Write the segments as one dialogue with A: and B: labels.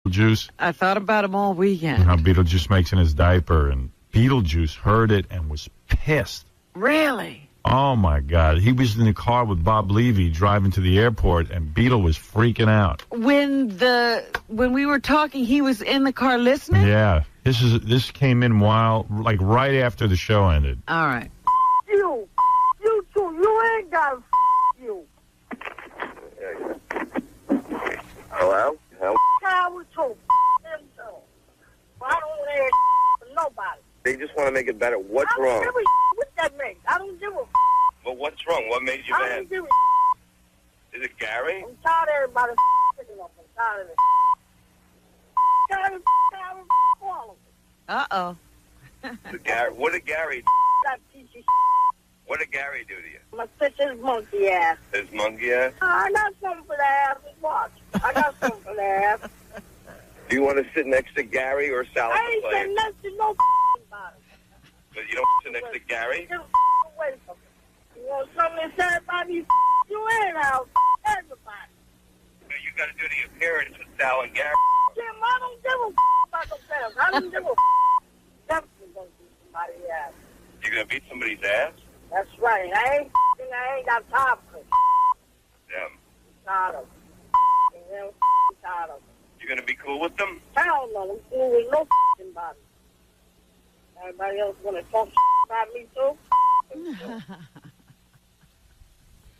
A: Beetlejuice?
B: I thought about him all weekend.
A: How Beetlejuice makes in his diaper, and Beetlejuice heard it and was pissed.
B: Really?
A: Oh, my God. He was in the car with Bob Levy driving to the airport, and Beetle was freaking out.
B: When we were talking, he was in the car listening?
A: Yeah. This came in right after the show ended.
B: All right.
C: You too. You ain't got you.
D: Hello?
C: I was told him so. I don't hear from nobody.
D: They just want to make it better. What's
C: I don't
D: wrong?
C: give a what that makes. I don't give a
D: Well, what's wrong? What made you
C: I
D: mad?
C: don't give a
D: Is it Gary?
C: I'm tired of everybody picking up. I'm tired of it. Tired of all of it.
B: Uh-oh.
D: What did Gary do?
C: That piece of
D: What did Gary do to you?
C: my sister's monkey ass.
D: His monkey ass?
C: I got something for that ass. Watch. I got something for that ass.
D: Do you want to sit next to Gary or Sal?
C: I ain't saying nothing to no body.
D: But you don't sit next to Gary?
C: Get away from me. You want something to say about me? You ain't out. Everybody.
D: You got to do the appearance with Sal and Gary.
C: Jim, I don't give a about no parents. I don't give a definitely gonna beat somebody's ass.
D: You're going to beat somebody's ass?
C: That's right. I ain't got time for it.
D: Them.
C: Tired of it. Tired of it.
D: You going to be cool with them?
C: Hell no. I'm cool with no body. Everybody else want to talk about me too?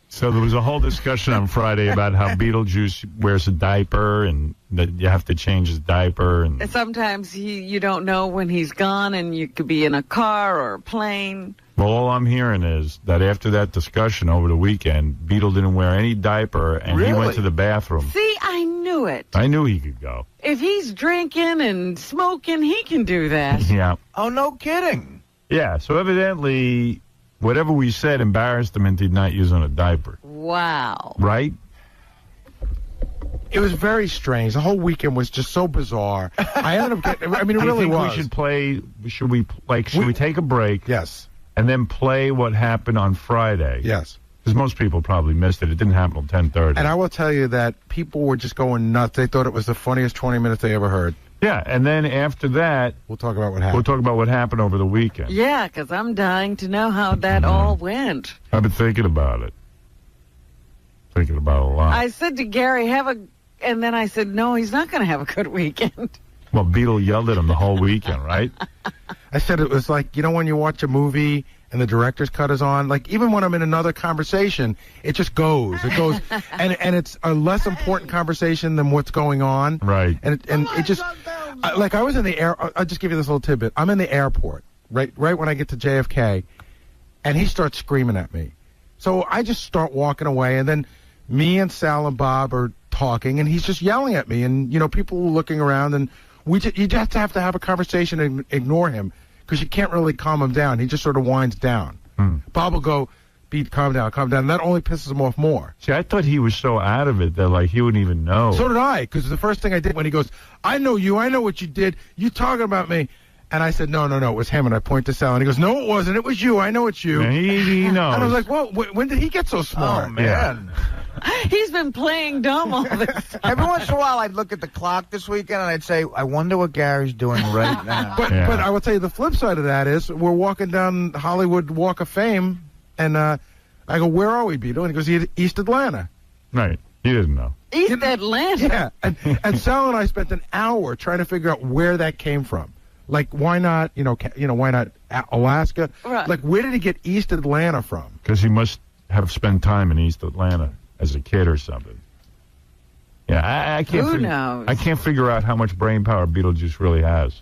A: So there was a whole discussion on Friday about how Beetlejuice wears a diaper and that you have to change his diaper. And
B: Sometimes you don't know when he's gone, and you could be in a car or a plane.
A: well, all I'm hearing is that after that discussion over the weekend, Beetle didn't wear any diaper, and he went to the bathroom.
B: See, I knew it.
A: I knew he could go.
B: If he's drinking and smoking, he can do that.
A: Yeah.
E: Oh, no kidding.
A: Yeah, so evidently, whatever we said embarrassed him into not using a diaper.
B: Wow.
A: Right?
E: It was very strange. The whole weekend was just so bizarre. I ended up getting, I mean, it really was.
A: Should we take a break?
E: Yes.
A: And then play what happened on Friday?
E: Yes.
A: Because most people probably missed it. It didn't happen until 10:30.
E: And I will tell you that people were just going nuts. They thought it was the funniest 20 minutes they ever heard.
A: Yeah, and then after that,
E: we'll talk about what happened.
A: We'll talk about what happened over the weekend.
B: Yeah, because I'm dying to know how that all went.
A: I've been thinking about it. Thinking about it a lot.
B: I said to Gary, and then I said, no, he's not going to have a good weekend.
A: Well, Beetle yelled at him the whole weekend, right?
E: I said it was like, when you watch a movie and the director's cut is on, like even when I'm in another conversation, it just goes. It goes, and it's a less important conversation than what's going on.
A: Right.
E: And it just, like I was in the air. I'll just give you this little tidbit. I'm in the airport, right when I get to JFK, and he starts screaming at me. So I just start walking away, and then me and Sal and Bob are talking, and he's just yelling at me, and people are looking around, and you just have to have a conversation and ignore him because you can't really calm him down. He just sort of winds down. Bob will go, "Beat, calm down," and that only pisses him off more.
A: See, I thought he was so out of it that he wouldn't even know.
E: So did I, because the first thing I did when he goes, "I know you, I know what you did. You talking about me?" And I said, no, it was him. And I point to Sal, and he goes, "No, it wasn't. It was you. I know it's you."
A: Yeah, he knows.
E: And I was like, well, when did he get so smart?
F: Oh, man.
B: He's been playing dumb all this time.
F: Every once in a while, I'd look at the clock this weekend, and I'd say, I wonder what Gary's doing right now.
E: But I will tell you the flip side of that is we're walking down Hollywood Walk of Fame, and I go, "Where are we, Beetle?" And he goes, "East Atlanta."
A: Right. He didn't know.
B: East Atlanta?
E: Yeah. And Sal and I spent an hour trying to figure out where that came from. Like, why not, why not Alaska?
B: Right.
E: Like, where did he get East Atlanta from?
A: Because he must have spent time in East Atlanta as a kid or something. Yeah, I can't.
B: Who knows?
A: I can't figure out how much brain power Beetlejuice really has.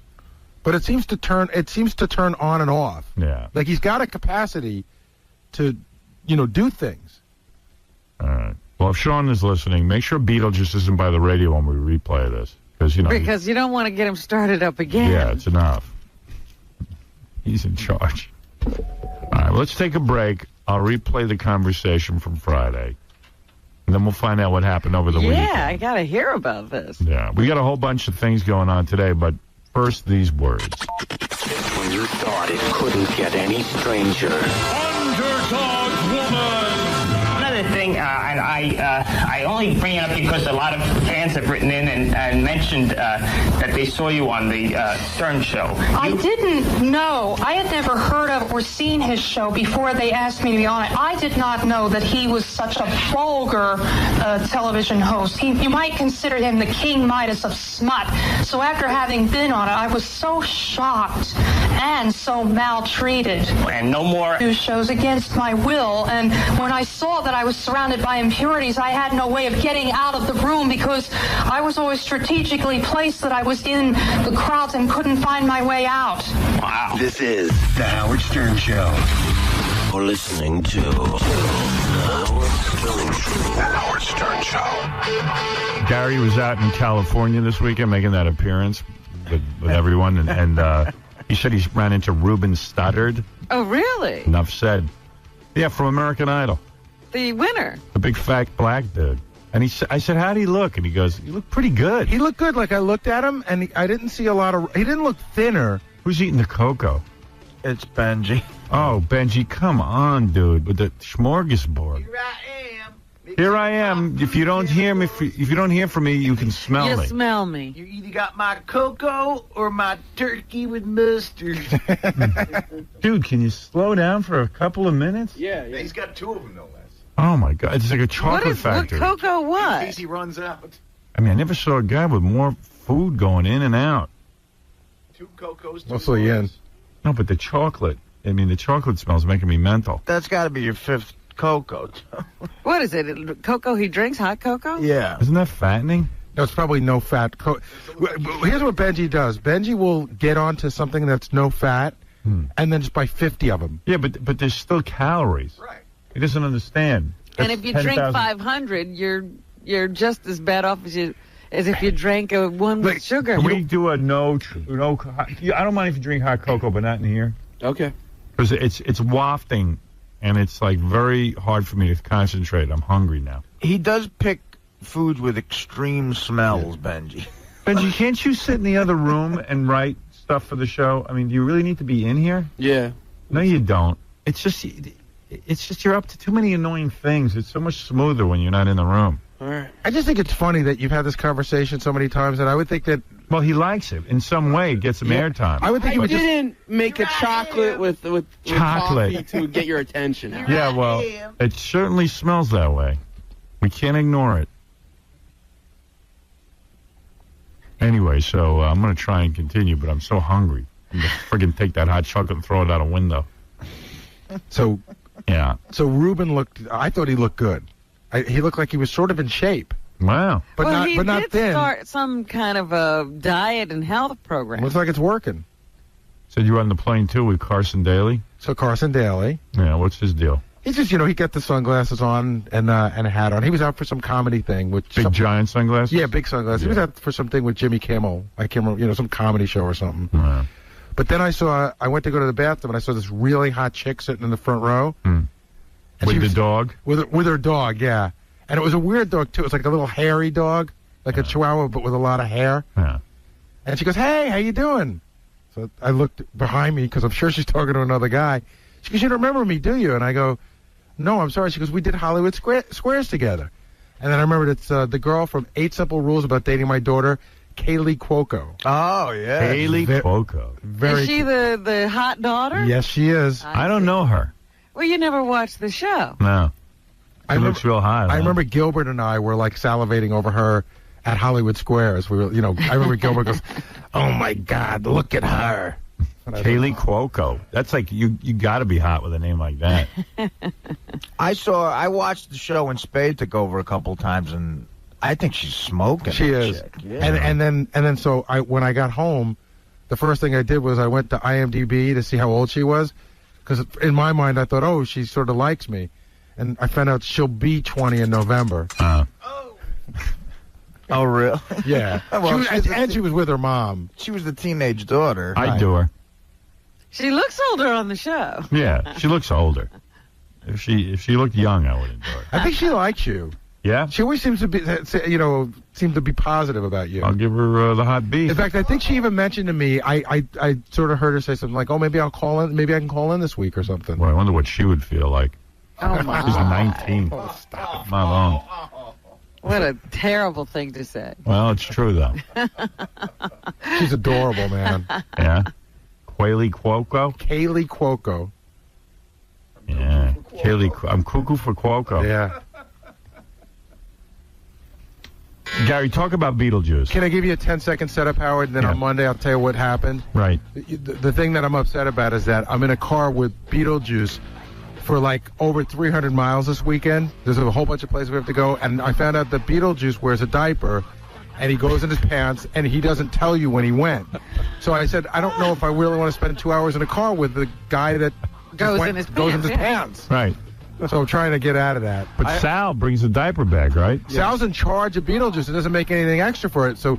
E: But it seems to turn on and off.
A: Yeah.
E: Like, he's got a capacity to, do things.
A: All right. Well, if Sean is listening, make sure Beetlejuice isn't by the radio when we replay this.
B: Because you don't want to get him started up again.
A: Yeah, it's enough. He's in charge. All right, well, let's take a break. I'll replay the conversation from Friday. And then we'll find out what happened over the weekend.
B: Yeah, I got to hear about this.
A: Yeah, we got a whole bunch of things going on today, but first, these words.
G: When you thought it couldn't get any stranger.
H: Underdog Woman.
I: Una
G: other thing, and I only bring it up because a lot of fans have written in and mentioned that they saw you on the Stern Show.
H: I didn't know. I had never heard of or seen his show before they asked me to be on it. I did not know that he was such a vulgar television host. You might consider him the King Midas of smut. So after having been on it, I was so shocked and so maltreated.
G: And no more
H: News shows against my will, and when I saw that I was surrounded by impurities, I had no way of getting out of the room because I was always strategically placed that I was in the crowds and couldn't find my way out.
G: Wow.
I: This is The Howard Stern Show. You're listening to The Howard Stern Show.
A: Gary was out in California this weekend making that appearance with everyone, and he said he ran into Ruben Studdard.
B: Oh, really?
A: Enough said. Yeah, from American Idol.
B: The winner.
A: The big fat black dude. And I said, how'd he look? And he goes, you look pretty good.
E: He looked good. Like, I looked at him, and I didn't see a lot of... He didn't look thinner.
A: Who's eating the cocoa?
F: It's Benjy.
A: Oh, Benjy, come on, dude, with the smorgasbord. Here I am. If you don't hear me, if you don't hear from me, you can smell
B: You
A: me.
B: smell me.
J: You either got my cocoa or my turkey with mustard.
A: Dude, can you slow down for a couple of minutes?
J: Yeah. He's got two of them, no less.
A: Oh, my God. It's like a chocolate
B: What
A: factory.
B: cocoa
J: In
B: what?
J: case he runs out.
A: I mean, I never saw a guy with more food going in and out.
J: 2 cocos, 2
E: Mostly in.
A: No, but the chocolate. I mean, the chocolate smell's making me mental.
F: That's got to be your 5th cocoa.
B: What is it? Cocoa he drinks? Hot cocoa?
F: Yeah.
A: Isn't that fattening?
E: No, it's probably no fat. Here's what Benjy does. Benjy will get onto something that's no fat, and then just buy 50 of them.
A: Yeah, but there's still calories.
J: Right.
A: He doesn't understand.
B: And
A: That's
B: if you drink
A: 10,000
B: 500, you're just as bad off as if you drank one with sugar.
A: Can we do a no? I don't mind if you drink hot cocoa, but not in here.
J: Okay.
A: Because it's wafting, and it's like very hard for me to concentrate. I'm hungry now.
F: He does pick foods with extreme smells, Benjy.
A: Benjy, can't you sit in the other room and write stuff for the show? I mean, do you really need to be in here?
J: Yeah.
A: No, you don't. It's just you're up to too many annoying things. It's so much smoother when you're not in the room.
J: All right.
E: I just think it's funny that you've had this conversation so many times that I would think that...
A: Well, he likes it. In some way, it gets some airtime.
E: I would think he would
J: didn't make a chocolate with
A: Chocolate.
J: coffee to get your attention.
A: Yeah, well, it certainly smells that way. We can't ignore it. Anyway, so I'm going to try and continue, but I'm so hungry. I'm going to friggin' take that hot chocolate and throw it out a window.
E: So,
A: yeah.
E: So Ruben I thought he looked good. He looked like he was sort of in shape.
A: Wow.
E: But
B: well,
E: not
B: he
E: but not
B: did
E: thin.
B: start some kind of a diet and health program.
E: Looks like it's working.
A: Said you were on the plane, too, with Carson Daly?
E: So Carson Daly.
A: Yeah, what's his deal?
E: He's just, he got the sunglasses on and a hat on. He was out for some comedy thing.
A: Giant sunglasses?
E: Yeah, big sunglasses.
A: Yeah.
E: He was out for something with Jimmy Kimmel. I can't remember, some comedy show or something.
A: Wow.
E: But then I went to go to the bathroom and I saw this really hot chick sitting in the front row.
A: And with the dog?
E: With her dog, yeah. And it was a weird dog, too. It was like a little hairy dog, like a chihuahua, but with a lot of hair.
A: Yeah.
E: And she goes, "Hey, how you doing?" So I looked behind me because I'm sure she's talking to another guy. She goes, "You don't remember me, do you?" And I go, "No, I'm sorry." She goes, "We did Hollywood Squares together." And then I remembered it's the girl from 8 Simple Rules About Dating My Daughter, Kayley Cuoco.
F: Oh, yeah.
A: Kayley Cuoco.
B: Is she the hot daughter?
E: Yes, she is.
A: I don't know her.
B: Well, you never watched the show.
A: No. She looks real hot.
E: I remember Gilbert and I were like salivating over her at Hollywood Squares. We were, I remember Gilbert goes, "Oh my God, look at her."
A: Kayley Cuoco. That's like, you got to be hot with a name like that.
F: I watched the show when Spade took over a couple times, and I think she's smoking.
E: She
F: that
E: is.
F: chick. Yeah.
E: And then so when I got home, the first thing I did was I went to IMDb to see how old she was, because in my mind I thought, oh, she sort of likes me. And I found out she'll be 20 in November.
F: Oh, really?
E: Yeah.
F: Well,
E: she was with her mom.
F: She was the teenage daughter.
A: I'd do her.
B: She looks older on the show.
A: Yeah, she looks older. If she looked young, I would enjoy her.
E: I think she likes you.
A: Yeah?
E: She always seems to be, seem to be positive about you.
A: I'll give her the hot beef.
E: In fact, I think she even mentioned to me, I sort of heard her say something like, "Oh, maybe I'll call in. Maybe I can call in this week or something."
A: Well, I wonder what she would feel like.
B: Oh, my
A: She's
B: God.
A: 19.
E: Oh, stop.
A: Not long.
B: What a terrible thing to say.
A: Well, it's true, though.
E: She's adorable, man.
A: Yeah. Kayley Cuoco?
E: Kayley Cuoco.
A: Yeah. I'm cuckoo for Cuoco.
E: Yeah.
A: Gary, talk about Beetlejuice.
E: Can I give you a 10-second setup, Howard? And then on Monday, I'll tell you what happened.
A: Right.
E: The thing that I'm upset about is that I'm in a car with Beetlejuice for like over 300 miles this weekend. There's a whole bunch of places we have to go, and I found out that Beetlejuice wears a diaper, and he goes in his pants, and he doesn't tell you when he went. So I said, I don't know if I really want to spend 2 hours in a car with the guy that
B: Goes in his
E: pants.
A: Right.
E: So I'm trying to get out of that.
A: But Sal brings a diaper bag, right?
E: Sal's in charge of Beetlejuice. It doesn't make anything extra for it. So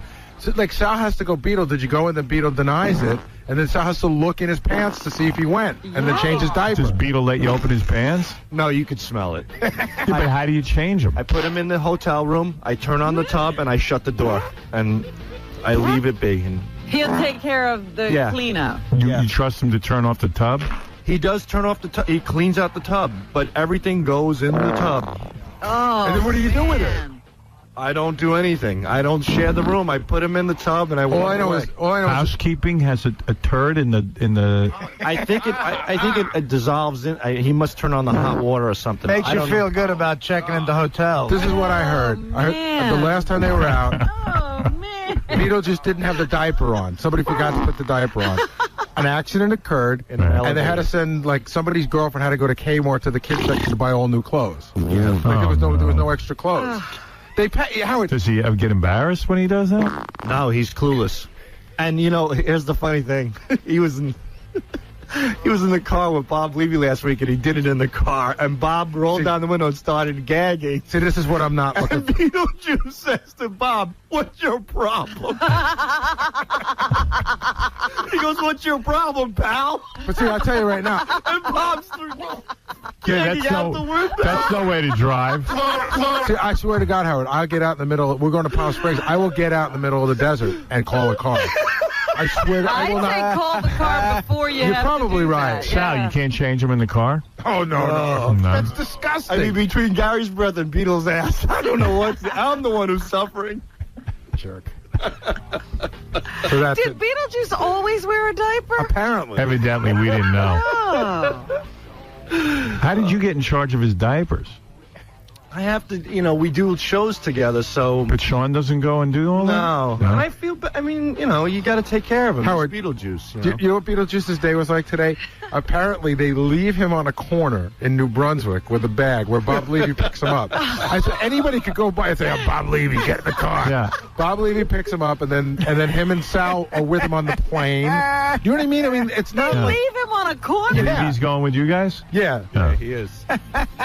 E: like, Sal has to go, Beetle, did you go? And then Beetle denies it. And then Sal has to look in his pants to see if he went. And then change his diaper.
A: Does Beetle let you open his pants?
K: No, you could smell it.
A: Yeah, but how do you change them?
K: I put him in the hotel room, I turn on the tub, and I shut the door. And I leave it be. And
B: He'll take care of the cleanup.
A: You trust him to turn off the tub?
K: he does turn off the tub. He cleans out the tub, but everything goes in the tub.
B: Oh,
K: and then what do you do with it? I don't do anything. I don't share the room. I put him in the tub and I walk away.
A: Housekeeping has a turd in the.
K: I think it dissolves in. He must turn on the hot water or something.
F: Makes you feel good about checking into hotels.
E: This is what I heard. I heard the last time they were out, Beetlejuice didn't have the diaper on. Somebody forgot to put the diaper on. An accident occurred, and they had to send, like, somebody's girlfriend had to go to Kmart to the kids section to buy all new clothes.
A: Yeah.
E: Like, there was no extra clothes. They pay, Howard.
A: Does he ever get embarrassed when he does that?
K: No, he's clueless. And you know, here's the funny thing: he was in the car with Bob Levy last week, and he did it in the car. And Bob rolled down the window and started gagging.
E: See, this is what I'm not looking for.
K: And Beetlejuice says to Bob, "What's your problem?" He goes, "What's your problem, pal?"
E: But see, I'll tell you right now.
K: And Bob's
A: Yeah, that's no way to drive.
E: See, I swear to God, Howard, I'll get out in the middle. We're going to Palm Springs. I will get out in the middle of the desert and call a car. I swear to I will not.
B: say call the car before you
E: You're
B: have
E: probably
B: to do
E: right.
B: that.
A: Sal, you can't change him in the car?
E: Oh, no. That's disgusting.
K: I mean, between Gary's breath and Beetle's ass, I don't know what. I'm the one who's suffering.
E: Jerk. So that's
B: Did Beetlejuice always wear a diaper?
E: Apparently.
A: Evidently, we didn't know.
B: Oh.
A: How did you get in charge of his diapers?
K: I have to, we do shows together, so.
A: But Sean doesn't go and do all that?
K: No. And I feel, you got to take care of him.
E: Howard,
K: it's Beetlejuice.
E: You know what Beetlejuice's day was like today? Apparently, they leave him on a corner in New Brunswick with a bag where Bob Levy picks him up. I said, anybody could go by and say, Bob Levy, get in the car.
A: Yeah.
E: Bob Levy picks him up, and then him and Sal are with him on the plane. You know what I mean? I mean, it's not
B: They
E: like...
B: leave him on a corner?
E: Yeah.
A: He's going with you guys?
E: Yeah.
K: He is.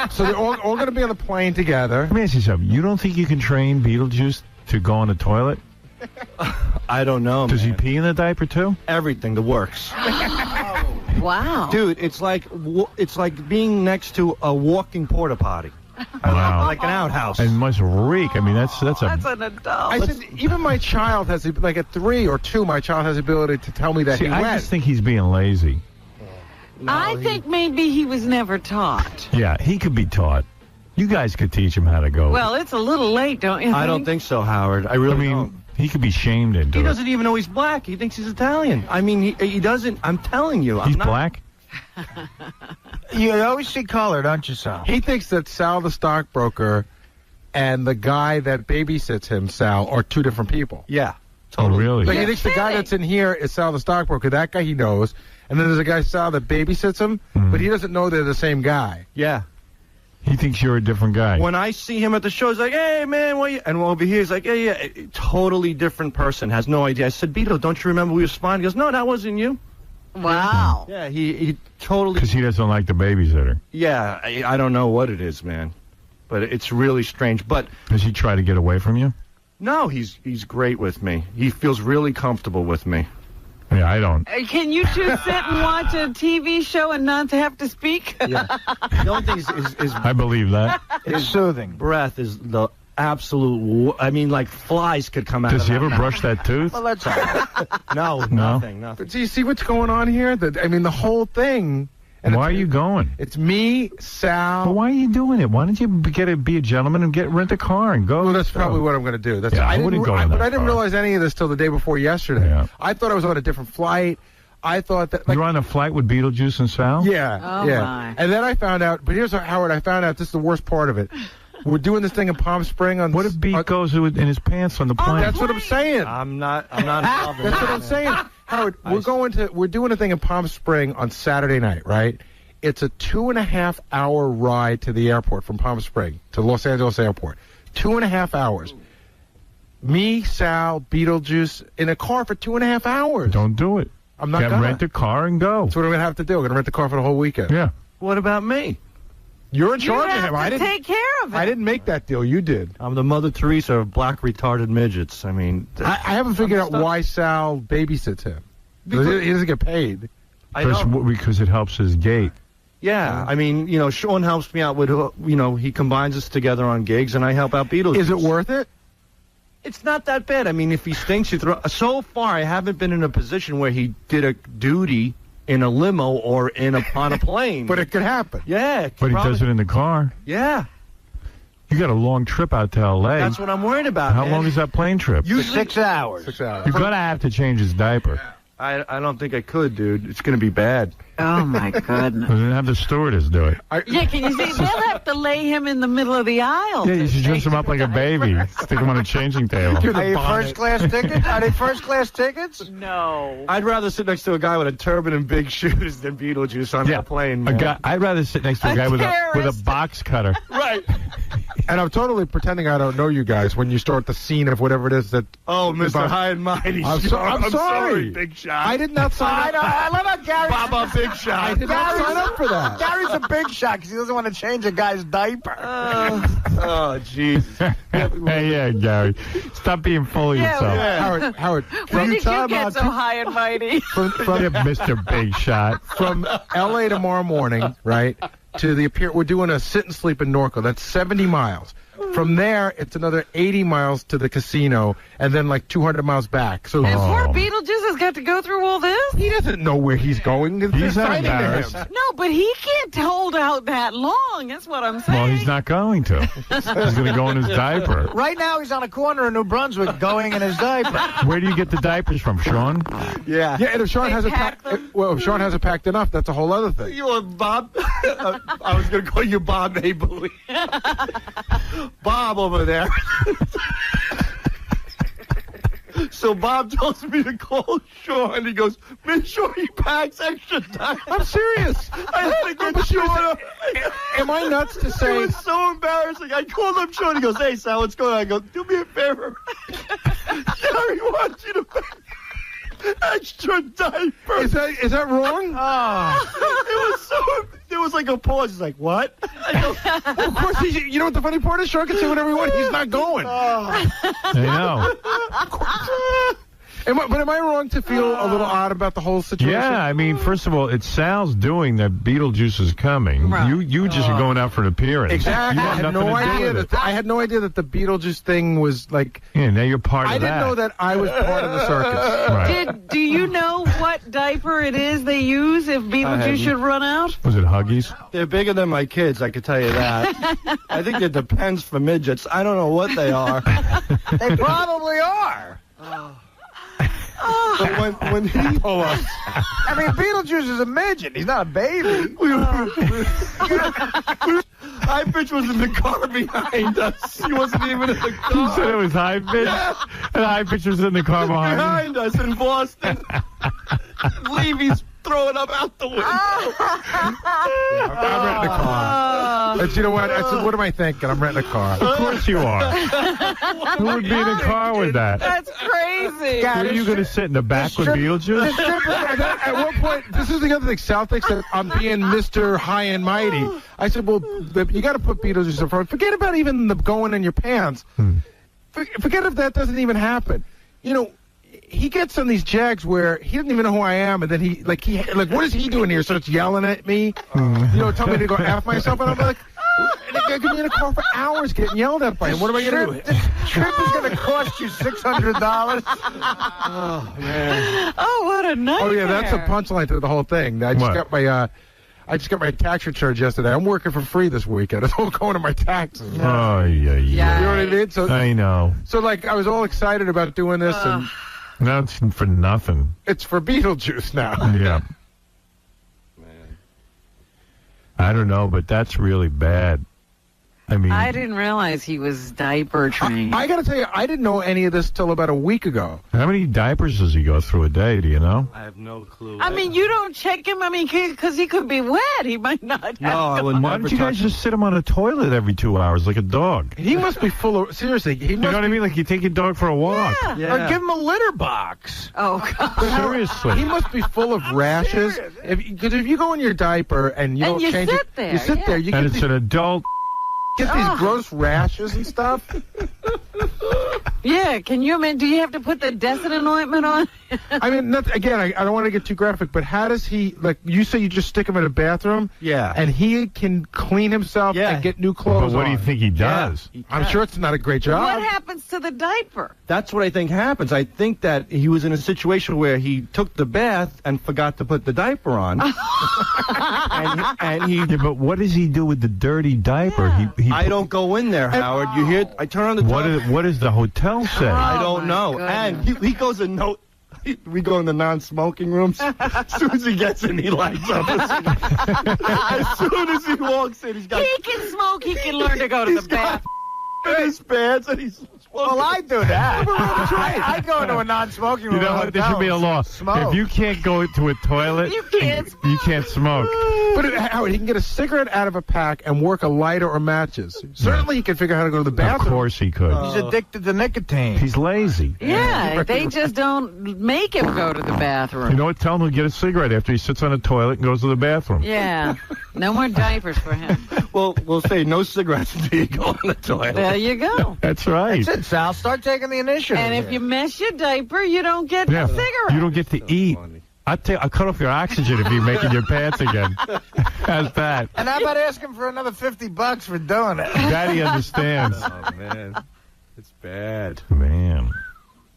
E: So they're all going to be on the plane together.
A: Let me ask you something. You don't think you can train Beetlejuice to go on the toilet?
K: I don't know,
A: Does he
K: man.
A: pee in the diaper, too?
K: Everything, the works.
B: Wow.
K: Dude, it's like being next to a walking porta potty.
A: Wow.
K: Like an outhouse.
A: And must reek. I mean, that's
B: That's an adult.
E: I said, even my child has, like at 3 or 2, my child has the ability to tell me that
A: See,
E: he
A: I
E: went.
A: just think he's being lazy.
B: I think maybe he was never taught.
A: Yeah, he could be taught. You guys could teach him how to go.
B: Well, it's a little late, don't you think?
K: I don't think so, Howard. I really don't.
A: He could be shamed into
K: He
A: it.
K: doesn't even know he's black. He thinks he's Italian. I mean, he doesn't. I'm telling you.
A: He's
K: I'm not,
A: black?
F: You always see color, don't you, Sal?
E: He thinks that Sal the stockbroker and the guy that babysits him, Sal, are 2 different people.
K: Yeah.
A: Totally. Oh, really?
E: Like, he thinks the guy that's in here is Sal the stockbroker. That guy he knows. And then there's a guy, Sal, that babysits him, but he doesn't know they're the same guy.
K: Yeah.
A: He thinks you're a different guy.
K: When I see him at the show, he's like, "Hey, man, what you?" And over here, he's like, "Yeah, totally different person. Has no idea." I said, "Beetle, don't you remember we were spying?" He goes, "No, that wasn't you."
B: Wow.
K: Yeah, he totally.
A: Because he doesn't like the babysitter.
K: Yeah, I don't know what it is, man, but it's really strange. But
A: does he try to get away from you?
K: No, he's great with me. He feels really comfortable with me.
A: Yeah, I don't.
B: Can you 2 sit and watch a TV show and not have to speak?
K: Yeah. The only thing is
A: I believe that.
F: It's soothing.
K: Breath is the absolute. I mean, like flies could come out.
A: Does
K: of
A: he
K: that
A: ever
K: mouth.
A: brush that tooth?
F: Well, that's all right.
K: No,
A: No?
K: nothing.
E: But do you see what's going on here? I mean, the whole thing And
A: why are you going?
E: It's me, Sal.
A: But why are you doing it? Why don't you be a gentleman and rent a car and go?
E: Well, that's probably what I'm going to do.
A: I wouldn't go in that
E: But I didn't
A: car.
E: realize any of this till the day before yesterday.
A: Yeah.
E: I thought I was on a different flight. I thought that...
A: You're on a flight with Beetlejuice and Sal?
E: Yeah,
B: Oh,
E: yeah.
B: my.
E: And then I found out, but here's Howard, I found out this is the worst part of it. We're doing this thing in Palm Springs on...
A: What if Beat goes in his pants on the plane?
E: That's what I'm saying.
K: I'm not involved in
E: That's
K: that.
E: what I'm saying. Howard, we're doing a thing in Palm Springs on Saturday night, right? It's a 2.5-hour ride to the airport from Palm Springs to Los Angeles Airport. 2.5 hours. Me, Sal, Beetlejuice in a car for 2.5 hours.
A: Don't do it.
E: I'm not gonna
A: rent a car and go.
E: That's what I'm gonna have to do. I'm gonna rent the car for the whole weekend.
A: Yeah.
K: What about me?
E: You're in
B: You
E: charge of
B: have
E: him.
B: to
E: I didn't
B: take care of it.
E: I didn't make that deal. You did.
K: I'm the Mother Teresa of black retarded midgets. I mean,
E: I haven't figured out why Sal babysits him. He doesn't get paid.
A: Because it helps his gait.
K: Yeah, I mean, Sean helps me out with, he combines us together on gigs, and I help out Beetlejuice.
E: Is it worth it?
K: It's not that bad. I mean, if he stinks, you throw. So far, I haven't been in a position where he did a duty in a limo or on a plane.
E: But it could happen.
K: Yeah.
A: But he does it in the car.
K: Yeah.
A: You got a long trip out to L.A.
K: That's what I'm worried about.
A: How
K: man.
A: long is that plane trip?
F: Usually 6 hours.
E: 6 hours.
A: You're going to have to change his diaper.
K: I don't think I could, dude. It's going to be bad.
B: Oh, my goodness.
A: Well, then have the stewardess do it.
B: Yeah, can you see? They'll have to lay him in the middle of the aisle.
A: Yeah, you should dress him up like a baby. Stick him on a changing table.
F: Are you first-class tickets? Are they first-class tickets?
B: No.
K: I'd rather sit next to a guy with a turban and big shoes than Beetlejuice on the plane. Man.
A: I'd rather sit next to a guy with a box cutter.
K: Right.
E: And I'm totally pretending I don't know you guys when you start the scene of whatever it is that...
K: Oh, Mr. High and Mighty.
E: I'm sorry.
K: Big Shot.
E: I did not sign up.
F: I love how Gary...
K: Baba Big Shot.
E: I did not sign up for that.
F: Gary's a big shot because he doesn't want to change a guy's diaper.
K: Oh, jeez.
A: Hey, yeah, Gary. Stop being full of yourself.
K: Yeah.
E: Howard,
B: When did you
K: time
B: get
K: out
B: so high and mighty?
E: from
A: Mr. Big Shot.
E: from L.A. tomorrow morning, right, to the appear. We're doing a sit and sleep in Norco. That's 70 miles. From there, it's another 80 miles to the casino, and then like 200 miles back. So
B: And poor Beetlejuice has got to go through all this?
E: he doesn't know where he's going.
A: He's not
E: signing to him.
A: embarrassed.
B: No, but he can't hold out that long. That's what I'm saying.
A: Well, he's not going to. He's going to go in his diaper.
F: Right now, he's on a corner in New Brunswick going in his diaper.
A: Where do you get the diapers from, Sean?
K: Yeah.
E: Yeah, and if Sean
B: They
E: hasn't
B: pack
E: packed, well, if Sean hasn't packed enough, that's a whole other thing.
K: You know what, Bob? I was going to call you Bob Booey. Bob over there. So Bob tells me to call Sean. He goes, make sure he packs extra time.
E: I'm serious.
K: I had to get Sean.
E: Am I nuts to
K: It
E: say?
K: was so embarrassing. I called up Sean. He goes, hey, Sal, what's going on? I go, do me a favor. Gary wants you to pack extra diaper.
E: Is that wrong?
K: It was so... There was like a pause. He's like, what? I go,
E: Of course, you know what the funny part is? Sean can say whatever he wants. He's not going.
A: I know.
E: Am I wrong to feel a little odd about the whole situation?
A: Yeah, I mean, first of all, it's Sal's doing that Beetlejuice is coming.
B: Right.
A: You just are going out for an appearance.
E: Exactly.
A: You
E: I
A: have
E: had
A: nothing
E: no
A: to do
E: idea
A: with
E: that
A: it.
E: I had no idea that the Beetlejuice thing was like.
A: Yeah, now you're part of
E: I didn't know that I was part of the circus.
A: Right.
B: Do you know what diaper it is they use if Beetlejuice should run out?
A: Was it Huggies?
K: they're bigger than my kids, I can tell you that. I think it depends for midgets. I don't know what they are.
F: They probably are.
K: But when he...
F: I mean, Beetlejuice is a midget. He's not a baby.
K: High Pitch was in the car behind us. He wasn't even in the car.
A: You said it was High Pitch? And High Pitch was in the car behind
K: us in Boston. Levy's throwing up out the window.
E: I'm renting a car. And you know what? I said, what am I thinking? I'm renting a car.
A: Of course you are. Who would be in a car with that?
B: That's crazy.
A: Are you going to sit in the back with Beetlejuice?
E: At one point, this is the other thing. Sal thinks that I'm being Mr. High and Mighty. I said, well, you got to put Beetlejuice in front. Forget about even the going in your pants. Forget if that doesn't even happen. You know, he gets on these jags where he doesn't even know who I am, and then he what is he doing here? Starts yelling at me, tell me to go F myself, and I'm like, I could be in a car for hours getting yelled at by him. What am I going to do?
F: The trip is going to cost you $600.
K: Oh, man.
B: Oh, what a nightmare.
E: Oh, yeah, that's a punchline to the whole thing. I just
A: What?
E: got my, I just got my tax returns yesterday. I'm working for free this weekend. It's all going to my taxes.
A: Oh, yeah.
E: You know what I mean? So,
A: I know.
E: So, like, I was all excited about doing this, and
A: now it's for nothing.
E: it's for Beetlejuice now.
A: Yeah. I don't know, but that's really bad. I mean,
B: I didn't realize he was diaper trained.
E: I got to tell you, I didn't know any of this till about a week ago.
A: how many diapers does he go through a day? Do you know?
K: I have no clue.
B: I mean, you don't check him. I mean, because he could be wet. He might not.
K: No, I would
A: Why
K: never
A: don't you guys
K: touch him.
A: just sit him on a toilet every 2 hours like a dog?
E: He must be full of, seriously, he
A: You know
E: must
A: what I
E: be,
A: mean? Like you take your dog for a walk.
B: Yeah.
F: Or give him a litter box.
B: Oh, God.
A: Seriously.
E: he must be full of rashes. Because if you go in your diaper and you
B: And
E: don't
B: you
E: change
B: sit
E: it,
B: there,
E: you sit
B: yeah.
E: there, you
A: And
E: get,
A: it's an adult.
E: get these gross rashes and stuff.
B: Yeah, can you imagine? Do you have to put the Decidin ointment on?
E: I mean, again, I don't want to get too graphic, but how does he, like, you say you just stick him in a bathroom?
K: Yeah.
E: And he can clean himself
K: Yeah.
E: and get new
A: But
E: clothes
A: what do you
E: on.
A: think he does?
E: I'm sure it's not a great job.
B: What happens to the diaper?
K: That's what I think happens. I think that he was in a situation where he took the bath and forgot to put the diaper on. and he
A: Yeah, but what does he do with the dirty diaper?
B: Yeah.
A: He
K: I don't go in there, Howard. You hear? I turn on the
A: what does the hotel say?
K: I
B: Oh,
K: don't
B: my
K: know.
B: goodness.
K: And he goes and we go in the non-smoking rooms. As soon as he gets in, he lights up. As soon as he walks in, he's got
B: He can smoke. He can learn to go to the bath.
K: in his pants and he's smoking.
F: Well, I do that. I go to a non-smoking room.
A: You know what? There should be a law.
F: Smoke.
A: If you can't go to a toilet,
B: You can't
A: you can't smoke.
E: But Howard, he can get a cigarette out of a pack and work a lighter or matches. Certainly he can figure out how to go to the
A: Of
E: bathroom.
A: course he could.
F: He's addicted to nicotine.
A: He's lazy.
B: Yeah, they just don't make him go to the bathroom.
A: You know what? Tell him to get a cigarette after he sits on a toilet and goes to the bathroom.
B: Yeah, no more diapers for him.
K: Well, we'll say no cigarettes until you go on the toilet.
B: There you go.
A: That's right.
F: That's it, Sal. Start taking the initiative.
B: And if you mess your diaper, you don't get
A: Yeah.
B: a cigarette.
A: You don't get to eat. I'll cut off your oxygen if you're making your pants again. How's that?
F: And how about asking for another $50 for doing it?
A: Daddy understands.
K: Oh, man. It's bad.
A: Man.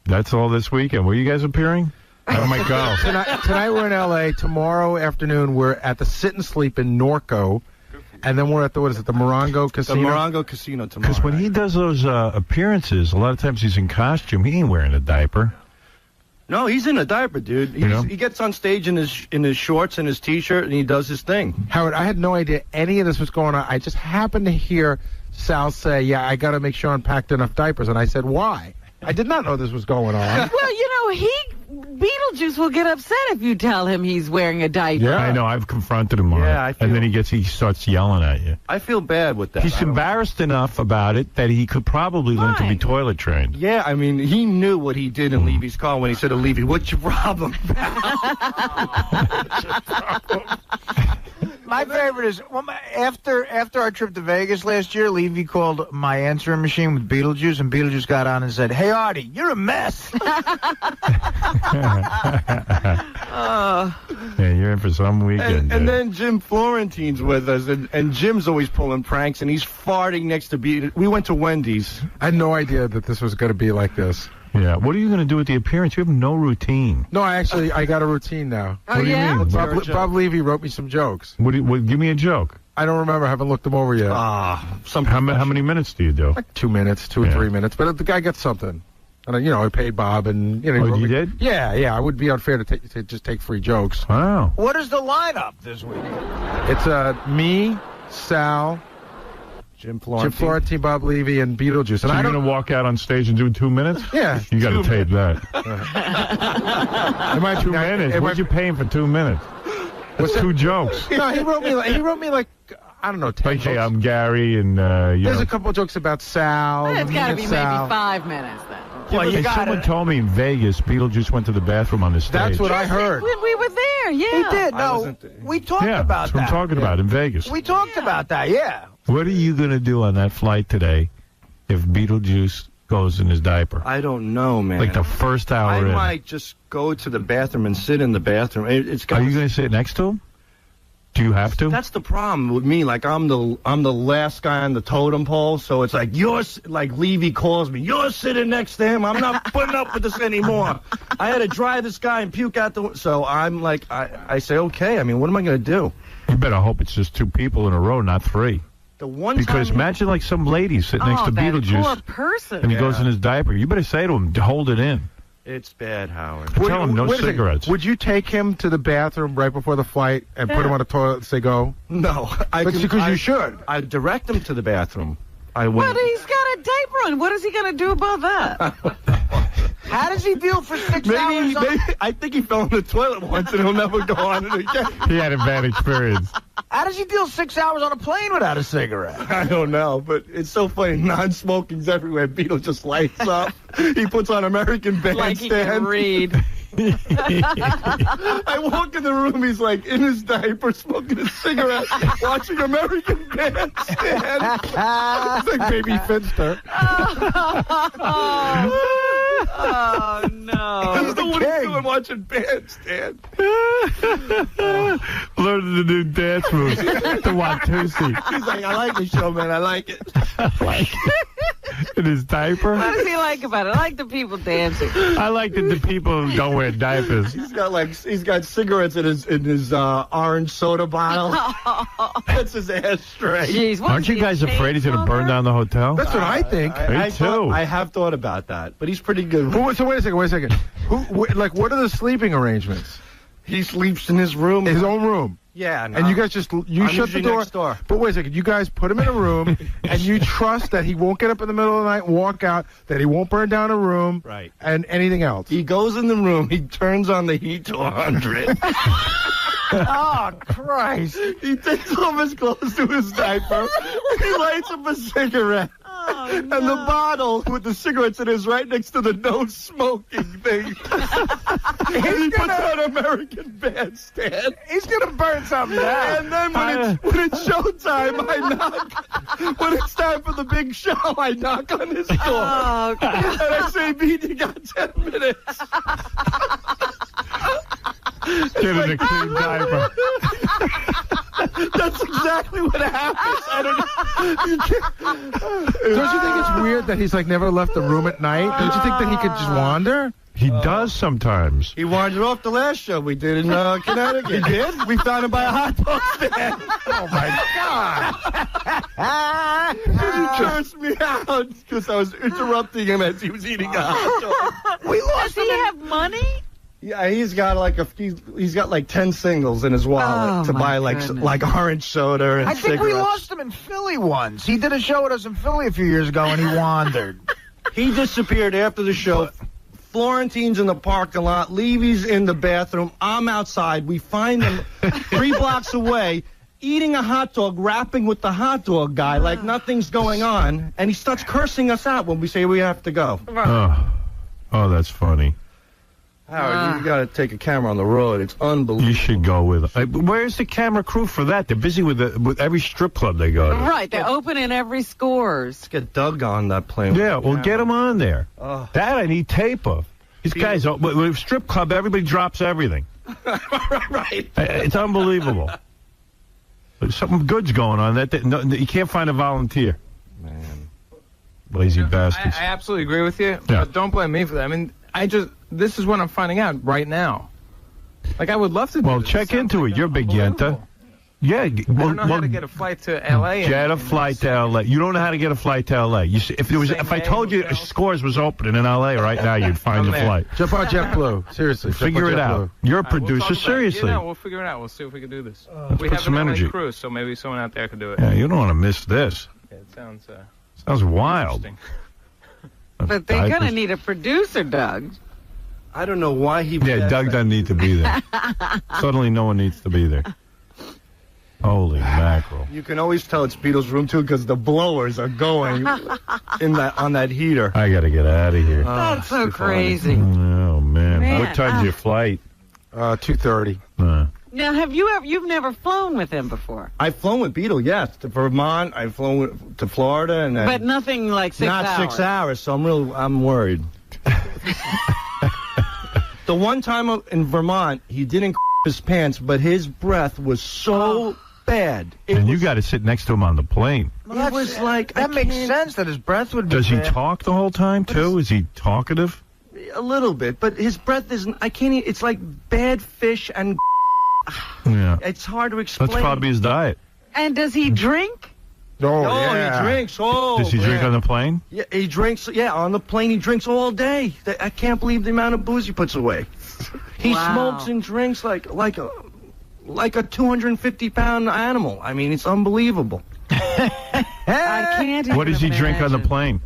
A: That's all this weekend. Were you guys appearing? Oh, my God.
E: Tonight we're in L.A. Tomorrow afternoon we're at the Sit and Sleep in Norco. And then we're at the Morongo
K: The
E: Casino.
K: Morongo Casino tomorrow.
A: Because when he does those appearances, a lot of times he's in costume. He ain't wearing a diaper.
K: No, he's in a diaper, dude.
A: You know?
K: He gets on stage in his shorts and his T-shirt, and he does his thing.
E: Howard, I had no idea any of this was going on. I just happened to hear Sal say, yeah, I got to make sure I'm packed enough diapers. And I said, why? I did not know this was going on.
B: Well, you know, Beetlejuice will get upset if you tell him he's wearing a diaper.
A: Yeah, I know. I've confronted him on it.
K: Yeah, I feel-
A: And then he starts yelling at you.
K: I feel bad with that.
A: He's embarrassed enough about it that he could probably learn to be
B: Fine.
A: toilet trained.
K: Yeah, I mean, he knew what he did in Levy's car when he said to Levy, "What's your problem?"
F: My favorite is after our trip to Vegas last year, Levy called my answering machine with Beetlejuice, and Beetlejuice got on and said, "Hey, Artie, you're a mess."
A: Yeah, you're in for some weekend.
K: And then Jim Florentine's with us, and Jim's always pulling pranks, and he's farting next to Beetlejuice. We went to Wendy's.
E: I had no idea that this was going to be like this.
A: Yeah, what are you going to do with the appearance? You have no routine.
E: No, I got a routine now.
B: Oh,
A: What do you
B: yeah?
A: mean?
E: Bob Levy wrote me some jokes.
A: Give me a joke.
E: I don't remember. I haven't looked them over yet.
A: How many minutes do you do?
E: Like 2 minutes, 2 or 3 minutes. But the guy gets something. And, I paid Bob, and, he wrote
A: you
E: me-
A: did?
E: Yeah. I would be unfair to just take free jokes.
A: Wow.
F: What is the lineup this week?
E: It's me, Sal,
K: Jim Florentine.
E: Florentine, Bob Levy, and Beetlejuice.
A: So
E: And
A: you're going to walk out on stage and do 2 minutes?
E: Yeah.
A: You got to tape that.
E: It might
A: 2 minutes? What'd you pay him for 2 minutes? That's 2 jokes.
E: No, he wrote me like I don't know, 10
A: Like, hey,
E: jokes.
A: I'm Gary, and
E: There's a couple of jokes about Sal.
B: It's got to be
E: Sal.
B: maybe 5 minutes then.
F: Well, you
A: Hey,
F: got
A: someone
F: it.
A: told me in Vegas, Beetlejuice went to the bathroom on the stage.
E: That's what I heard.
B: We were there, yeah.
F: He did.
K: I
F: No,
K: wasn't there.
F: we talked
A: Yeah,
F: about
A: that's what
F: that.
A: I'm talking about in Vegas.
F: We talked about that. Yeah.
A: What are you going to do on that flight today if Beetlejuice goes in his diaper?
K: I don't know, man.
A: Like the first hour
K: I
A: in.
K: might just go to the bathroom and sit in the bathroom. It's got.
A: Are you going to sit next to him? Do you have to?
K: That's the problem with me. Like I'm the last guy on the totem pole, so it's like like Levy calls me. You're sitting next to him. I'm not putting up with this anymore. I had to drive this guy and puke out the. So I'm like, I say okay. I mean, what am I going to do?
A: You better hope it's just 2 people in a row, not 3.
K: The one
A: Because
K: time
A: imagine like some lady sitting next to
B: that
A: Beetlejuice,
B: poor person.
A: and he goes in his diaper. You better say to him, hold it in.
K: it's bad, Howard.
A: Tell him no
E: Wait a second.
A: cigarettes.
E: Would you take him to the bathroom right before the flight and put him on a toilet and say go?
K: No,
E: Because you should.
K: I direct him to the bathroom. I
B: But
K: would.
B: he's got a diaper on. What is he going to do about that?
F: How does he feel for 6 hours?
K: I think he fell in the toilet once and he'll never go on it again.
A: He had a bad experience.
F: How does he deal 6 hours on a plane without a cigarette?
K: I don't know, but it's so funny. Non-smoking's everywhere. Beetle just lights up. He puts on American Bandstand.
B: Like he can read.
K: I walk in the room, he's like in his diaper, smoking a cigarette, watching American Bandstand.
E: It's like Baby Finster.
B: Oh, no.
K: That's what he's doing, watching Bandstand.
A: Learning the new dance moves. The 𝗦𝗵cie.
K: He's like, I like the show, man. I like it.
A: In his diaper.
B: What does he like about it? I like the people dancing.
A: I like that the people who don't wear diapers.
K: He's got cigarettes in his orange soda bottle. That's his ashtray.
B: Jeez, what
A: Aren't
B: is
A: you
B: he,
A: guys
B: a
A: afraid he's going to burn down the hotel?
E: That's what I think.
A: Me too.
K: I have thought about that, but he's pretty good.
E: So wait a second. What are the sleeping arrangements?
K: He sleeps in his room.
E: His own room.
K: Yeah, no.
E: And you guys shut the
K: usually
E: door.
K: next door.
E: But wait a second. You guys put him in a room, and you trust that he won't get up in the middle of the night and walk out, that he won't burn down a room,
K: Right.
E: and anything else.
K: He goes in the room, he turns on the heat to 100.
F: Oh, Christ.
K: He takes off his clothes to his diaper, he lights up a cigarette.
B: Oh,
K: And the bottle with the cigarettes in is right next to the no smoking thing. And he puts on American Bandstand.
F: He's going to burn something down.
K: And then when it's showtime, I knock. When it's time for the big show, I knock on his door.
B: Oh, God.
K: And I say, Beat, you got 10 minutes.
A: Get in a clean diaper.
K: That's exactly what happens. I don't
E: Don't you think it's weird that he's like never left the room at night? Don't you think that he could just wander?
A: He does sometimes.
K: He wandered off the last show we did in Connecticut. He did? We found him by a hot dog stand.
E: Oh my God!
K: He cursed me out because I was interrupting him as he was eating a hot dog. We lost
B: Does he have money?
K: Yeah, he's got like he's got like 10 singles in his wallet to buy like orange soda and
F: I think
K: cigarettes.
F: we lost him in Philly once. He did a show with us in Philly a few years ago, and he wandered.
K: He disappeared after the show. Florentine's in the parking lot. Levy's in the bathroom. I'm outside. We find him 3 blocks away eating a hot dog, rapping with the hot dog guy like nothing's going on. And he starts cursing us out when we say we have to go.
A: Oh, that's funny.
K: Howard, you got to take a camera on the road. It's unbelievable.
A: You should go with it. Where's the camera crew for that? They're busy with every strip club they go to.
B: Right, they're open in every Scores.
K: Let's get Doug on that plane.
A: Yeah, well, get him on there. That I need tape of. These guys, with a strip club, everybody drops everything.
K: Right.
A: It's unbelievable. There's something good's going on. You can't find a volunteer.
K: Man.
A: Lazy bastards.
L: I absolutely agree with you, but don't blame me for that. I mean, this is what I'm finding out right now. Like, I would love to do
A: Well,
L: this.
A: check into it. You're a big yenta. Yeah.
L: I don't know how to get a flight to L.A.
A: Get a flight to L.A. You don't know how to get a flight to L.A. You see, if I told you Scores was opening in L.A. right now, you'd find the flight.
E: Jump on JetBlue. Seriously.
A: Figure it out. You're a producer. Seriously.
L: Yeah, we'll figure it out. We'll see if we can do this. We
A: put
L: have
A: some
L: an LA
A: energy.
L: crew, so maybe someone out there could do it.
A: Yeah, you don't want to miss this.
L: Yeah, it sounds
A: wild.
B: But they're going to need a producer, Doug.
K: I don't know why he...
A: Yeah, Doug doesn't need to be there. Suddenly no one needs to be there. Holy mackerel.
K: You can always tell it's Beetle's room, too, because the blowers are going on that heater.
A: I got to get out of here.
B: That's so crazy.
A: Oh, man. What time's your flight?
E: 2:30.
B: Now, you've never flown with him before?
K: I've flown with Beetle, yes, to Vermont. I've flown to Florida, and
B: but nothing like 6 hours.
K: Not 6 hours, so I'm worried. The one time in Vermont, he didn't his pants, but his breath was so bad.
A: You got to sit next to him on the plane.
F: Well, it was like that makes sense that his breath would be
A: Does he
F: bad.
A: talk the whole time, too? Is he talkative?
K: A little bit, but his breath isn't. I can't. It's like bad fish and
A: Yeah.
K: It's hard to explain.
A: That's probably his diet.
B: And does he drink?
E: Oh,
K: he drinks. Oh,
A: Does he drink on the plane?
K: Yeah, he drinks. Yeah, on the plane he drinks all day. I can't believe the amount of booze he puts away. He smokes and drinks like a 250-pound animal. I mean, it's unbelievable.
B: I can't.
A: What does he drink on the
B: imagine.
A: plane?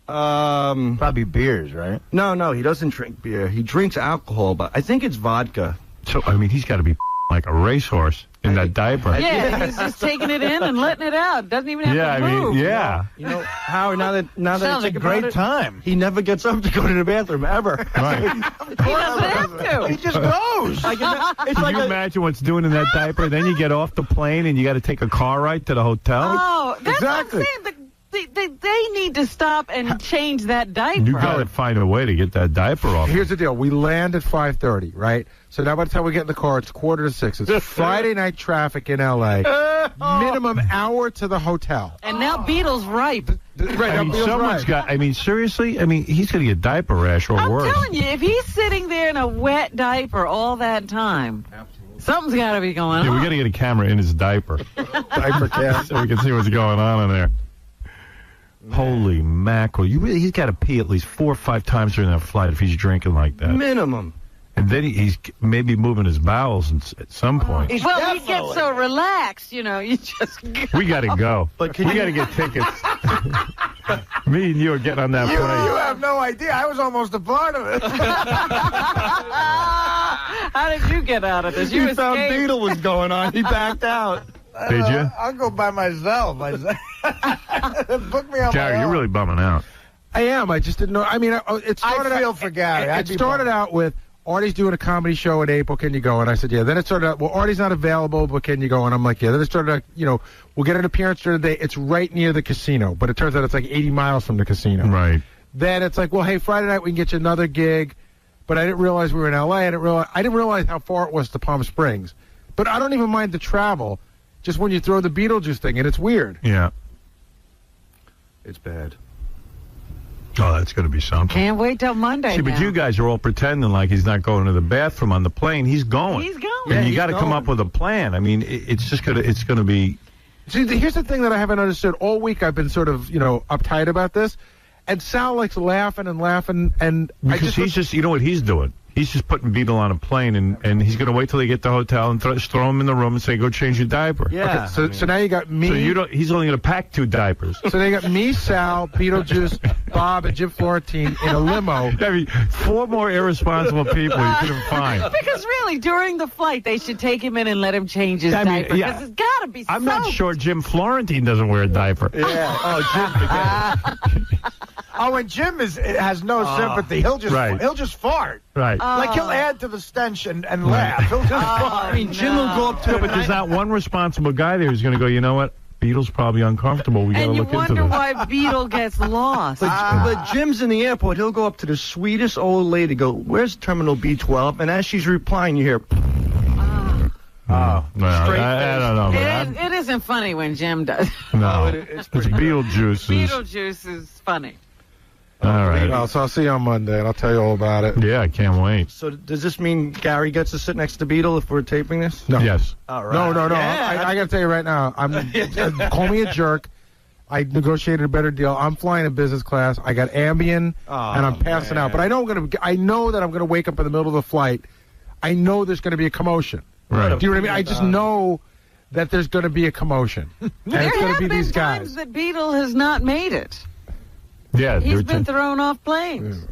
F: Probably beers, right?
K: No, he doesn't drink beer. He drinks alcohol, but I think it's vodka.
A: So, I mean, he's got to be like a racehorse in that diaper.
B: Yeah, he's just taking it in and letting it out. Doesn't even have to move.
A: Yeah.
K: You know, Howard, now that
F: Sounds
K: I
F: like
K: think
F: a
K: about
F: great
K: it,
F: time.
K: he never gets up to go to the bathroom ever.
A: Right.
B: He doesn't have to.
F: He just goes.
K: It's
A: Can
K: like
A: you imagine what's doing in that diaper? Then you get off the plane and you got to take a car ride to the hotel.
B: Oh, that's
E: Exactly.
B: what I'm saying. They need to stop and change that diaper.
A: You got to find a way to get that diaper off.
E: Here's the deal. We land at 5:30, right? So now by the time we get in the car, it's 5:45. It's Friday night traffic in L.A. Minimum hour to the hotel.
B: And now Beetle's ripe.
E: Right,
A: I mean, someone's got. I mean, seriously. I mean, he's going to get diaper rash or
B: I'm
A: worse.
B: telling you, if he's sitting there in a wet diaper all that time, something's got to be going
A: Yeah,
B: on.
A: we got to get a camera in his diaper.
E: Diaper cast.
A: So we can see what's going on in there. Holy mackerel! He's got to pee at least 4 or 5 times during that flight if he's drinking like that.
K: minimum.
A: And then he's maybe moving his bowels at some point.
B: Well, he gets so relaxed, you know, you just go.
A: We got to go.
K: But
A: We got to get tickets. Me and you are getting on that
F: You
A: plane.
F: have no idea. I was almost a part of it.
B: How did you get out of this? You
K: He found
B: escaped.
K: Beetle was going on. He backed out.
A: Did you?
F: I'll go by myself. Book me on
A: Gary,
F: my
A: you're
F: own.
A: really bumming out.
E: I am. I just didn't know. I mean, it started
F: I feel
E: out,
F: for Gary.
E: It started out with Artie's doing a comedy show in April. Can you go? And I said, yeah. Then it started out, well, Artie's not available, but can you go? And I'm like, yeah. Then it started out, you know, we'll get an appearance during the day. It's right near the casino, but it turns out it's like 80 miles from the casino.
A: Right.
E: Then it's like, well, hey, Friday night we can get you another gig, but I didn't realize we were in L.A. I didn't realize how far it was to Palm Springs. But I don't even mind the travel, just when you throw the Beetlejuice thing in, it's weird.
A: Yeah.
K: It's bad.
A: Oh, that's going to be something.
B: Can't wait till Monday.
A: See, but
B: now.
A: you guys are all pretending like he's not going to the bathroom on the plane. He's going.
B: He's going.
A: And
K: Yeah,
A: you
K: he's
A: got to come
K: going.
A: up with a plan. I mean, it's going to be.
E: See, here's the thing that I haven't understood. All week I've been sort of, you know, uptight about this, and Sal likes laughing and laughing, and
A: Because he's just, you know what he's doing? He's just putting Beetle on a plane, and he's going to wait till they get to the hotel and throw him in the room and say, go change your diaper.
K: Yeah.
E: Okay, so now you got me.
A: So he's only going to pack 2 diapers.
E: So they got me, Sal, Beetlejuice, Bob, and Jim Florentine in a limo.
A: I mean, 4 more irresponsible people you couldn't find.
B: Because really, during the flight, they should take him in and let him change his
A: I mean,
B: diaper.
A: yeah.
B: Because it's got to be
A: I'm not
B: soaked.
A: sure Jim Florentine doesn't wear a diaper.
K: Yeah. Oh, Jim.
F: Oh, and Jim has no sympathy. He'll just fart.
A: Right.
F: Like he'll add to the stench and laugh. He'll just fart.
K: I mean, Jim will go up to
A: No,
K: him.
A: but there's not one responsible guy there who's going to go, you know what? Beetle's probably uncomfortable. We got to
B: And you
A: look into
B: wonder
A: this.
B: why Beetle gets lost.
K: But Jim's in the airport. He'll go up to the sweetest old lady, go, where's Terminal B12? And as she's replying, you hear,
A: Well,
K: straight
A: I don't know. Man.
B: It isn't funny when Jim does.
A: No,
K: it's
A: it's
K: pretty good.
A: Beetlejuice.
B: Beetlejuice is funny.
A: All right.
E: Well, so I'll see you on Monday, and I'll tell you all about it.
A: Yeah, I can't wait.
K: So does this mean Gary gets to sit next to Beetle if we're taping this?
E: No.
A: Yes.
K: All right.
E: No.
K: Yeah.
E: I got to tell you right now, call me a jerk. I negotiated a better deal. I'm flying in business class. I got Ambien, and I'm passing out. But I know that I'm gonna wake up in the middle of the flight. I know there's gonna be a commotion.
A: Right.
E: Do you know what I mean? I just know that there's gonna be a commotion, and it's gonna be these
B: times
E: guys.
B: that Beetle has not made it.
A: Yeah.
B: He's been thrown off planes.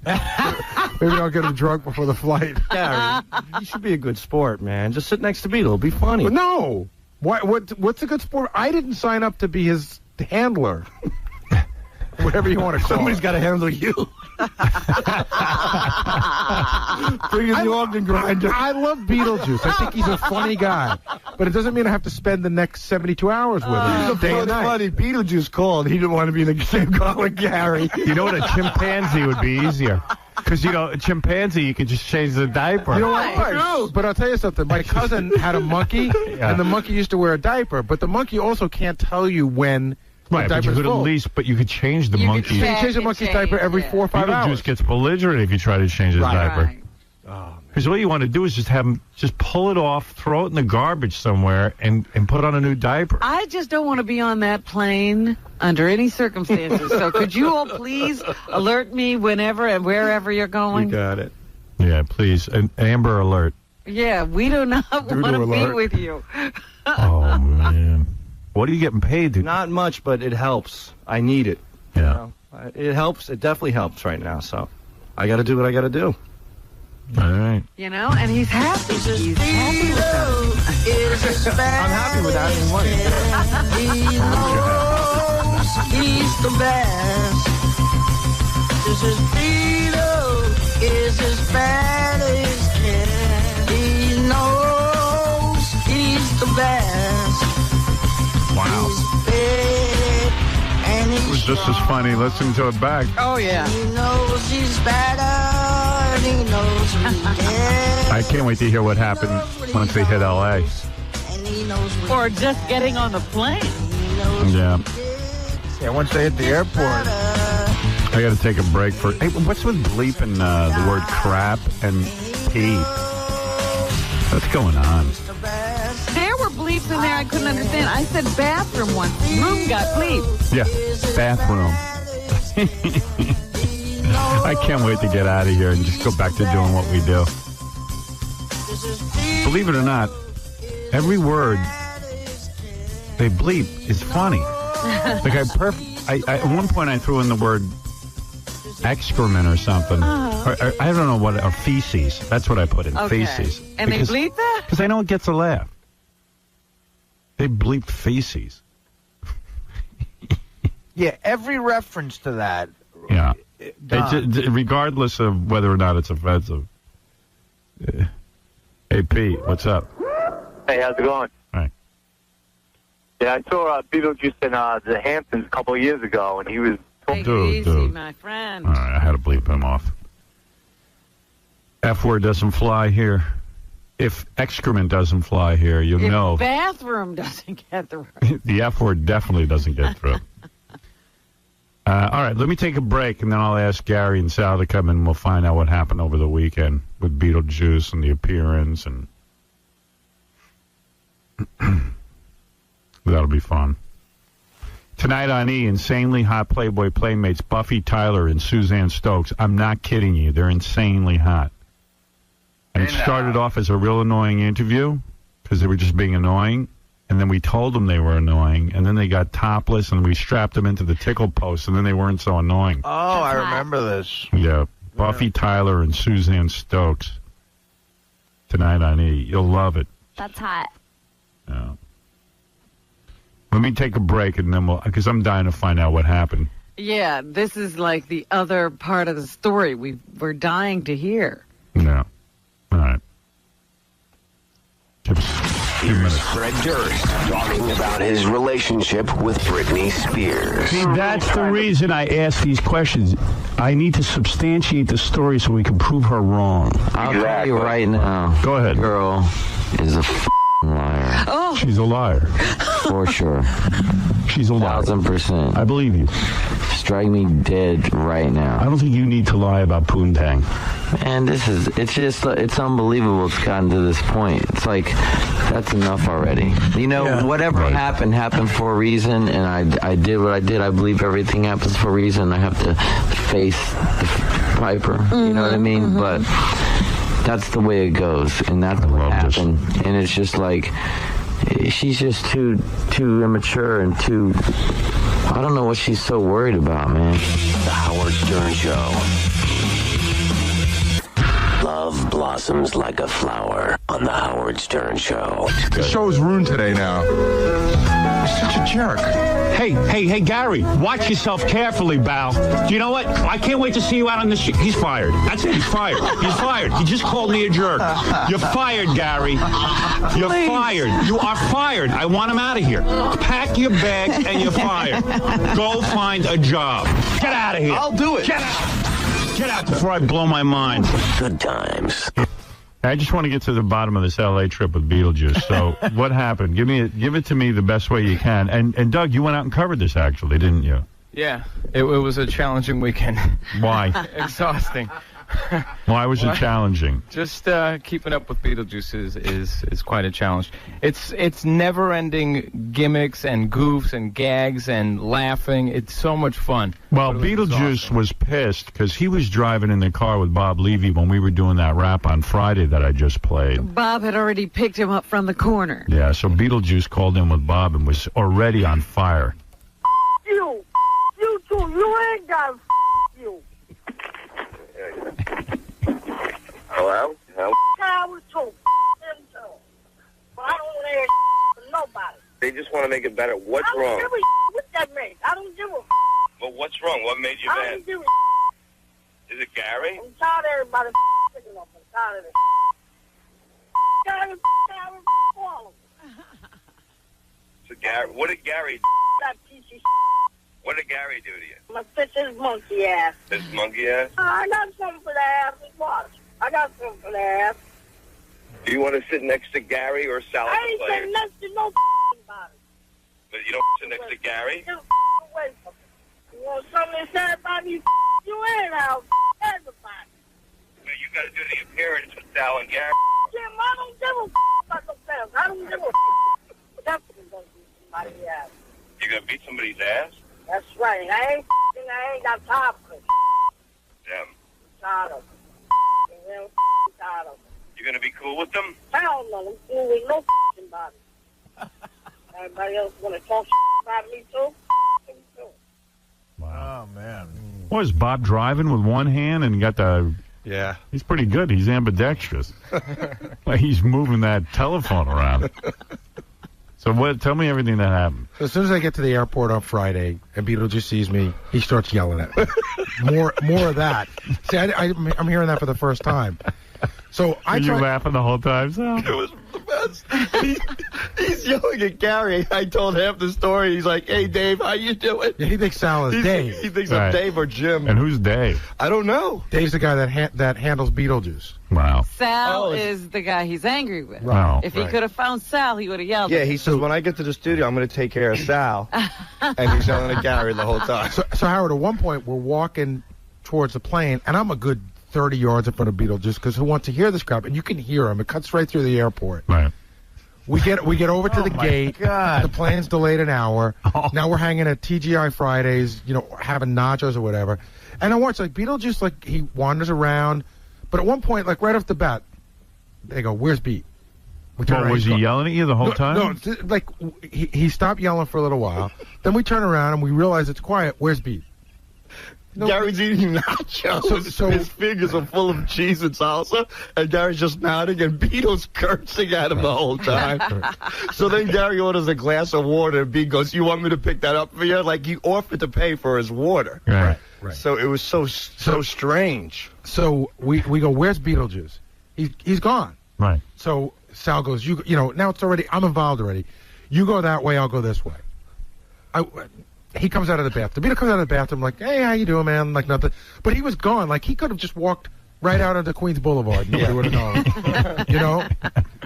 E: Maybe I'll get him drunk before the flight.
K: Gary, you should be a good sport, man. Just sit next to Beetle. It'll be funny.
E: But no. What's a good sport? I didn't sign up to be his handler. Whatever you want to call
K: Somebody's
E: it.
K: got to handle you. Bring in the organ grinder.
E: I love Beetlejuice. I think he's a funny guy. But it doesn't mean I have to spend the next 72 hours with him. Day and
K: It's
E: night.
K: funny. Beetlejuice called. He didn't want to be in the same car with Gary.
A: You know what? A chimpanzee would be easier. Because, you know, a chimpanzee, you could just change the diaper.
E: You know what? But I'll tell you something. My cousin had a monkey, and the monkey used to wear a diaper. But the monkey also can't tell you when
A: Right,
E: the
A: but you
E: diaper's
A: could
E: full.
A: at least, but you could change the monkey.
E: You change the monkey's diaper every 4 or 5 hours.
A: Beetlejuice gets belligerent if you try to change his diaper.
B: Right.
A: Because all you want to do is just have him just pull it off, throw it in the garbage somewhere, and put on a new diaper.
B: I just don't want to be on that plane under any circumstances. So could you all please alert me whenever and wherever you're going?
K: You got it.
A: Yeah, please. An Amber Alert.
B: Yeah, we do not want to be with you.
A: Oh, man. What are you getting paid to?
K: Not much, but it helps. I need it.
A: Yeah.
K: You know? It helps. It definitely helps right now. So I got to do what I got to do.
A: All right.
B: You know, and he's happy. He's happy with that.
F: I'm happy without any money.
J: He knows he's the best. This is Beetle is as bad as can. He knows he's the best.
A: Wow.
J: He's big and
A: It was just as funny. Listen to it back.
B: Oh, yeah.
J: he knows he's better and he knows he's dead.
A: I can't wait to hear what happened once they hit L.A.
J: And he knows
B: Or just getting on the plane.
A: Yeah.
F: Yeah, once they hit the airport.
A: I got to take a break for... Hey, what's with bleeping the word crap and pee? What's going on?
B: There were bleeps in there I couldn't understand. I said bathroom once. Room got bleeped.
A: Yeah, bathroom. I can't wait to get out of here and just go back to doing what we do. Believe it or not, every word they bleep is funny. Like at one point I threw in the word excrement or something. Or I don't know what, or feces. That's what I put in, feces.
B: And they bleep that?
A: Because I know it gets a laugh. They bleeped feces.
F: Yeah, every reference to that.
A: Yeah. Regardless of whether or not it's offensive. Hey, Pete, what's up?
M: Hey, how's it going?
A: Hi.
M: Yeah, I saw Beetlejuice in the Hamptons a couple of years ago, and he was...
B: Take it easy, my friend.
A: All right, I had to bleep him off. F word doesn't fly here. If excrement doesn't fly here, you know.
B: Bathroom doesn't get the word.
A: The F word definitely doesn't get through. All right, let me take a break, and then I'll ask Gary and Sal to come in, and we'll find out what happened over the weekend with Beetlejuice and the appearance, and that'll be fun. Tonight on E, insanely hot Playboy playmates Buffy Tyler and Suzanne Stokes. I'm not kidding you. They're insanely hot. And it started off as a real annoying interview because they were just being annoying. And then we told them they were annoying. And then they got topless and we strapped them into the tickle post. And then they weren't so annoying.
F: Oh, I remember this.
A: Yeah. Buffy Tyler and Suzanne Stokes. Tonight on E. You'll love it.
N: That's hot.
A: Yeah. Let me take a break and then because I'm dying to find out what happened.
B: Yeah, this is like the other part of the story we're dying to hear.
A: Yeah. All right.
I: Here's Fred Durst talking about his relationship with Britney Spears.
O: See, that's the reason I ask these questions. I need to substantiate the story so we can prove her wrong.
P: I'll tell you right now.
A: Go ahead.
P: Girl is a liar.
B: Oh.
A: She's a liar.
P: For sure.
A: She's a liar.
P: 1,000%.
A: I believe you.
P: Strike me dead right now.
O: I don't think you need to lie about Poontang.
P: Man, it's unbelievable it's gotten to this point. It's like, that's enough already. You know, whatever happened for a reason, and I did what I did. I believe everything happens for a reason. I have to face the piper. You know what I mean? But that's the way it goes, and that's what happened. And it's just like, she's just too immature and too... I don't know what she's so worried about, man.
I: The Howard Stern Show. Love blossoms like a flower on The Howard Stern Show.
E: The show's ruined today now. You're such a jerk.
O: Hey, Gary, watch yourself carefully, Bal. Do you know what? I can't wait to see you out on the street. He's fired. That's it. He's fired. He's fired. He just called me a jerk. You're fired, Gary. You're fired. You are fired. I want him out of here. Pack your bags and you're fired. Go find a job. Get out of here.
I: I'll do it.
O: Get out. Get out before I blow my mind.
I: Good times.
A: I just want to get to the bottom of this L.A. trip with Beetlejuice. So what happened? Give it to me the best way you can. And Doug, you went out and covered this, actually, didn't you?
L: Yeah, it was a challenging weekend.
A: Why?
L: Exhausting.
A: Why was it challenging?
L: Just keeping up with Beetlejuice is quite a challenge. It's never-ending gimmicks and goofs and gags and laughing. It's so much fun.
A: Well, Beetlejuice was pissed because he was driving in the car with Bob Levy when we were doing that rap on Friday that I just played.
B: Bob had already picked him up from the corner.
A: Yeah, so Beetlejuice called in with Bob and was already on fire.
C: You too. You ain't got you.
D: Hello?
C: I was too. Them too. But I don't want to hear from nobody.
D: They just want to make it better. What's
C: I don't
D: wrong?
C: give a what that means. I don't give a
D: Well, what's wrong? What made you
C: I
D: mad?
C: don't give a
D: Is it Gary?
C: I'm tired of everybody picking up. I'm tired of it. Tired of all of them.
D: So Gary, what did Gary?
C: That piece of
D: What did Gary do to you?
C: my fish his monkey ass.
D: This monkey ass?
C: I got something for that ass. Watch. I got something for that ass.
D: Do you want to sit next to Gary or Sal?
C: I ain't sitting next to no body.
D: But you don't sit next to Gary?
C: Get away from me. You want something to say about me? You ain't out. Everybody.
D: Well, you got to do the appearance with Sal and Gary.
C: Jim, I don't give a about the fans. I don't give a definitely gonna beat somebody's ass.
D: You gonna beat somebody's ass?
C: That's right. I ain't got time for it.
D: Damn.
C: Tired of it. Tired of it.
D: You gonna be cool with them?
C: Hell no. I'm cool with no body. Everybody else wanna talk about me too?
A: Wow.
F: Oh, man.
A: What, is Bob driving with one hand and got the...
E: Yeah.
A: He's pretty good. He's ambidextrous. Like he's moving that telephone around. So tell me everything that happened.
E: So as soon as I get to the airport on Friday and Beetlejuice sees me, he starts yelling at me. More of that. See, I'm hearing that for the first time. So
A: Were you laughing the whole time, Sal?
K: It was the best. He's yelling at Gary. I told half the story. He's like, "Hey, Dave, how you doing?"
E: Yeah, he thinks Sal is Dave.
K: He thinks I'm Dave or Jim.
A: And who's Dave?
K: I don't know.
E: Dave's the guy that handles Beetlejuice.
A: Wow.
B: Sal is the guy he's angry with.
K: Right.
B: If he could have found Sal, he would have yelled.
K: Yeah,
B: at
K: he
B: him.
K: says, when I get to the studio, I'm going to take care of Sal. And he's yelling at Gary the whole time.
E: So Howard, at one point, we're walking towards the plane, and I'm a good 30 yards in front of Beetlejuice because who wants to hear this crap? And you can hear him. It cuts right through the airport.
A: Right.
E: We get over to the gate.
F: God.
E: The plane's delayed an hour. Now we're hanging at TGI Fridays, having nachos or whatever. And I watch, Beetlejuice, he wanders around. But at one point, right off the bat, they go, "Where's Beat?"
A: Was he yelling at you the whole time?
E: No, he stopped yelling for a little while. Then we turn around and we realize it's quiet. Where's Beat? No.
K: Gary's eating nachos. So his fingers are full of cheese and salsa, and Gary's just nodding, and Beetle's cursing at him the whole time. So then Gary orders a glass of water, and Beat goes, "You want me to pick that up for you?" Like he offered to pay for his water.
A: Right.
K: So it was so strange.
E: So we go, "Where's Beetlejuice?" He's gone.
A: Right.
E: So Sal goes, now it's already, I'm involved already. You go that way, I'll go this way. He comes out of the bathroom. Beetle comes out of the bathroom like, "Hey, how you doing, man?" Like nothing. But he was gone. Like he could have just walked right out onto Queens Boulevard. Nobody would have known.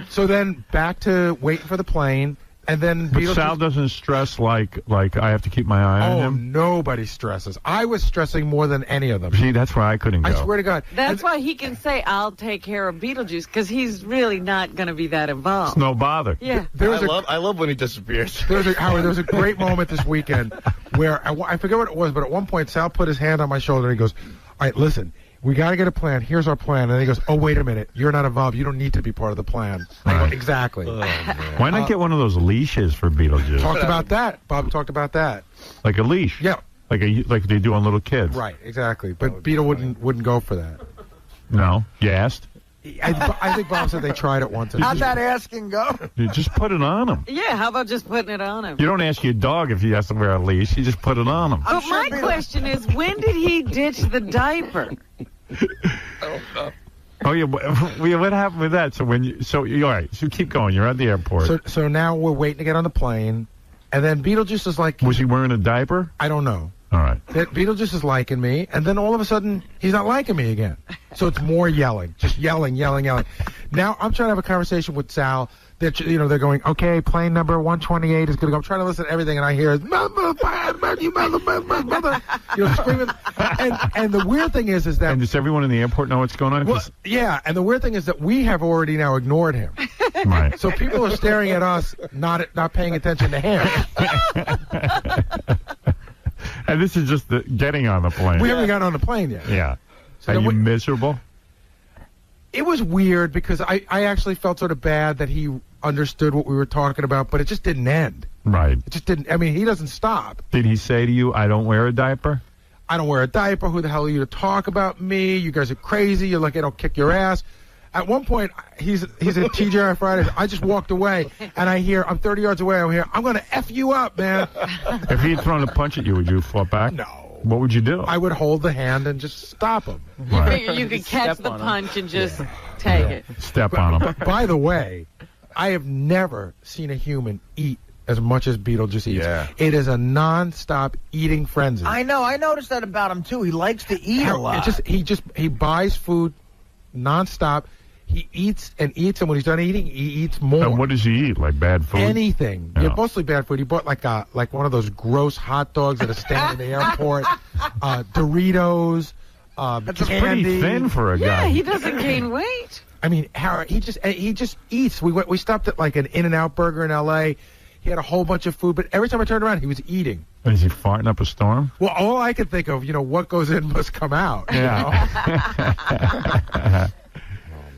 E: So then back to waiting for the plane. And then
A: But Sal doesn't stress like I have to keep my eye on him.
E: Oh, nobody stresses. I was stressing more than any of them.
A: See, that's why I couldn't go.
E: I swear to God.
B: That's why he can say, "I'll take care of Beetlejuice," because he's really not going to be that involved.
A: It's no bother.
B: Yeah.
K: I love when he disappears.
E: Howard, there was a great moment this weekend where I forget what it was, but at one point Sal put his hand on my shoulder and he goes, "All right, listen. We got to get a plan. Here's our plan." And he goes, "Oh, wait a minute. You're not involved. You don't need to be part of the plan." I go, "Exactly."
A: Why not get one of those leashes for Beetlejuice?
E: Talked about that. Bob talked about that.
A: Like a leash?
E: Yeah.
A: Like they do on little kids?
E: Right, exactly. But Beetle wouldn't go for that.
A: No? You asked?
E: I think Bob said they tried it once.
F: How'd that asking go?
A: You just put it on him.
B: Yeah, how about just putting it on him?
A: You don't ask your dog if he has to wear a leash. You just put it on him.
B: But my question is, when did he ditch the diaper?
A: Oh yeah, what happened with that? So all right. So keep going. You're at the airport.
E: So now we're waiting to get on the plane, and then Beetlejuice is like,
A: was he wearing a diaper?
E: I don't know.
A: All right.
E: that Beetlejuice is liking me, and then all of a sudden, he's not liking me again. So it's more yelling. Just yelling. Now, I'm trying to have a conversation with Sal. They're going, okay, plane number 128 is going to go. I'm trying to listen to everything, and I hear, mother, screaming. And the weird thing is that...
A: And does everyone in the airport know what's going on?
E: Well, yeah, and the weird thing is that we have already now ignored him.
A: Right.
E: So people are staring at us, not paying attention to him.
A: And this is just the getting on the plane.
E: We haven't gotten on the plane yet.
A: Yeah.
E: So
A: Are you miserable?
E: It was weird because I actually felt sort of bad that he understood what we were talking about, but it just didn't end.
A: Right.
E: It just didn't. I mean, he doesn't stop.
A: Did he say to you, I don't wear a diaper?
E: I don't wear a diaper. Who the hell are you to talk about me? You guys are crazy. You're like, I'll kick your ass. At one point, he's at TGI Fridays. I just walked away, and I'm 30 yards away. I'm here. I'm going to F you up, man.
A: If he had thrown a punch at you, would you have fought back?
E: No.
A: What would you do?
E: I would hold the hand and just stop him.
B: You figure you could catch the punch and just take it.
A: Step on him.
E: By the way, I have never seen a human eat as much as Beetlejuice eats.
F: Yeah.
E: It is a non-stop eating frenzy.
F: I know. I noticed that about him too. He likes to eat a lot.
E: He buys food non-stop. He eats and eats, and when he's done eating, he eats more.
A: And what does he eat? Like bad food?
E: Anything.
A: Yeah.
E: Yeah, mostly bad food. He bought like one of those gross hot dogs at a stand in the airport. Doritos.
A: That's
E: candy.
A: pretty thin for a guy.
B: Yeah, he doesn't gain weight.
E: I mean, he just eats. We stopped at like an In-N-Out burger in L.A. He had a whole bunch of food, but every time I turned around, he was eating.
A: Is he farting up a storm?
E: Well, all I could think of, what goes in must come out.
A: Yeah.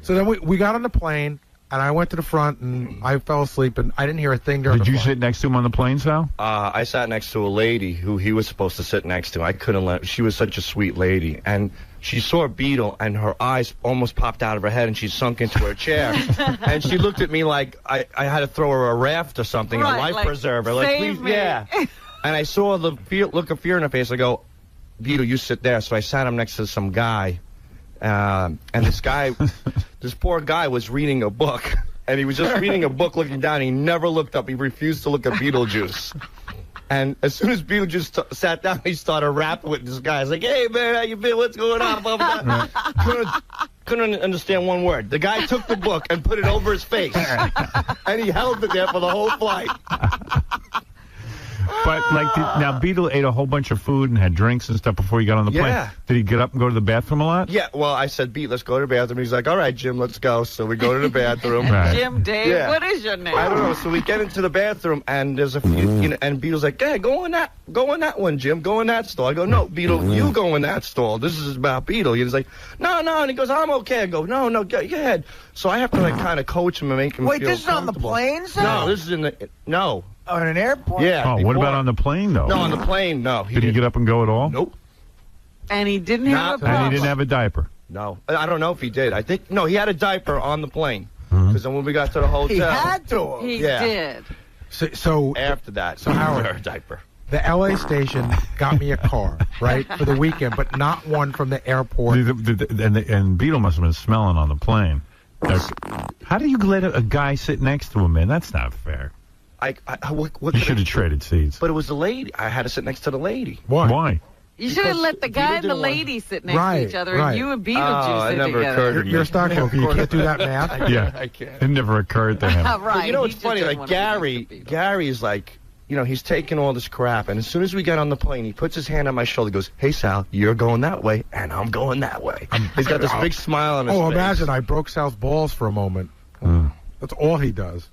E: So then we got on the plane, and I went to the front, and I fell asleep, and I didn't hear a thing during the
A: Did you
E: flight.
A: sit next to him on the plane, Sal?
N: I sat next to a lady who he was supposed to sit next to. I couldn't let. She was such a sweet lady, and she saw a beetle, and her eyes almost popped out of her head, and she sunk into her chair. And she looked at me like I had to throw her a raft or something,
B: Right,
N: a life
B: like,
N: preserver.
B: save
N: Please,
B: me.
N: yeah. And I saw the look of fear in her face. I go, Beetle, you sit there. So I sat him next to some guy. And this poor guy was reading a book, and he was just reading a book, looking down. He never looked up. He refused to look at Beetlejuice. And as soon as Beetlejuice sat down, he started rapping with this guy. He's like, "Hey man, how you been? What's going on?" Blah, blah, blah. Couldn't understand one word. The guy took the book and put it over his face, and he held it there for the whole flight.
A: But now Beetle ate a whole bunch of food and had drinks and stuff before he got on the plane.
N: Yeah.
A: Did he get up and go to the bathroom a lot?
N: Yeah, well, I said, Beat, let's go to the bathroom. He's like, all right, Jim, let's go. So we go to the bathroom.
A: Right.
B: Jim, Dave,
N: Yeah.
B: what is your name?
N: I don't know. So we get into the bathroom, and there's a few, and Beetle's like, hey, go in that one, Jim. Go in that stall. I go, no, Beetle, you go in that stall. This is about Beetle. He's like, no. And he goes, I'm okay. I go, no, go ahead. So I have to, kind of coach him and make him
F: Wait,
N: feel
F: this is on the
N: comfortable.
F: plane, sir?
N: No, this is in the, no.
F: On an airport?
N: Yeah.
A: Oh, what about on the plane, though?
N: No, on the plane, no.
A: Did he get up and go at all?
N: Nope.
B: And he didn't have a
A: And
B: problem.
A: he didn't have a diaper?
N: No. I don't know if he did. I think, no, he had a diaper on the plane. Because then when we got to the hotel.
F: He had to.
B: He
N: Yeah.
B: did.
E: So
N: after that,
E: so Howard,
N: a diaper.
E: The L.A. station got me a car, right, for the weekend, but not one from the airport.
A: And Beetle must have been smelling on the plane. How do you let a guy sit next to him, man? That's not fair.
N: What
A: You should have traded seats.
N: But it was the lady. I had to sit next to the lady.
A: Why?
B: You should have let the guy and the lady sit next to each other, and you and Beetlejuice sit together.
E: You're a stockbroker. You can't do that math.
A: Yeah,
N: I can't.
A: It never occurred to him.
B: Right.
N: But you know what's
B: he just
N: funny?
B: didn't
N: Like
B: wanna
N: Gary is like, he's taking all this crap, and as soon as we get on the plane, he puts his hand on my shoulder, goes, "Hey Sal, you're going that way, and I'm going that way." He's got this big smile on his face.
E: Imagine I broke Sal's balls for a moment. That's all he does.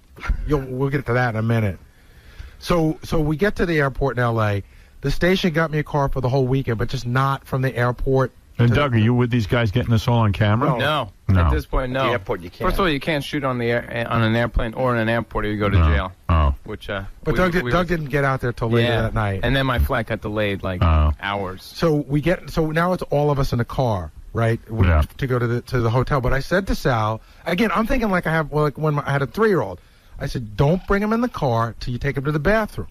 E: We'll get to that in a minute. So we get to the airport in L.A. The station got me a car for the whole weekend, but just not from the airport.
A: And Doug, are you with these guys getting this all on camera?
L: No.
A: No.
L: At this point, no.
N: The airport, you can't.
L: First of all, you can't shoot on an airplane or in an airport, or you go to jail.
A: Oh.
L: Which,
E: But Doug didn't get out there till later that night.
L: And then my flight got delayed hours.
E: So now it's all of us in a car, right? To go to the hotel. But I said to Sal, again, I'm thinking like when I had a 3-year-old. I said, don't bring him in the car till you take him to the bathroom.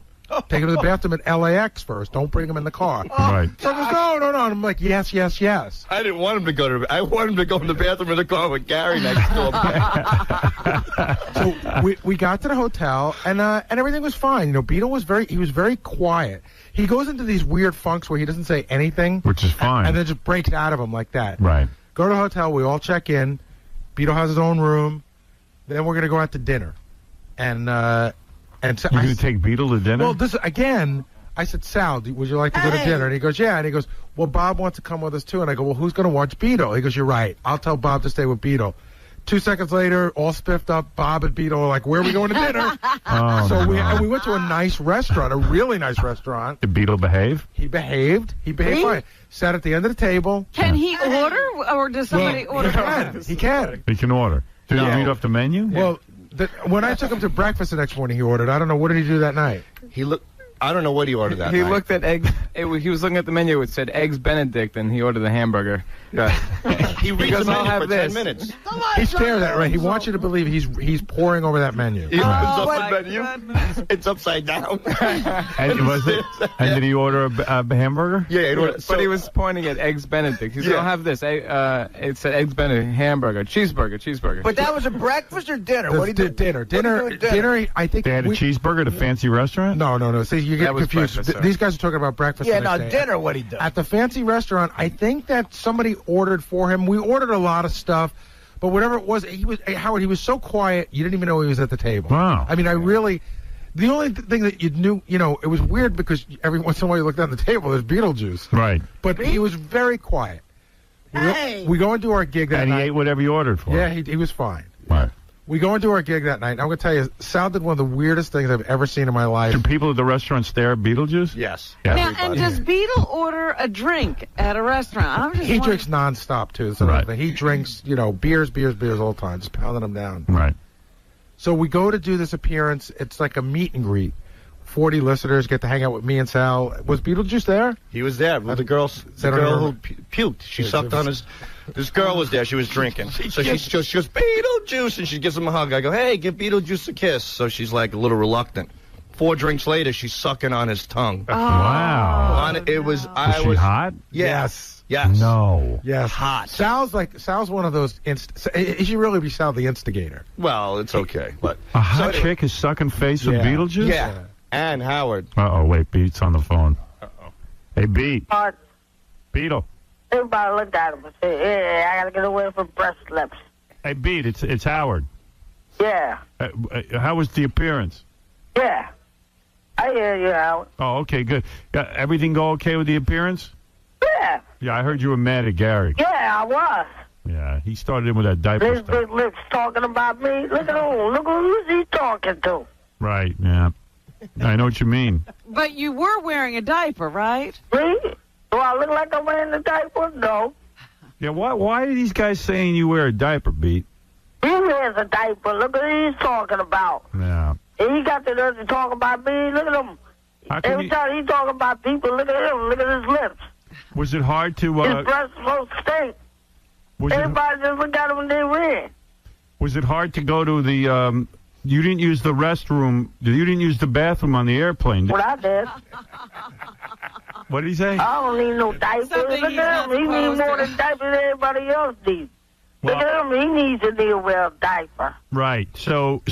E: Take him to the bathroom at LAX first. Don't bring him in the car.
A: Right.
E: So he goes, no. And I'm like, yes.
N: I didn't want him to go I wanted him to go in the bathroom in the car with Gary next to him.
E: So we got to the hotel, and everything was fine. You know, Beetle was very quiet. He goes into these weird funks where he doesn't say anything.
A: Which is fine.
E: And then just breaks out of them like that.
A: Right.
E: Go to the hotel. We all check in. Beetle has his own room. Then we're going to go out to dinner. And so
A: you're going to take Beetle to dinner?
E: Well, I said, Sal, would you like to go to dinner? And he goes, yeah. And he goes, well, Bob wants to come with us, too. And I go, well, who's going to watch Beetle? He goes, you're right. I'll tell Bob to stay with Beetle. 2 seconds later, all spiffed up, Bob and Beetle are like, where are we going to dinner? We went to a nice restaurant, a really nice restaurant.
A: Did Beetle behave?
E: He behaved. He behaved fine. Sat at the end of the table.
B: Can he order, or does somebody order?
E: He can.
A: He can order. Did he read off the menu?
E: Well, when I took him to breakfast the next morning, he ordered. I don't know. What did he do that night?
N: I don't know what he ordered that
L: He
N: night.
L: looked at eggs. He was looking at the menu. It said Eggs Benedict, and he ordered the hamburger.
N: Yeah. He reads the
L: Because I'll
N: menu
L: have
N: for
L: this.
N: 10 minutes.
E: He stared at it, right? He wants you to believe he's pouring over that menu.
N: He opens up the menu. It's upside down.
A: And did he order a hamburger?
N: Yeah,
L: but he was pointing at Eggs Benedict. He said, I'll have this. It said Eggs Benedict, hamburger, cheeseburger.
F: But that was a breakfast or dinner? What did
E: Dinner. I think
A: They had a cheeseburger at a fancy restaurant?
E: No. See, you get confused.
L: breakfast,
E: These guys are talking about breakfast.
F: Yeah,
E: the next day.
F: dinner, what he did.
E: At the fancy restaurant, I think that somebody ordered for him. We ordered a lot of stuff, but whatever it was, Howard, he was so quiet, you didn't even know he was at the table.
A: Wow.
E: I mean, the only thing that you knew, it was weird because every once in a while you looked down the table, there's Beetlejuice.
A: Right.
E: But he was very quiet. We go and do our gig that
A: And
E: night.
A: he ate whatever you ordered for
E: Yeah,
A: him.
E: he was fine.
A: Right.
E: We go and do our gig that night. I'm going to tell you, Sal did one of the weirdest things I've ever seen in my life.
A: Do people at the restaurant stare at Beetlejuice?
N: Yes.
B: Now, and does Beetle order a drink at a restaurant?
E: He drinks nonstop too. So
A: Right.
E: he drinks, beers all the time, just pounding them down.
A: Right.
E: So we go to do this appearance. It's like a meet and greet. 40 listeners get to hang out with me and Sal. Was Beetlejuice there?
N: He was there with the girl who puked. She sucked on his. This girl was there. She was drinking. So she goes, Beetlejuice, and she gives him a hug. I go, hey, give Beetlejuice a kiss. So she's like a little reluctant. 4 drinks later, she's sucking on his tongue.
A: Wow.
N: Was
A: she hot?
N: Yes.
A: No.
E: Yes.
N: Hot.
E: Sal's one of those. He should really be Sal the instigator.
N: Well, it's okay. But
A: A hot chick is sucking face with Beetlejuice?
N: Yeah. And Howard.
A: Uh-oh, wait, Beat's on the phone.
N: Uh-oh.
A: Hey, Beat. Beetle.
C: Everybody looked at him and said, yeah, I got to get away from breast lips.
A: Hey, Beat, it's Howard.
C: Yeah.
A: How was the appearance?
C: Yeah. I hear you, Howard.
A: Oh, okay, good. Everything go okay with the appearance?
C: Yeah.
A: Yeah, I heard you were mad at Gary.
C: Yeah, I was.
A: Yeah, he started in with that diaper
C: His
A: stuff.
C: big lips talking about me. Look at him. Look who's he talking to.
A: Right, yeah. I know what you mean.
B: But you were wearing a diaper, right?
C: Me? Do I look like I'm wearing a diaper? No.
A: Yeah, why are these guys saying you wear a diaper, Beat?
C: He wears a diaper. Look what he's talking about.
A: Yeah.
C: And he got the nerve to talk about me. Look at him. Every time he talking about people, look at him. Look at his lips.
A: Was it hard to...
C: His breasts so stink. Everybody just look at him and they red.
A: Was it hard to go to the... you didn't use the restroom. You didn't use the bathroom on the airplane.
C: What I did.
A: What did he say?
C: I don't need no diapers. Look at him. He needs more than diapers than everybody else needs. Look at him. He needs to wear a diaper.
A: Right. So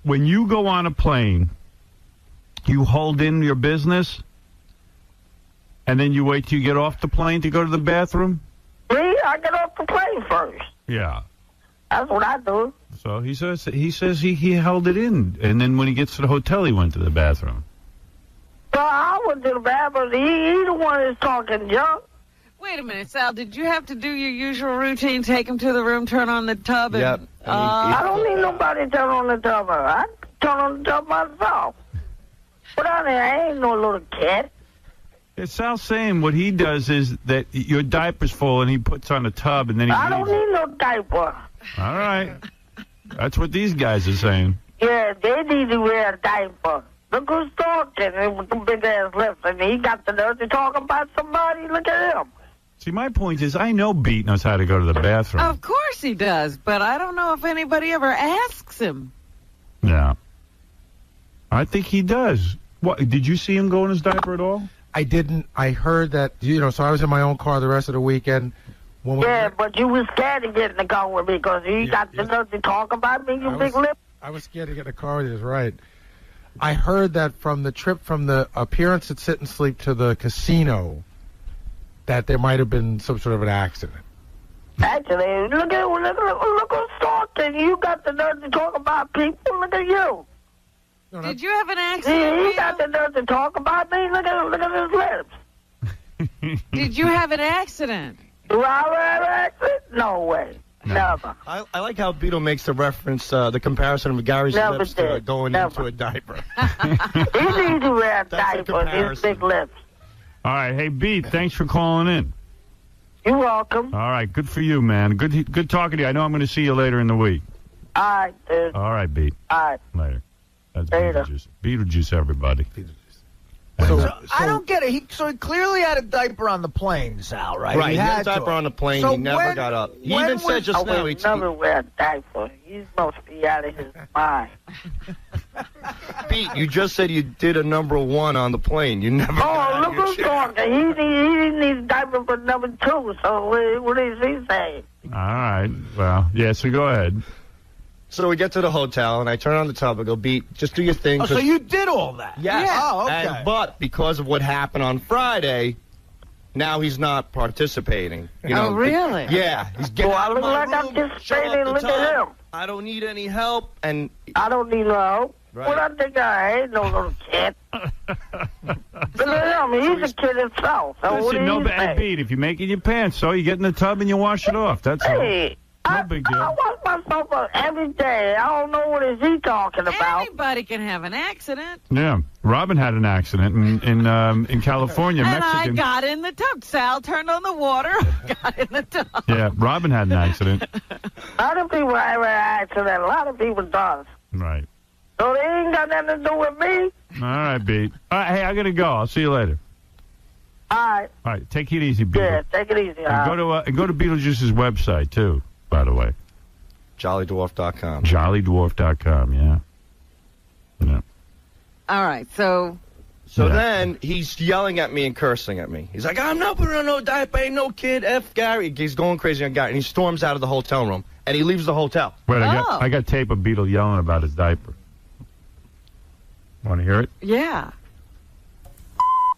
A: when you go on a plane, you hold in your business, and then you wait till you get off the plane to go to the bathroom?
C: Me? I get off the plane first.
A: Yeah.
C: That's what I do.
A: So he says he held it in, and then when he gets to the hotel, he went to the bathroom.
C: Well, I went to the bathroom. He the one that's talking junk.
B: Wait a minute, Sal. Did you have to do your usual routine, take him to the room, turn on the tub?
N: Yep.
B: And,
C: I don't need nobody to turn on the tub. I turn on the tub myself. But I ain't no little kid.
A: Yeah, Sal's saying what he does is that your diaper's full, and he puts on a tub, and then he
C: I don't need no diaper.
A: All right. That's what these guys are saying.
C: Yeah, they need to wear a diaper. Look who's talking with the big ass lips, and he got the nerve to talk about somebody. Look at him.
A: See, my point is, I know Beat knows how to go to the bathroom.
B: Of course he does, but I don't know if anybody ever asks him.
A: Yeah. I think he does. What? Did you see him go in his diaper at all?
E: I didn't. I heard that, so I was in my own car the rest of the weekend.
C: But you was scared to get in the car with me because you got the nerve to talk about me, you big lip.
E: I was scared to get in the car with you, right. I heard that from the trip from the appearance at Sit and Sleep to the casino that there might have been some sort of an accident.
C: Actually, look who's talking. You got the nerve to talk about people. Look at you.
B: Did you have an accident?
C: You got the nerve to talk about me. Look at his lips.
B: Did you have an accident?
C: Do I have an accident? No way.
A: No.
C: Never.
N: I like how Beetle makes the reference, the comparison of Gary's lips to going into a diaper.
C: He needs to wear a diaper. His big lips.
A: All right. Hey, Beat, thanks for calling in.
C: You're welcome.
A: All right. Good for you, man. Good talking to you. I know I'm going to see you later in the week.
C: All right, dude.
A: All right, Beat.
C: All right.
A: Later. That's
C: Later.
A: Beetlejuice. Beetlejuice, everybody.
F: So, I don't get it. So he clearly had a diaper on the plane, Sal, right?
N: Right, he had a diaper on the plane.
F: So
N: he never got up. He even said just now he
C: never wear a diaper. He's supposed to be out of his mind.
N: Pete, you just said you did a #1 on the plane. You never.
C: Look who's talking. He didn't need a diaper for #2. So what is he saying?
A: All right. Well, yeah, so go ahead.
N: So we get to the hotel, and I turn on the tub. I go, Beat, just do your thing.
F: Oh, so you did all that?
N: Yes.
F: Yeah. Oh, okay.
N: But because of what happened on Friday, now he's not participating.
B: Oh, really?
N: Yeah. He's getting out
C: I
N: of
C: look
N: my
C: like
N: room,
C: I'm just
N: shut
C: saying,
N: up the
C: look at
N: tub.
C: him.
N: I don't need any help, and
C: I don't need no help.
N: Right.
C: What I think I ain't no little kid. Look at him. He's a kid himself. So what
A: Listen,
C: do
A: no
C: you
A: bad
C: say?
A: Beat. If you make it in your pants, so you get in the tub and you wash it off. That's all.
C: Hey,
A: No big deal.
C: I wash myself up every day. I don't know what is he talking about.
B: Anybody can have an accident.
A: Yeah. Robin had an accident in California,
B: And
A: Mexican.
B: I got in the tub. Sal turned on the water, got in the tub.
A: Yeah, Robin had an accident.
C: A lot of people have an accident. A lot of people does.
A: Right.
C: So they ain't got nothing to do with me.
A: All right, Beat. All right, hey, I got to go. I'll see you later.
C: All right.
A: All right, take it easy, Beat.
C: Yeah, take it easy.
A: And go to Beetlejuice's website, too, by the way.
N: JollyDwarf.com.
A: JollyDwarf.com, yeah.
B: All right, so
N: then he's yelling at me and cursing at me. He's like, I'm not putting on no diaper, ain't no kid, F Gary. He's going crazy on Gary, and he storms out of the hotel room, and he leaves the hotel.
A: Wait, I got tape of Beetle yelling about his diaper. Want to hear it?
B: yeah.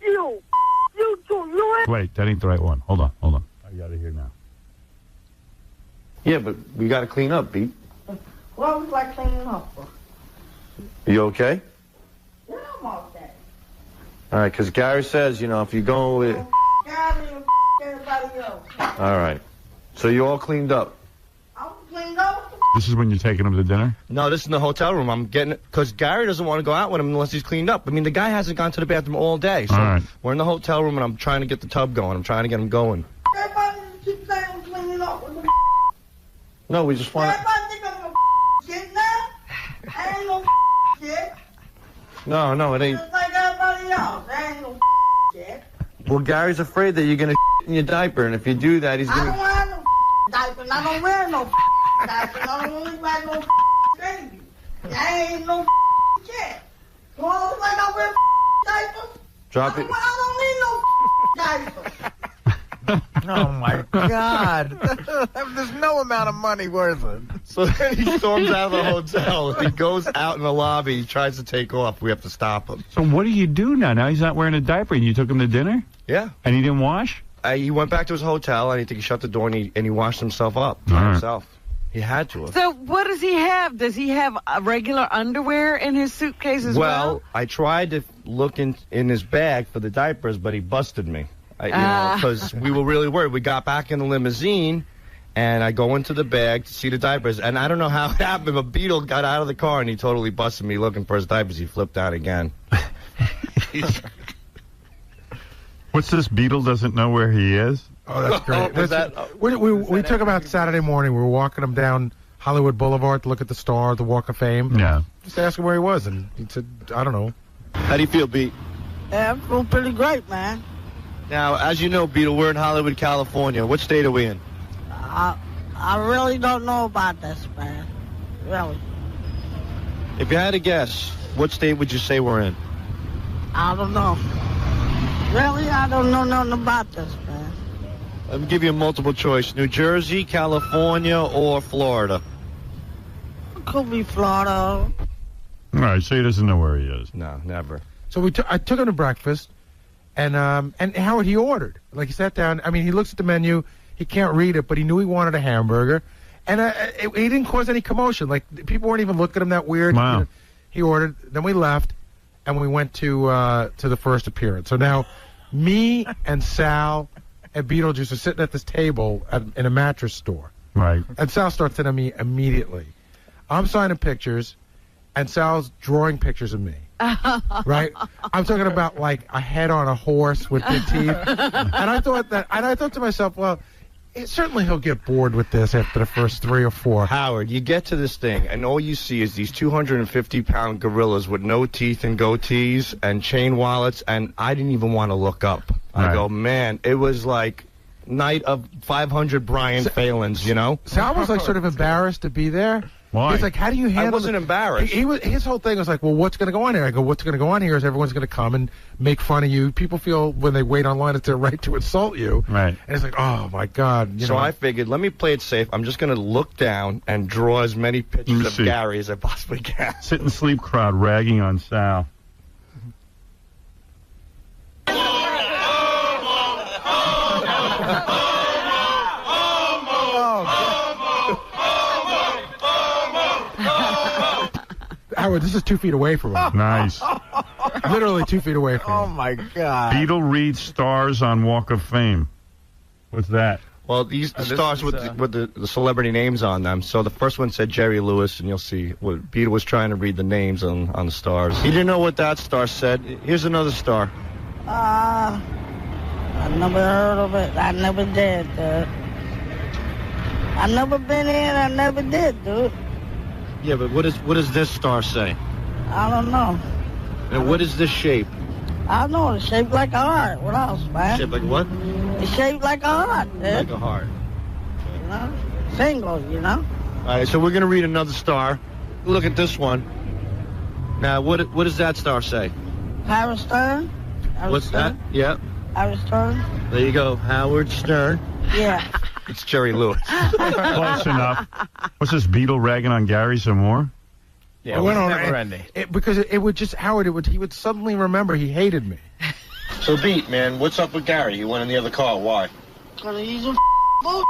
C: You ain't.
A: Wait, that ain't the right one. Hold on. I got it here now.
N: Yeah, but we got to clean up, Pete.
J: What was I cleaning up for?
N: You okay?
J: Yeah, I'm okay.
N: All right, because Gary says, if you go with...
J: God, everybody else.
N: All right. So you all cleaned up?
J: I'm cleaned up.
A: This is when you're taking him to dinner?
N: No, this is in the hotel room. I'm getting it because Gary doesn't want to go out with him unless he's cleaned up. I mean, the guy hasn't gone to the bathroom all day. So
A: all right.
N: We're in the hotel room, and I'm trying to get the tub going. I'm trying to get him going.
J: Everybody keep saying I'm cleaning up with the
N: No, we just want to...
J: Everybody think I'm no shit now? I ain't no shit.
N: No, it ain't...
J: Just like everybody else. I ain't no shit.
N: Well, Gary's afraid that you're going to in your diaper, and if you do that, he's
J: I
N: going
J: don't
N: to...
J: wear no diapers. I don't wear no diapers. I don't really wear no baby. I ain't no shit. You want to look like I wear diapers?
N: Drop it.
J: I don't need no diapers.
F: Oh, my God. There's no amount of money worth it.
N: So then he storms out of the hotel. He goes out in the lobby. He tries to take off. We have to stop him.
A: So what do you do now? Now he's not wearing a diaper, and you took him to dinner?
N: Yeah.
A: And he didn't wash?
N: He went back to his hotel, and I think he shut the door, and he washed himself up by
A: All right.
N: himself. He had to have.
B: So what does he have? Does he have regular underwear in his suitcase as well?
N: Well, I tried to look in his bag for the diapers, but he busted me. Because we were really worried. We got back in the limousine, and I go into the bag to see the diapers, and I don't know how it happened, but Beetle got out of the car, and he totally busted me looking for his diapers. He flipped out again.
A: What's this? Beetle doesn't know where he is?
E: Oh, that's great.
N: Was that-
E: we took him out Saturday morning. We were walking him down Hollywood Boulevard to look at the star, the Walk of Fame.
A: Yeah.
E: Just asked him where he was, and he said, I don't know.
N: How do you feel, Beat?
J: Yeah, I feel pretty great, man.
N: Now, as you know, Beetle, we're in Hollywood, California. What state are we in?
J: I really don't know about this, man. Really.
N: If you had to guess,
K: What state would you say we're in?
J: I don't know. Really, I don't know nothing about this, man.
K: Let me give you a multiple choice. New Jersey, California, or Florida?
J: Could be Florida.
A: All right, so he doesn't know where he is.
K: No, never.
E: So I took him to breakfast, and Howard, he ordered. Like, he sat down. I mean, he looks at the menu. He can't read it, but he knew he wanted a hamburger. And he didn't cause any commotion. Like, people weren't even looking at him that weird.
A: Wow.
E: You know, he ordered. Then we left, and we went to the first appearance. So now, me and Sal and Beetlejuice are sitting at this table in a mattress store.
A: Right.
E: And Sal starts sending me immediately. I'm signing pictures, and Sal's drawing pictures of me. Right? I'm talking about, like, a head on a horse with big teeth. And I thought to myself, well, certainly he'll get bored with this after the first 3 or 4.
K: Howard, you get to this thing, and all you see is these 250-pound gorillas with no teeth and goatees and chain wallets, and I didn't even want to look up. I go, man, it was like night of 500 Brian Phalins, you know?
E: Sal was, like, sort of embarrassed to be there.
A: Why?
E: He's like, how do you handle
K: I wasn't embarrassed.
E: His whole thing was like, well, what's going to go on here? I go, what's going to go on here is everyone's going to come and make fun of you. People feel when they wait online it's their right to insult you.
A: Right.
E: And it's like, oh, my God.
K: So I figured, let me play it safe. I'm just going to look down and draw as many pictures of Gary as I possibly can.
A: Sit and sleep crowd ragging on Sal.
E: Howard, this is 2 feet away from him.
A: Nice.
E: Literally 2 feet away from him.
F: Oh, my God.
A: Beetle reads stars on Walk of Fame. What's that?
K: Well, these stars with the celebrity names on them. So the first one said Jerry Lewis, and you'll see what Beetle was trying to read the names on the stars. He didn't know what that star said. Here's another star.
J: I never heard of it. I never did, dude. I never been in. I never did, dude.
K: Yeah, but what does this star say?
J: I don't know.
K: And what is this shape?
J: I know it's shaped like a heart. What else, man?
K: Shaped like what?
J: It's shaped like a heart, dude.
K: Like a heart.
J: You know? Single, you know?
K: All right, so we're going to read another star. Look at this one. Now, what does that star say?
J: Howard Stern.
K: What's that? Yeah.
J: Howard Stern.
K: There you go, Howard Stern.
J: Yeah.
K: It's Jerry Lewis.
A: Close enough. What's this, Beetle ragging on Gary some more?
L: Yeah,
E: it went on
L: never ending.
E: Because it would just, Howard, he would suddenly remember he hated me.
K: So, Beat, man, what's up with Gary? He went in the other car. Why?
J: Because he's a bull.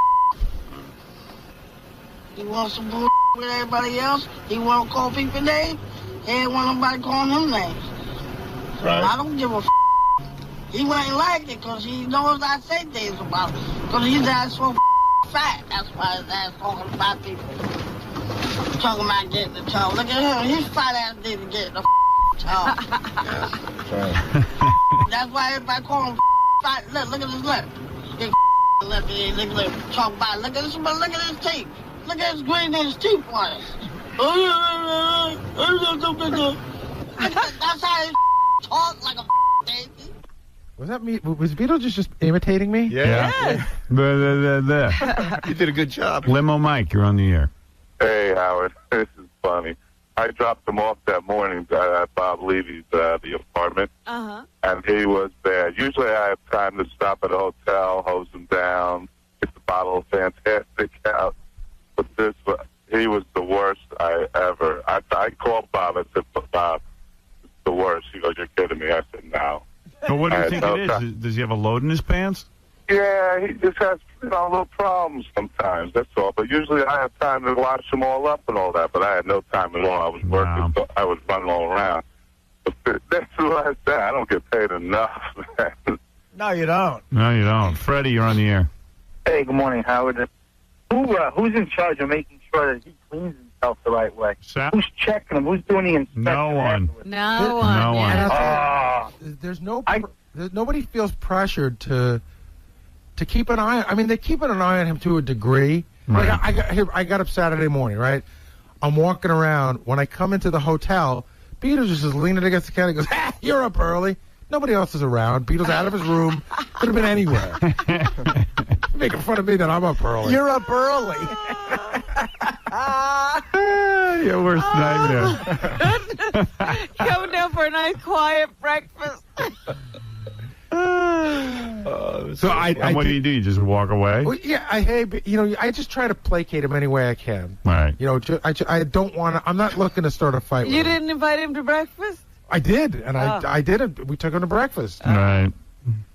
J: He wants some bull with everybody else. He won't call people names. He ain't want nobody calling him names. So
K: Right.
J: I don't give a He wouldn't like it because he knows I say things about him. Because his ass so fat. That's why his ass talking about people. Talking about getting the towel. Look at him. His fat ass didn't get the towel.
K: That's right.
J: That's why everybody call him fat. Look at his lip. His lip. Talk about it. Look at his teeth. Look at his green and his teeth on it. That's how he talk like a baby.
E: Was that me? Was Beetlejuice just imitating me?
A: Yeah.
K: You did a good job.
A: Limo Mike, you're on the air.
Q: Hey, Howard. This is funny. I dropped him off that morning at Bob Levy's, the apartment. And he was bad. Usually I have time to stop at a hotel, hose him down, get the bottle of Fantastic out. But he was the worst I ever. I called Bob. I said, Bob, it's the worst. He goes, you're kidding me. I said, no.
A: But what do you think it is? Does he have a load in his pants?
Q: Yeah, he just has, little problems sometimes, that's all. But usually I have time to wash them all up and all that, but I had no time at all. I was working, so I was running all around. But that's what I said. I don't get paid enough, man.
F: No, you don't.
A: No, you don't. Freddie, you're on the air.
R: Hey, good morning, Howard. Who's in charge of making sure that he cleans himself the right way? Who's checking him? Who's doing the inspection?
A: No one.
B: No one.
A: No one.
B: Yeah.
E: There's nobody feels pressured to keep an eye. I mean, they keep an eye on him to a degree.
A: Right.
E: Like I got up Saturday morning, right? I'm walking around. When I come into the hotel, Beetlejuice is leaning against the counter. He goes, "You're up early." Nobody else is around. Beetle's out of his room. Could have been anywhere. Making fun of me that I'm up early.
F: You're up early.
A: Your worst nightmare.
B: Coming down for a nice quiet breakfast.
A: So what do? You just walk away?
E: Well, yeah, I just try to placate him any way I can.
A: Right.
E: I don't want to. I'm not looking to start a fight with
B: You
E: him.
B: didn't invite him to breakfast?
E: I did, and I did. We took him to breakfast.
A: Right.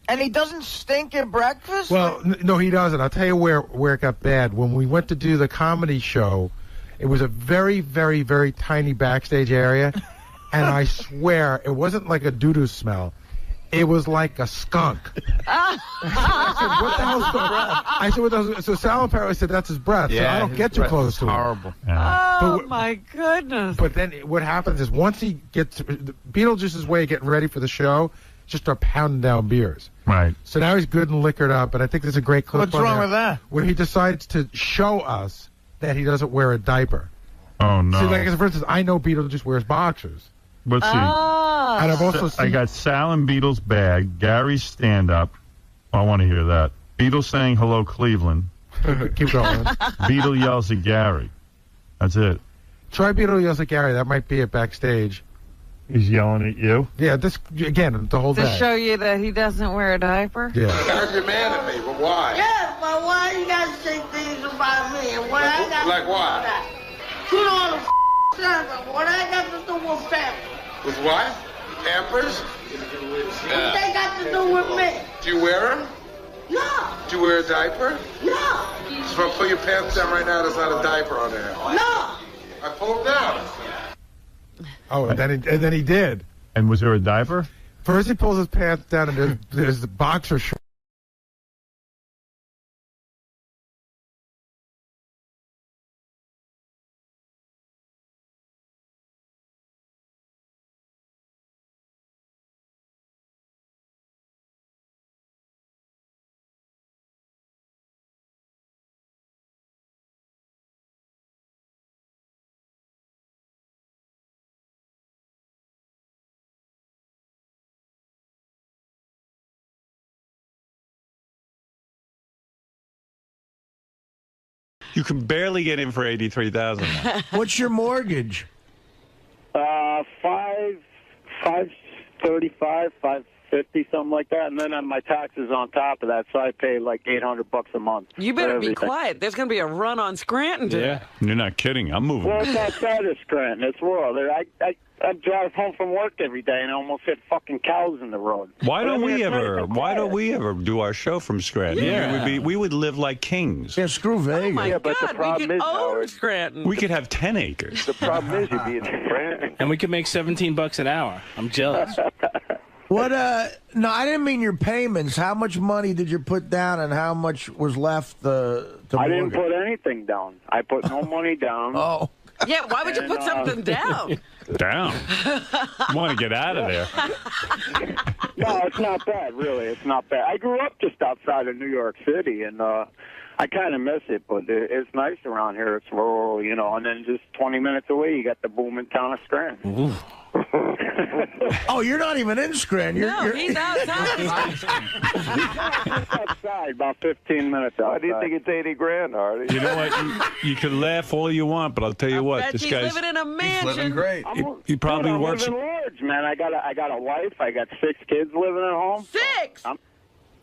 F: And he doesn't stink at breakfast?
E: Well, no, he doesn't. I'll tell you where it got bad. When we went to do the comedy show, it was a very, very, very tiny backstage area, and I swear it wasn't like a doo-doo smell. It was like a skunk. I said, what the hell's going on? I said, what the hell's... So Sal apparently said that's his breath.
L: Yeah,
E: so I don't get too close to him.
L: Horrible.
B: Oh, my goodness.
E: But then what happens is once he gets... Beetlejuice's way of getting ready for the show, just start pounding down beers.
A: Right.
E: So now he's good and liquored up, and I think there's a great clip
F: What's
E: on
F: wrong
E: there
F: with that?
E: where he decides to show us that he doesn't wear a diaper.
A: Oh, no.
E: See, like, for instance, I know Beetlejuice wears boxers.
A: Let's see.
E: And I've also seen...
A: I got Sal and Beatles bag, Gary's stand-up. I want to hear that. Beatles saying hello, Cleveland.
E: Keep going.
A: Beetle yells at Gary. That's it.
E: Try Beetle yells at Gary. That might be it backstage.
A: He's yelling at you?
E: Yeah, this, again, the whole
B: To
E: day.
B: show you that he doesn't wear a diaper?
E: Yeah.
J: I heard you're mad at me, but why? Yeah, but why you gotta say things about me? And what I got
S: Like what?
J: You know the what I got to do with family?
S: With what? Pampers?
J: What they got to do with me?
S: Do you wear them?
J: No.
S: Do you wear a diaper?
J: No.
S: So if I pull your pants down right now, there's not a diaper on there.
J: No.
S: I pull them down.
E: Oh, and then he did.
A: And was there a diaper?
E: First he pulls his pants down, and there's the boxer shorts.
O: You can barely get in for $83,000.
F: What's your mortgage?
R: 535, 550, something like that, and then my taxes on top of that, so I pay like $800 a month.
B: You better be quiet. There's going to be a run on Scranton today.
A: You're not kidding. I'm moving.
R: Well, it's outside of Scranton. It's rural. I drive home from work every day and I almost hit fucking cows in the road.
O: Why don't we ever do our show from Scranton?
R: Yeah.
O: We would live like kings.
F: Yeah, screw Vegas.
B: Oh, my
R: but the
B: God.
R: problem
B: We could
R: is,
B: own
R: Howard,
B: Scranton.
O: We could have 10 acres.
R: the problem is you'd be in Scranton.
T: And we could make $17 an hour. I'm jealous.
F: What, no, I didn't mean your payments. How much money did you put down and how much was left to
R: I didn't
F: mortgage?
R: put anything down. I put no money down.
F: Oh.
B: Yeah, why would you put something down?
A: Down. You want to get out of there.
R: No, it's not bad, really. It's not bad. I grew up just outside of New York City, and I kind of miss it, but it's nice around here. It's rural, you know, and then just 20 minutes away, you got the booming town of Scranton.
T: Ooh.
F: Oh, you're not even in Scranton. You're,
B: he's outside.
R: Outside, about 15 minutes outside.
Q: I didn't think it's 80 grand, Artie.
O: You know what? You can laugh all you want, but I'll tell you what.
B: Bet
O: This
B: he's
O: guy's
B: living in a mansion.
Q: He's living great.
O: He probably
R: I'm
O: works.
R: living large, man. I got a wife. I got 6 kids living at home.
B: 6?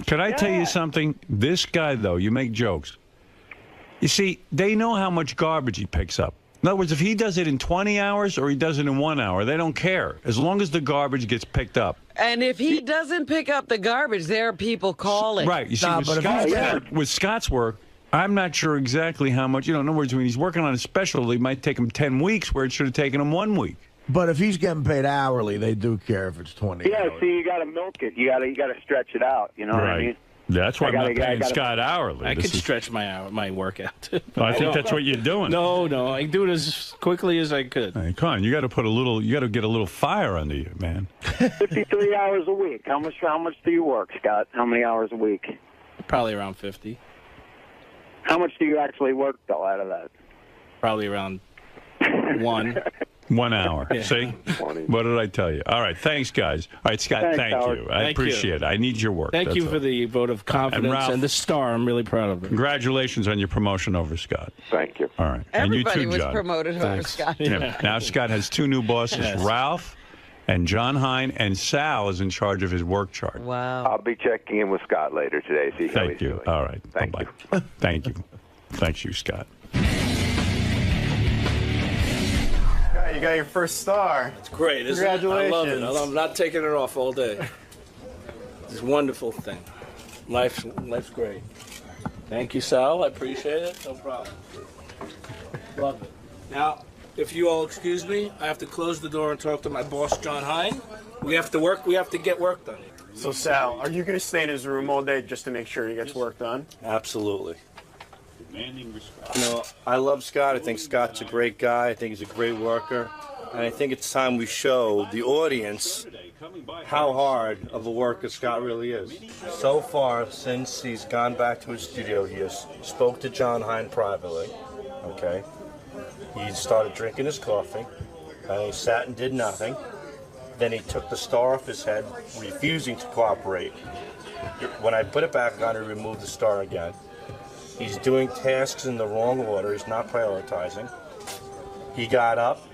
O: Can I tell you something? This guy, though, you make jokes. You see, they know how much garbage he picks up. In other words, if he does it in 20 hours or he does it in 1 hour, they don't care, as long as the garbage gets picked up.
B: And if he doesn't pick up the garbage, there are people calling.
O: Right. You see, with Scott's work, I'm not sure exactly how much. You know, in other words, when he's working on a special, it might take him 10 weeks where it should have taken him 1 week.
F: But if he's getting paid hourly, they do care if it's 20
R: Yeah,
F: hours.
R: see, you got to milk it. You got to stretch it out. You know what I mean?
A: That's why I'm not paying Scott hourly.
T: I could stretch my workout.
A: I think that's what you're doing.
T: No, I do it as quickly as I could.
A: Hey, come on, you got to get a little fire under you, man.
R: 53 hours a week. How much do you work, Scott? How many hours a week?
T: Probably around 50.
R: How much do you actually work, though, out of that?
T: Probably around 1.
A: 1 hour.
T: Yeah.
A: See? What did I tell you? All right. Thanks, guys. All right, Scott,
T: Thanks,
A: thank
T: Howard.
A: you. I
T: Thank
A: appreciate
T: you.
A: it. I need your work.
T: Thank
A: That's
T: you for
A: all.
T: the vote of confidence
A: Ralph,
T: and the star. I'm really proud of it.
A: Congratulations on your promotion over Scott.
D: Thank you.
A: All right.
B: Everybody
A: and you too,
B: was
A: John.
B: promoted over Scott.
A: Yeah. Now Scott has 2 new bosses,
T: Yes.
A: Ralph and John Hein, and Sal is in charge of his work chart.
B: Wow.
D: I'll be checking in with Scott later today, see how he's doing.
A: All right.
D: Thank
A: you. Thank you. Thanks you, Scott.
U: You got your first star.
T: It's great, isn't it?
U: Congratulations.
T: I love it. I'm not taking it off all day. It's a wonderful thing. Life's great. Thank you, Sal. I appreciate it. No problem. Love it. Now, if you all excuse me, I have to close the door and talk to my boss, John Hein. We have to work. We have to get work done.
U: So, Sal, are you going to stay in his room all day just to make sure he gets work done?
T: Absolutely.
N: You know, I love Scott. I think Scott's a great guy. I think he's a great worker. And I think it's time we show the audience how hard of a worker Scott really is. So far, since he's gone back to his studio, he has spoke to John Hein privately, okay? He started drinking his coffee, and he sat and did nothing. Then he took the star off his head, refusing to cooperate. When I put it back on, he removed the star again. He's doing tasks in the wrong order. He's not prioritizing. He got up,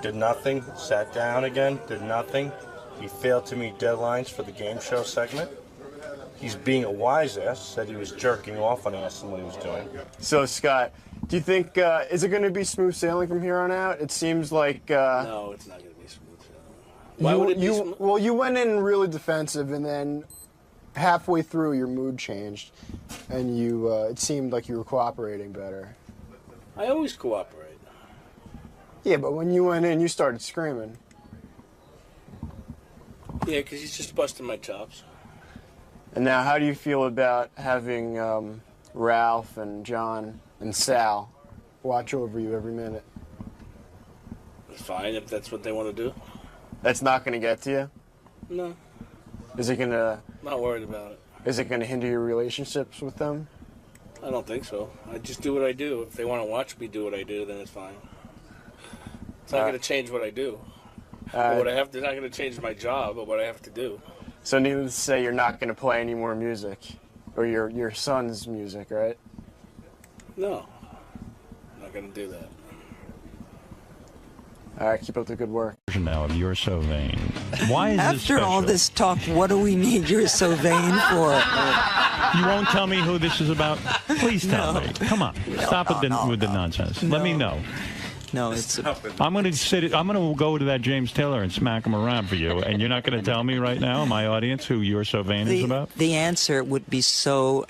N: did nothing, sat down again, did nothing. He failed to meet deadlines for the game show segment. He's being a wise ass, said he was jerking off when I asked him what he was doing.
U: So, Scott, do you think, is it going to be smooth sailing from here on out? It seems like...
T: No, it's not going to be smooth sailing. Why would it be smooth?
U: Well, you went in really defensive, and then halfway through your mood changed, and you it seemed like you were cooperating better.
T: I always cooperate.
U: Yeah, but when you went in, you started screaming.
T: Yeah, because he's just busting my chops.
U: And now, how do you feel about having Ralph and John and Sal watch over you every minute?
T: It's fine if that's what they want to do.
U: That's not going to get to you?
T: No,
U: Is it going to...
T: not worried about it.
U: Is it going to hinder your relationships with them?
T: I don't think so. I just do what I do. If they want to watch me do what I do, then it's fine. It's not going to change what I do. But what I have to, it's not going to change my job, but what I have to do.
U: So needless to say, you're not going to play any more music, or your son's music, right?
T: No, I'm not going to do that.
U: All right, keep up the good work.
A: Now of You're So Vain. Why is this
V: After
A: special?
V: all this talk, what do we need You're So Vain for?
A: You won't tell me who this is about? Please tell me. Come on. Stop with the nonsense. Let me know.
V: No, it's...
A: I'm going to go to that James Taylor and smack him around for you, and you're not going to tell me right now, my audience, who You're So Vain is about?
V: The answer would be so,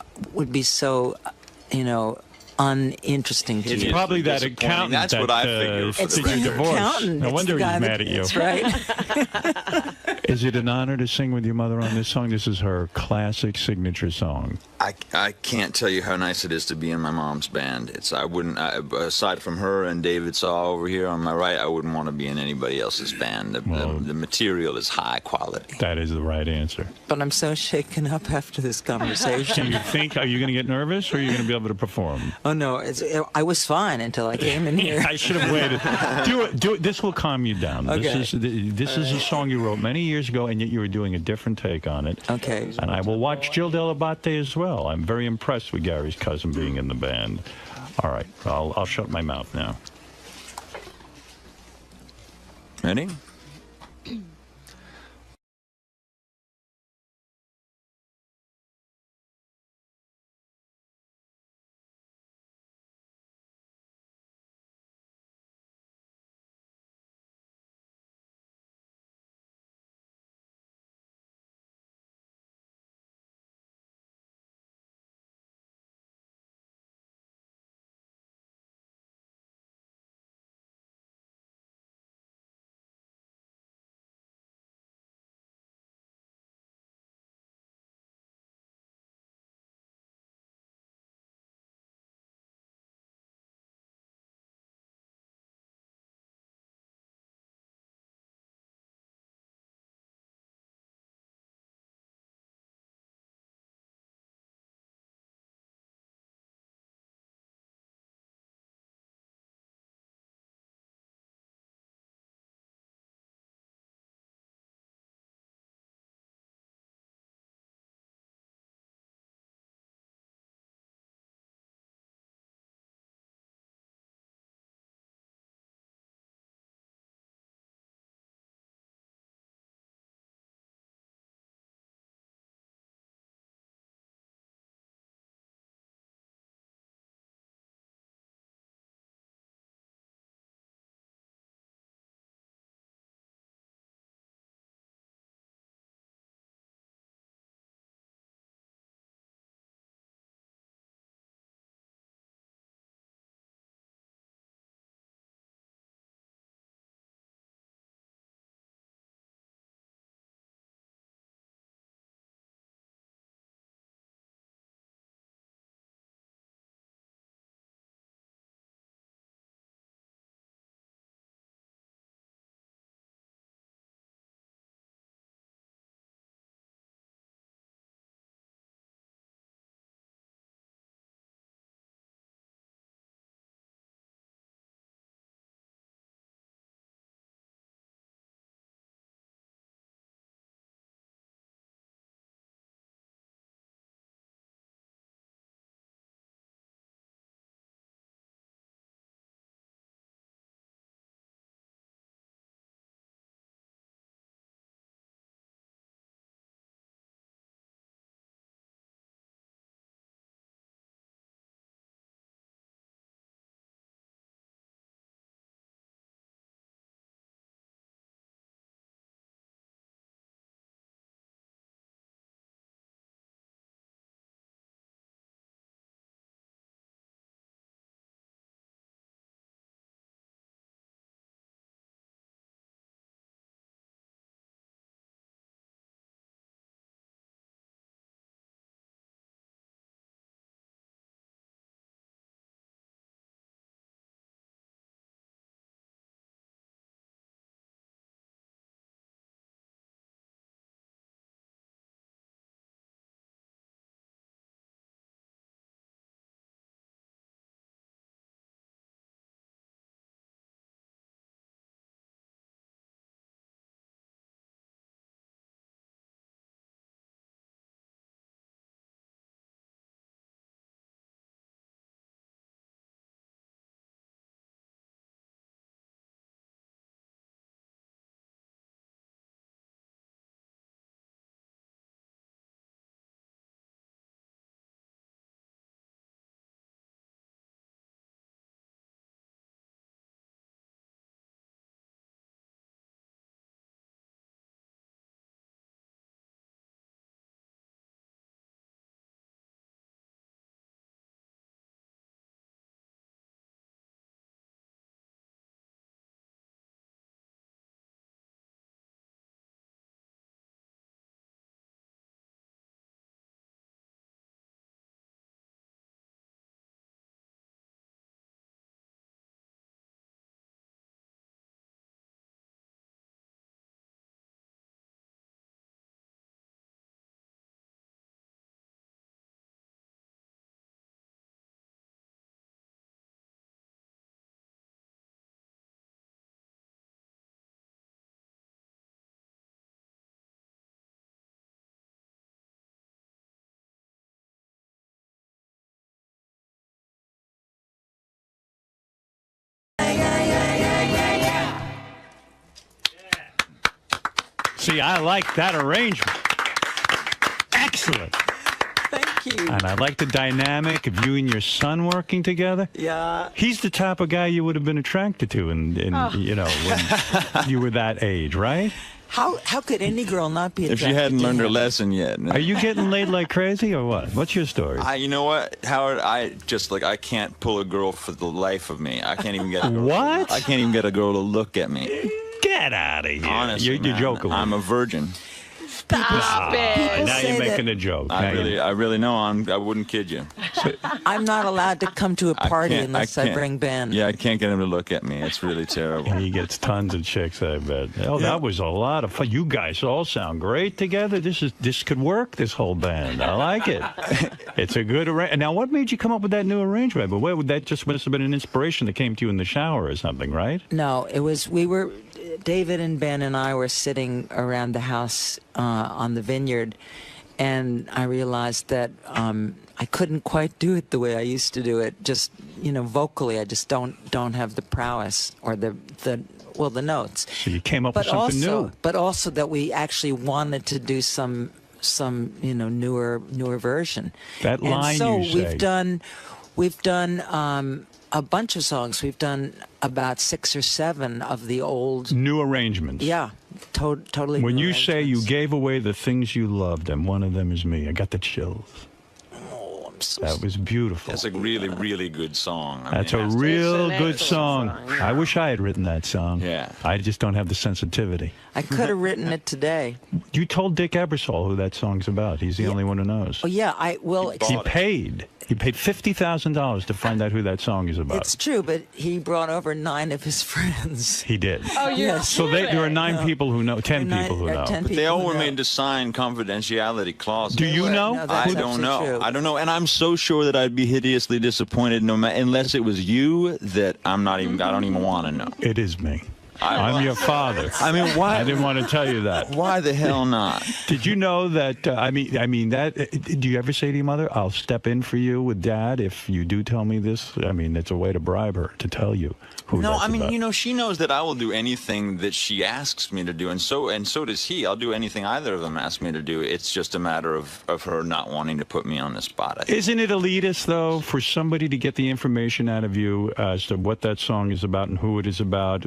V: uninteresting to
A: It's
V: you.
A: probably that accountant
V: That's what I figured.
A: It's
V: It's the
A: divorce.
V: accountant.
A: No
V: It's
A: wonder
V: the
A: he's
V: guy
A: mad at you.
V: That's right.
A: Is it an honor to sing with your mother on this song? This is her classic signature song.
W: I can't tell you how nice it is to be in my mom's band. Aside from her and David Saw over here on my right, I wouldn't want to be in anybody else's band. The material is high quality.
A: That is the right answer.
V: But I'm so shaken up after this conversation.
A: Do you think, are you going to get nervous, or are you going to be able to perform?
V: Oh, no. I was fine until I came in here.
A: I should have waited. Do it. This will calm you down.
V: Okay.
A: This is a song you wrote many years ago, and yet you were doing a different take on it.
V: Okay.
A: And I will watch 𝗛𝗲𝗍𝗿 as well. I'm very impressed with Gary's cousin being in the band. All right. I'll shut my mouth now.
W: Ready?
A: See, I like that arrangement. Excellent.
V: Thank you.
A: And I like the dynamic of you and your son working together.
V: Yeah.
A: He's the type of guy you would have been attracted to, when you were that age, right?
V: How could any girl not be
W: If
V: attracted
W: she hadn't
V: to
W: learned her
V: him?
W: lesson yet.
A: Are you getting laid like crazy or what? What's your story?
W: You know what, Howard? I can't pull a girl for the life of me. I can't even get a girl.
A: What?
W: I can't even get a girl to look at me.
A: Get out of here.
W: Honestly,
A: You're joking.
W: I'm a virgin.
B: Stop it.
A: Now you're making a joke.
W: I really know. I wouldn't kid you.
V: I'm not allowed to come to a party unless I bring Ben.
W: Yeah, I can't get him to look at me. It's really terrible.
A: He gets tons of chicks, I bet. Oh, that was a lot of fun. You guys all sound great together. This could work, this whole band. I like it. It's a good arrangement. Now, what made you come up with that new arrangement? But that just must have been an inspiration that came to you in the shower or something, right?
V: No, David and Ben and I were sitting around the house on the vineyard, and I realized that I couldn't quite do it the way I used to do it. Just vocally, I just don't have the prowess or the notes.
A: So you came up with something new.
V: But also that we actually wanted to do some newer version.
A: That line
V: so
A: you say.
V: we've done a bunch of songs. We've done about 6 or 7 of the old
A: new arrangements.
V: Yeah, totally.
A: When you say you gave away the things you loved, and one of them is me, I got the chills.
V: Oh, I'm so
A: That was beautiful.
W: That's a really, really good song.
A: That's a real good song. I wish I had written that song.
W: Yeah.
A: I just don't have the sensitivity.
V: I could have written it today.
A: You told Dick Ebersol who that song's about. He's the only one who knows.
V: Oh yeah,
A: He paid $50,000 to find out who that song is about.
V: It's true, but he brought over 9 of his friends.
A: He did.
V: Oh, yes.
A: So there are 9 people who know, 10 people who know.
W: But they all were made to sign confidentiality clauses.
A: Do you know?
V: No,
W: I
V: that's
W: don't know.
V: absolutely true.
W: I don't know, and I'm so sure that I'd be hideously disappointed unless it was you. That I don't even want to know.
A: It is me. I'm your father.
W: I mean, why?
A: I didn't want to tell you that.
W: Why the hell not?
A: Did you know that? Do you ever say to your mother, "I'll step in for you with Dad if you do tell me this"? I mean, it's a way to bribe her to tell you who.
W: No,
A: that's
W: I mean,
A: about.
W: she knows that I will do anything that she asks me to do, and so does he. I'll do anything either of them ask me to do. It's just a matter of her not wanting to put me on the spot. I think.
A: Isn't it elitist, though, for somebody to get the information out of you as to what that song is about and who it is about,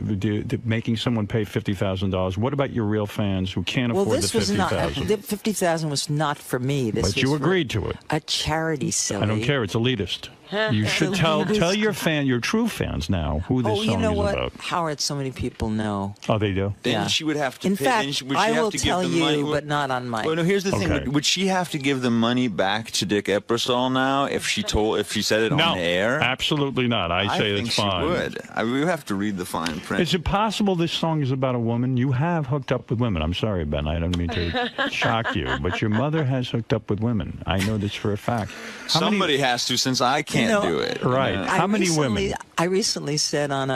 A: making someone pay $50,000? What about your real fans who can't afford the $50,000?
V: The $50,000 was not for me.
A: But you agreed to it.
V: A charity, silly.
A: I don't care. It's elitist. You should tell your true fans now who this song is about.
V: Howard, so many people know.
A: Oh, they do?
W: Then
V: Yeah.
W: she would have to
V: In
W: pay.
V: fact, I will tell you, but not on mic.
W: Well, no, here's the thing. Would she have to give the money back to Dick Ebersol now if she said it on the air?
A: Absolutely not. I say
W: think
A: it's fine.
W: She would. We have to read the fine print.
A: Is it possible this song is about a woman? You have hooked up with women. I'm sorry, Ben. I don't mean to shock you, but your mother has hooked up with women. I know this for a fact.
W: Somebody has to, since I can't do it.
A: Right. How many women?
V: I recently said in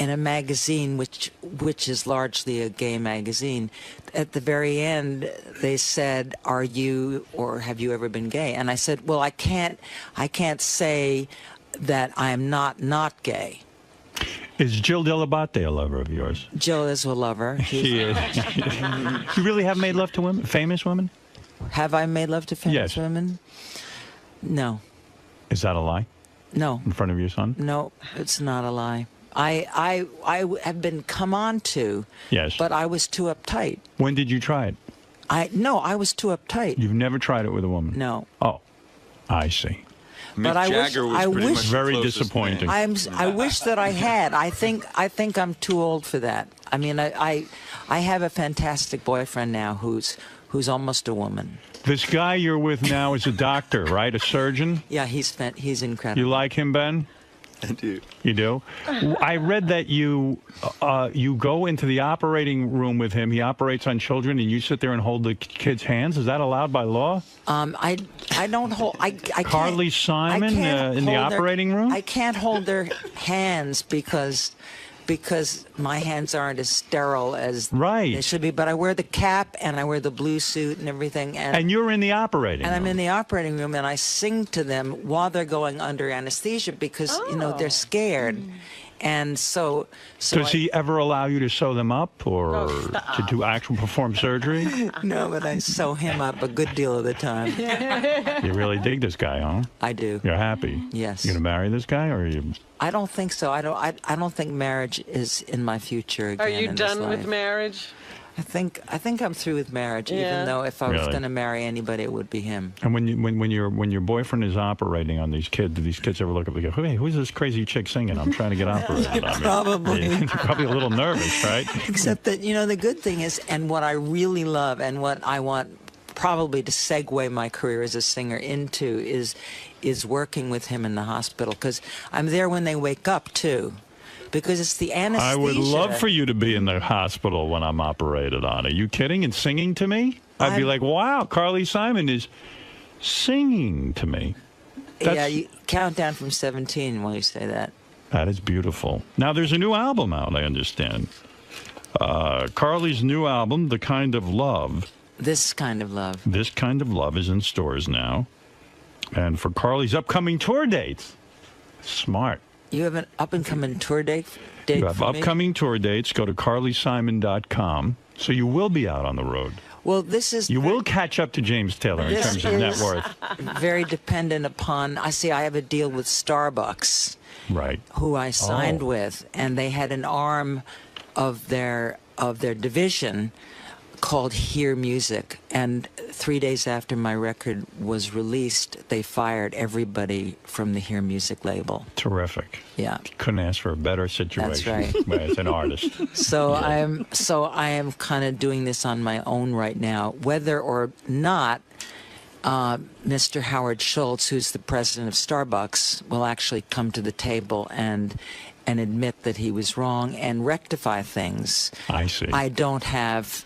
V: a magazine, which is largely a gay magazine, at the very end they said, "Are you or have you ever been gay?" And I said, "Well, I can't say that I am not gay."
A: Is Jill 𝗛𝗏𝗍 a lover of yours?
V: Jill is a lover.
A: She is. You really have made love to women, famous women?
V: Have I made love to famous
A: Yes.
V: women? No.
A: Is that a lie?
V: No.
A: In front of your son?
V: No, it's not a lie. I have been come on to.
A: Yes.
V: But I was too uptight.
A: When did you try it?
V: I was too uptight.
A: You've never tried it with a woman?
V: No.
A: Oh, I see.
V: But I wish
A: very disappointing.
V: I wish that I had. I think I'm too old for that. I mean, I have a fantastic boyfriend now who's almost a woman.
A: This guy you're with now is a doctor, right? A surgeon?
V: Yeah, he's incredible.
A: You like him, Ben?
W: I do.
A: You do? I read that you go into the operating room with him. He operates on children, and you sit there and hold the kids' hands. Is that allowed by law?
V: I don't hold. I
A: Carly Simon in the operating room?
V: I can't hold their hands because my hands aren't as sterile as they should be. But I wear the cap and I wear the blue suit and everything. And
A: you're in the operating room.
V: And I'm in the operating room, and I sing to them while they're going under anesthesia because they're scared. And so
A: Does he ever allow you to sew them up or to do perform surgery?
V: No, but I sew him up a good deal of the time.
A: You really dig this guy, huh?
V: I do.
A: You're happy?
V: Yes.
A: You gonna marry this guy, or are you?
V: I don't think so. I don't think marriage is in my future again.
B: Are you
V: in
B: done
V: this
B: with
V: life.
B: marriage?
V: I think I'm through with marriage.
B: Yeah.
V: Even though if I was
A: Really?
V: going to marry anybody, it would be him.
A: And when your boyfriend is operating on these kids, do these kids ever look up and go, "Hey, who's this crazy chick singing? I'm trying to get operated on."
V: Probably.
A: They're probably a little nervous, right?
V: Except that the good thing is, and what I really love, and what I want probably to segue my career as a singer into is working with him in the hospital, because I'm there when they wake up too. Because it's the anesthesia.
A: I would love for you to be in the hospital when I'm operated on. Are you kidding? And singing to me? I'd be like, wow, Carly Simon is singing to me.
V: Yeah, you count down from 17 while you say that.
A: That is beautiful. Now, there's a new album out, I understand. Carly's new album, The Kind of Love.
V: This Kind of Love.
A: This Kind of Love is in stores now. And for Carly's upcoming tour dates, smart.
V: You have an up-and-coming tour date
A: You have
V: for me?
A: upcoming tour dates. Go to carlysimon.com. So you will be out on the road.
V: Well, this is...
A: You will catch up to James Taylor in terms of net worth.
V: Very dependent upon... I have a deal with Starbucks.
A: Right.
V: Who I signed with, and they had an arm of their division called Hear Music, and 3 days after my record was released, they fired everybody from the Hear Music label.
A: Terrific.
V: Yeah.
A: Couldn't ask for a better situation.
V: That's right.
A: As an artist.
V: So I am kind of doing this on my own right now, whether or not Mr. Howard Schultz, who's the president of Starbucks, will actually come to the table and admit that he was wrong and rectify things.
A: I see.
V: I don't have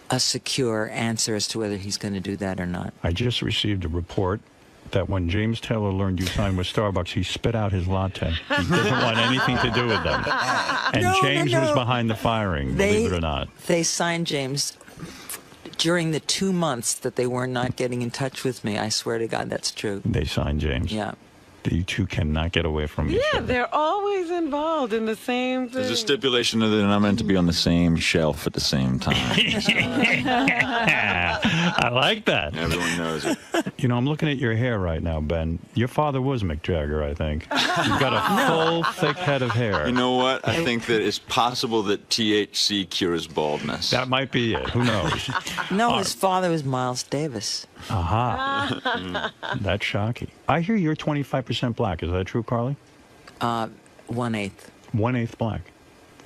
V: a secure answer as to whether he's going to do that or not.
A: I just received a report that when James Taylor learned you signed with Starbucks, he spit out his latte. He doesn't want anything to do with them. And James was behind the firing, believe it or not.
V: They signed James during the 2 months that they were not getting in touch with me. I swear to God, that's true.
A: They signed James.
V: Yeah.
A: You two cannot get away from each
B: Yeah,
A: other.
B: they're always involved in the same thing.
W: There's a stipulation that they're not meant to be on the same shelf at the same time.
A: I like that.
W: Everyone knows it.
A: You know, I'm looking at your hair right now, Ben. Your father was Mick Jagger, I think. You've got a full, thick head of hair.
W: You know what? I think that it's possible that THC cures baldness.
A: That might be it. Who knows?
V: No, his father was Miles Davis.
A: Aha. That's shocking. I hear you're 25% black. Is that true, Carly?
V: 1/8.
A: 1/8 black.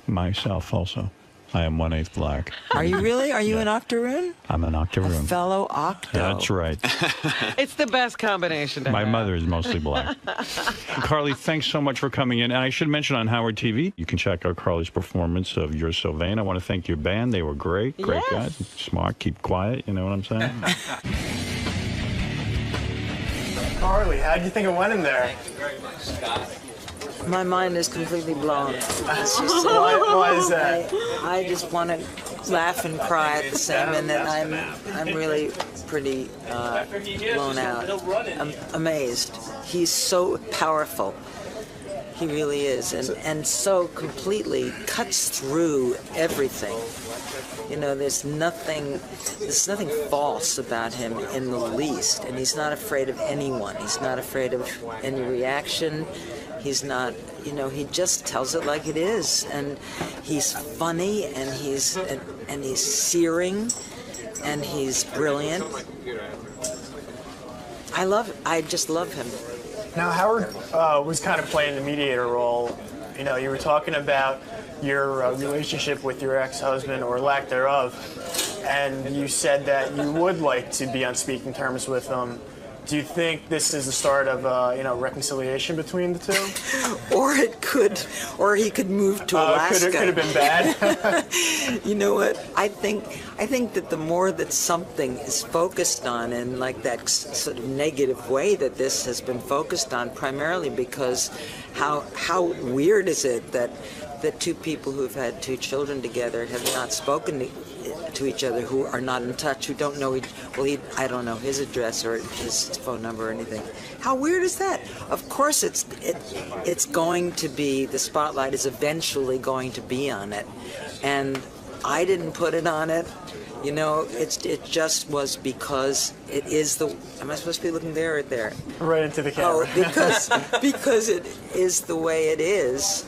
A: Myself also. I am 1/8 black.
V: Are you really? Are you an octoroon?
A: I'm an octoroon.
V: Fellow octo.
A: That's right.
B: It's the best combination to
A: My
B: have.
A: mother is mostly black. Carly, thanks so much for coming in. And I should mention on Howard TV, you can check out Carly's performance of You're So Vain. I want to thank your band. They were great. Great guys. Smart. Keep quiet. You know what I'm saying?
U: Carly, how'd you think it went in there?
V: My mind is completely blown.
U: Why is that?
V: I just want to laugh and cry at the same minute. I'm really pretty blown out. I'm amazed. He's so powerful. He really is, and so completely cuts through everything. You know, there's nothing false about him in the least, and he's not afraid of anyone. He's not afraid of any reaction. He's not, you know, he just tells it like it is, and he's funny, and he's searing, and he's brilliant. I just love him.
U: Now, Howard was kind of playing the mediator role. You know, you were talking about your relationship with your ex-husband, or lack thereof, and you said that you would like to be on speaking terms with him. Do you think this is the start of, reconciliation between the two?
V: Or he could move to Alaska.
U: Could have been bad.
V: You know what? I think that the more that something is focused on in like that sort of negative way that this has been focused on, primarily because how weird is it that that two people who've had two children together have not spoken to each other, who are not in touch, who don't know I don't know his address or his phone number or anything. How weird is that? Of course it's going to be, the spotlight is eventually going to be on it. And I didn't put it on it. You know, it just was because it is the... Am I supposed to be looking there or there?
U: Right into the camera.
V: Oh, because it is the way it is.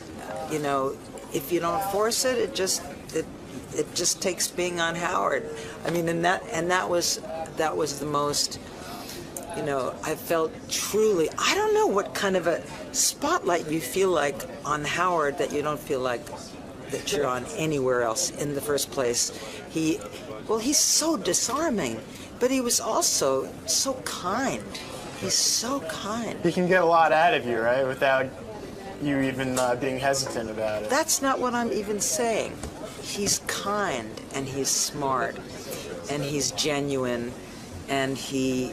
V: You know, if you don't force it, it just takes being on Howard. I mean, and that was the most... You know, I felt truly... I don't know what kind of a spotlight you feel like on Howard that you don't feel like that you're on anywhere else in the first place. He's so disarming, but he was also so kind. He's so kind.
U: He can get a lot out of you, right, without you even being hesitant about it.
V: That's not what I'm even saying. He's kind, and he's smart, and he's genuine, and he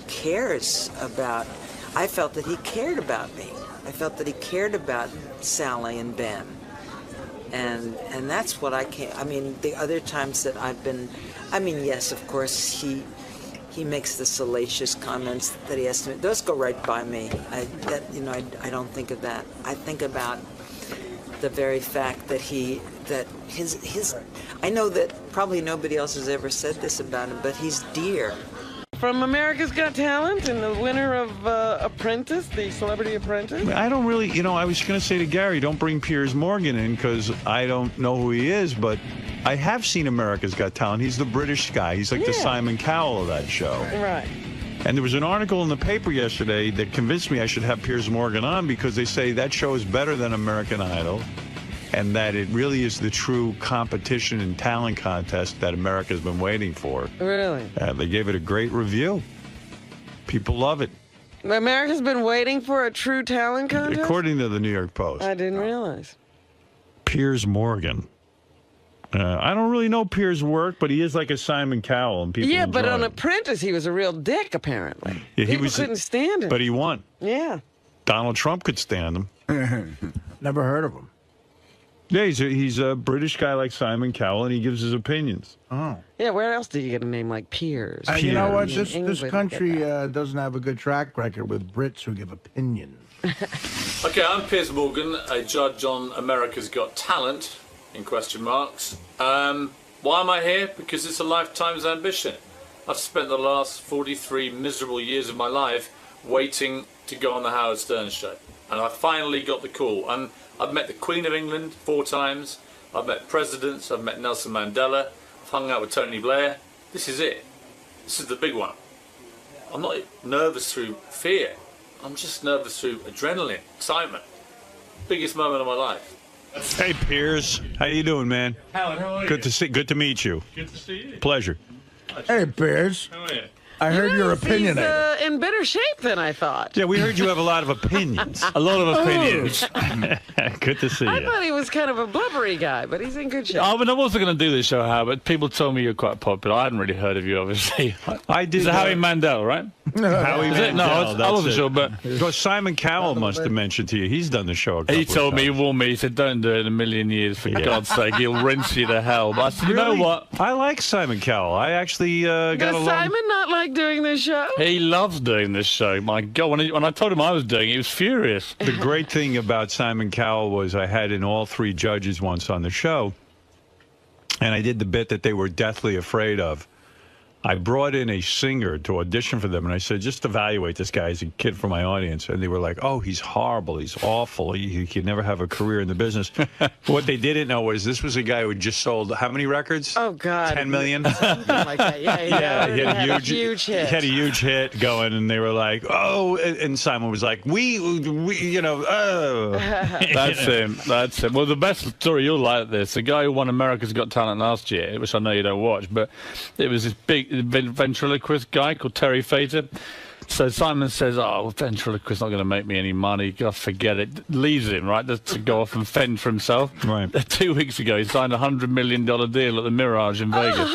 V: cares about... I felt that he cared about me. I felt that he cared about Sally and Ben. And that's what I can't... I mean, the other times that I've been... I mean, yes, of course, he makes the salacious comments that he has to make. Those go right by me. I don't think of that. I think about the very fact that his... I know that probably nobody else has ever said this about him, but he's dear.
G: From America's Got Talent and the winner of Apprentice, the Celebrity Apprentice.
A: I don't really, I was going to say to Gary, don't bring Piers Morgan in because I don't know who he is, but I have seen America's Got Talent. He's the British guy. He's like the Simon Cowell of that show.
G: Right.
A: And there was an article in the paper yesterday that convinced me I should have Piers Morgan on because they say that show is better than American Idol and that it really is the true competition and talent contest that America's been waiting for.
G: Really?
A: They gave it a great review. People love it.
G: America's been waiting for a true talent contest?
A: According to the New York Post.
G: I didn't realize.
A: Piers Morgan. I don't really know Piers' work, but he is like a Simon Cowell, and people enjoy
G: but on
A: it.
G: Apprentice, he was a real dick, apparently.
A: Yeah,
G: People couldn't stand him.
A: But he won.
G: Yeah.
A: Donald Trump could stand him.
F: Never heard of him.
A: Yeah, he's a British guy like Simon Cowell, and he gives his opinions.
F: Oh.
G: Yeah, where else did you get a name like Piers?
F: You know what? This country doesn't have a good track record with Brits who give opinions.
H: Okay, I'm Piers Morgan, a judge on America's Got Talent, in question marks. Why am I here? Because it's a lifetime's ambition. I've spent the last 43 miserable years of my life waiting to go on the Howard Stern show. And I finally got the call. And I've met the Queen of England 4 times. I've met presidents. I've met Nelson Mandela. I've hung out with Tony Blair. This is it. This is the big one. I'm not nervous through fear. I'm just nervous through adrenaline, excitement. Biggest moment of my life.
A: Hey, Piers. How you doing, man?
H: Howard, how are you?
A: Good to meet you.
H: Good to see you.
A: Pleasure.
F: Hey, Piers.
H: How are you?
F: I heard you're
G: He's
F: opinionated.
G: in better shape than I thought.
A: Yeah, we heard you have a lot of opinions.
H: A lot of opinions.
A: Good to see
G: I
A: you.
G: thought he was kind of a blubbery guy, but he's in good shape.
H: I wasn't going to do this show, Howard, but people told me you're quite popular. I hadn't really heard of you, obviously.
A: I did.
H: Is it Howie Mandel, right?
A: Howie
H: Is it? No,
A: Mandel,
H: I wasn't
A: that's
H: sure,
A: it.
H: but...
A: Well, Simon Cowell must have mentioned to you. He's done the show a couple
H: He
A: of
H: told me, he
A: times.
H: warned me, he said, don't do it in a million years, for God's sake, he'll rinse you to hell. But I said, you know
A: Really?
H: what?
A: I like Simon Cowell. I actually got
G: Does
A: along...
G: Simon not like doing this show?
H: He loves doing this show. My God, when I told him I was doing it, he was furious.
A: The great thing about Simon Cowell was I had in all 3 judges once on the show, and I did the bit that they were deathly afraid of. I brought in a singer to audition for them, and I said, just evaluate this guy as a kid for my audience. And they were like, oh, he's horrible. He's awful. He could never have a career in the business. What they didn't know was this was a guy who had just sold how many records?
G: Oh, God.
A: 10 million?
G: Something like that. Yeah,
A: He had
G: a huge hit.
A: He had a huge hit going, and they were like, oh, and Simon was like, we oh.
H: That's him. That's him. Well, the best story, you'll like this. The guy who won America's Got Talent last year, which I know you don't watch, but it was this big ventriloquist guy called Terry Fator. So Simon says, oh, ventriloquist's not going to make me any money. Gotta forget it. Leaves him, right, to go off and fend for himself.
A: Right.
H: 2 weeks ago, he signed a $100 million deal at the Mirage in Vegas.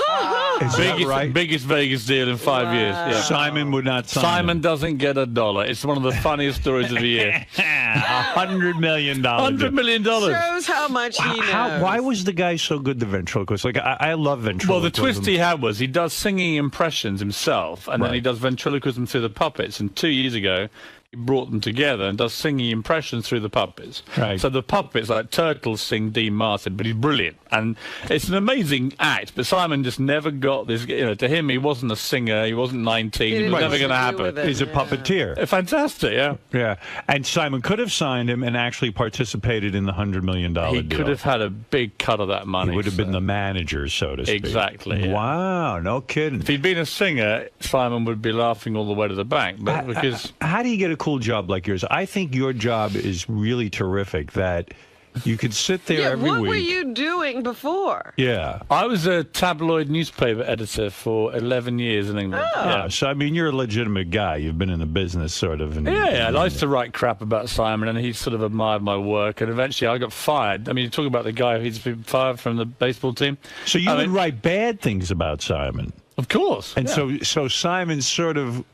A: Is that right?
H: Biggest Vegas deal in 5 years. Yeah.
A: Simon would not sign
H: Simon
A: him.
H: doesn't get $1. It's one of the funniest stories of the year.
A: $100 million.
H: $100 million.
G: Shows how much he knows.
A: Why was the guy so good, the ventriloquist? Like, I love ventriloquism.
H: Well, the twist he had was he does singing impressions himself, and then he does ventriloquism through the puppets. And 2 years ago, he brought them together and does singing impressions through the puppets.
A: Right.
H: So the puppets, like turtles, sing 𝗦𝗵cie, but he's brilliant. And it's an amazing act, but Simon just never got this. You know, to him, he wasn't a singer, he wasn't 19, it was never going to happen.
A: He's a puppeteer.
H: Fantastic, yeah.
A: Yeah. And Simon could have signed him and actually participated in the $100 million deal.
H: He could have had a big cut of that money.
A: He would have been the manager, so to speak.
H: Exactly. Yeah.
A: Wow, no kidding.
H: If he'd been a singer, Simon would be laughing all the way to the bank. But because
A: how do you get a cool job like yours? I think your job is really terrific, that you could sit there every
G: what
A: week.
G: were you doing before?
A: Yeah.
H: I was a tabloid newspaper editor for 11 years in England.
G: Oh.
A: Yeah, so I mean, you're a legitimate guy. You've been in the business, sort of. And,
H: Yeah, I used to write crap about Simon, and he sort of admired my work, and eventually I got fired. I mean, you talk about the guy who's been fired from the baseball team.
A: So you would write bad things about Simon?
H: Of course.
A: And so Simon sort of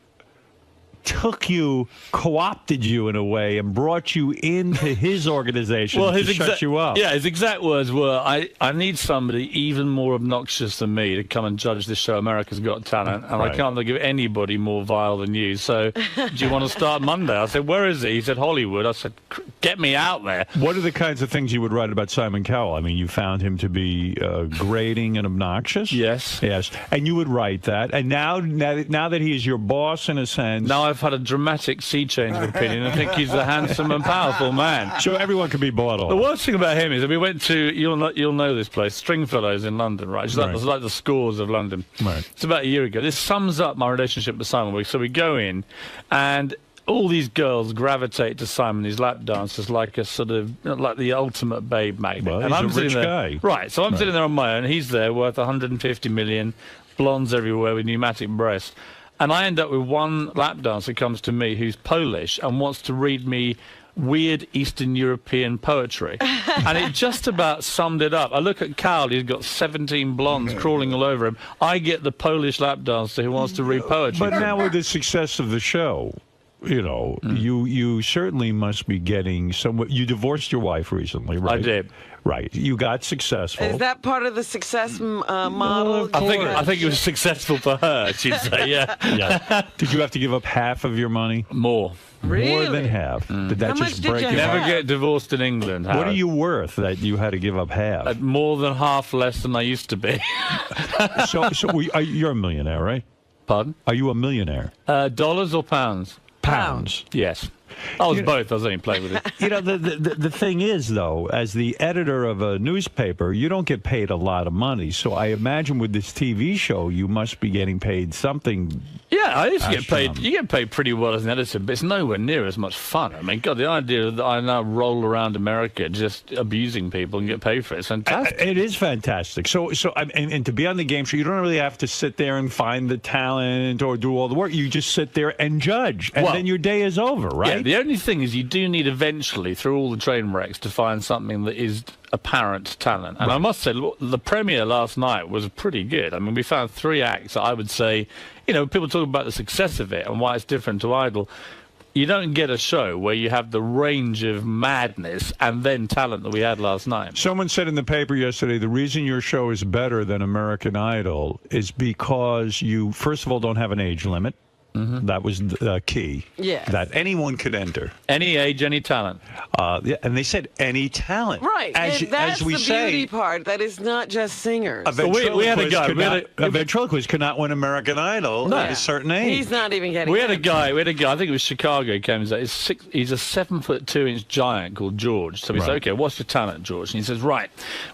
A: took you, co-opted you in a way, and brought you into his organization to shut you up.
H: Yeah, his exact words were, I need somebody even more obnoxious than me to come and judge this show, America's Got Talent, and I can't think of anybody more vile than you, so do you want to start Monday? I said, where is he? He said, Hollywood. I said, get me out there.
A: What are the kinds of things you would write about Simon Cowell? I mean, you found him to be grating and obnoxious?
H: Yes.
A: Yes. And you would write that, and now that he is your boss, in a sense...
H: Now I've had a dramatic sea change of opinion. I think he's a handsome and powerful man.
A: So everyone can be bought off.
H: The worst thing about him is that we went to, you'll know this place, Stringfellows in London, right? It's like the Scores of London.
A: Right.
H: It's about a year ago. This sums up my relationship with Simon. So we go in, and all these girls gravitate to Simon, these lap dancers, like a sort of, like the ultimate babe magnet.
A: Well,
H: and
A: he's
H: I'm
A: a rich
H: sitting there,
A: guy.
H: Right, so I'm sitting there on my own. He's there, worth 150 million, blondes everywhere with pneumatic breasts. And I end up with one lap dancer comes to me who's Polish and wants to read me weird Eastern European poetry. And it just about summed it up. I look at Cal, he's got 17 blondes crawling all over him. I get the Polish lap dancer who wants to read poetry.
A: But now with the success of the show, you know, you certainly must be getting somewhat... You divorced your wife recently, right?
H: I did.
A: Right. You got successful.
G: Is that part of the success model?
H: I think it was successful for her, she'd say, yeah.
A: Yeah. Did you have to give up half of your money?
H: More.
G: Really?
A: More than half. Did that
G: How much
A: just
G: did
A: break
G: you
A: your
G: have?
H: Never get divorced in England, Howard.
A: What are you worth that you had to give up half?
H: More than half less than I used to be.
A: So you're a millionaire, right?
H: Pardon?
A: Are you a millionaire?
H: Dollars or pounds?
A: Pounds.
H: Yes. I was both. I was only playing with it.
A: You know, the thing is, though, as the editor of a newspaper, you don't get paid a lot of money. So I imagine with this TV show, you must be getting paid something.
H: Yeah, I used to get paid. You get paid pretty well as an editor, but it's nowhere near as much fun. I mean, God, the idea that I now roll around America just abusing people and get paid for it's fantastic.
A: It is fantastic. So and to be on the game show, you don't really have to sit there and find the talent or do all the work. You just sit there and judge, and then your day is over, right?
H: Yeah, the only thing is you do need eventually, through all the train wrecks, to find something that is apparent talent. And I must say, the premiere last night was pretty good. I mean, we found 3 acts that I would say, you know, people talk about the success of it and why it's different to Idol. You don't get a show where you have the range of madness and then talent that we had last night.
A: Someone said in the paper yesterday, the reason your show is better than American Idol is because you, first of all, don't have an age limit. That was the key.
G: Yes.
A: That anyone could enter.
H: Any age, any talent.
A: Yeah, and they said any talent.
G: Right.
A: As
G: That's
A: we
G: the
A: say,
G: beauty part. That is not just singers.
A: A ventriloquist could not win American Idol at a certain age.
G: He's not even getting
H: We had a guy, I think it was Chicago, came and said, he's a 7'2" giant called George. So we said, okay, what's your talent, George? And he says, right,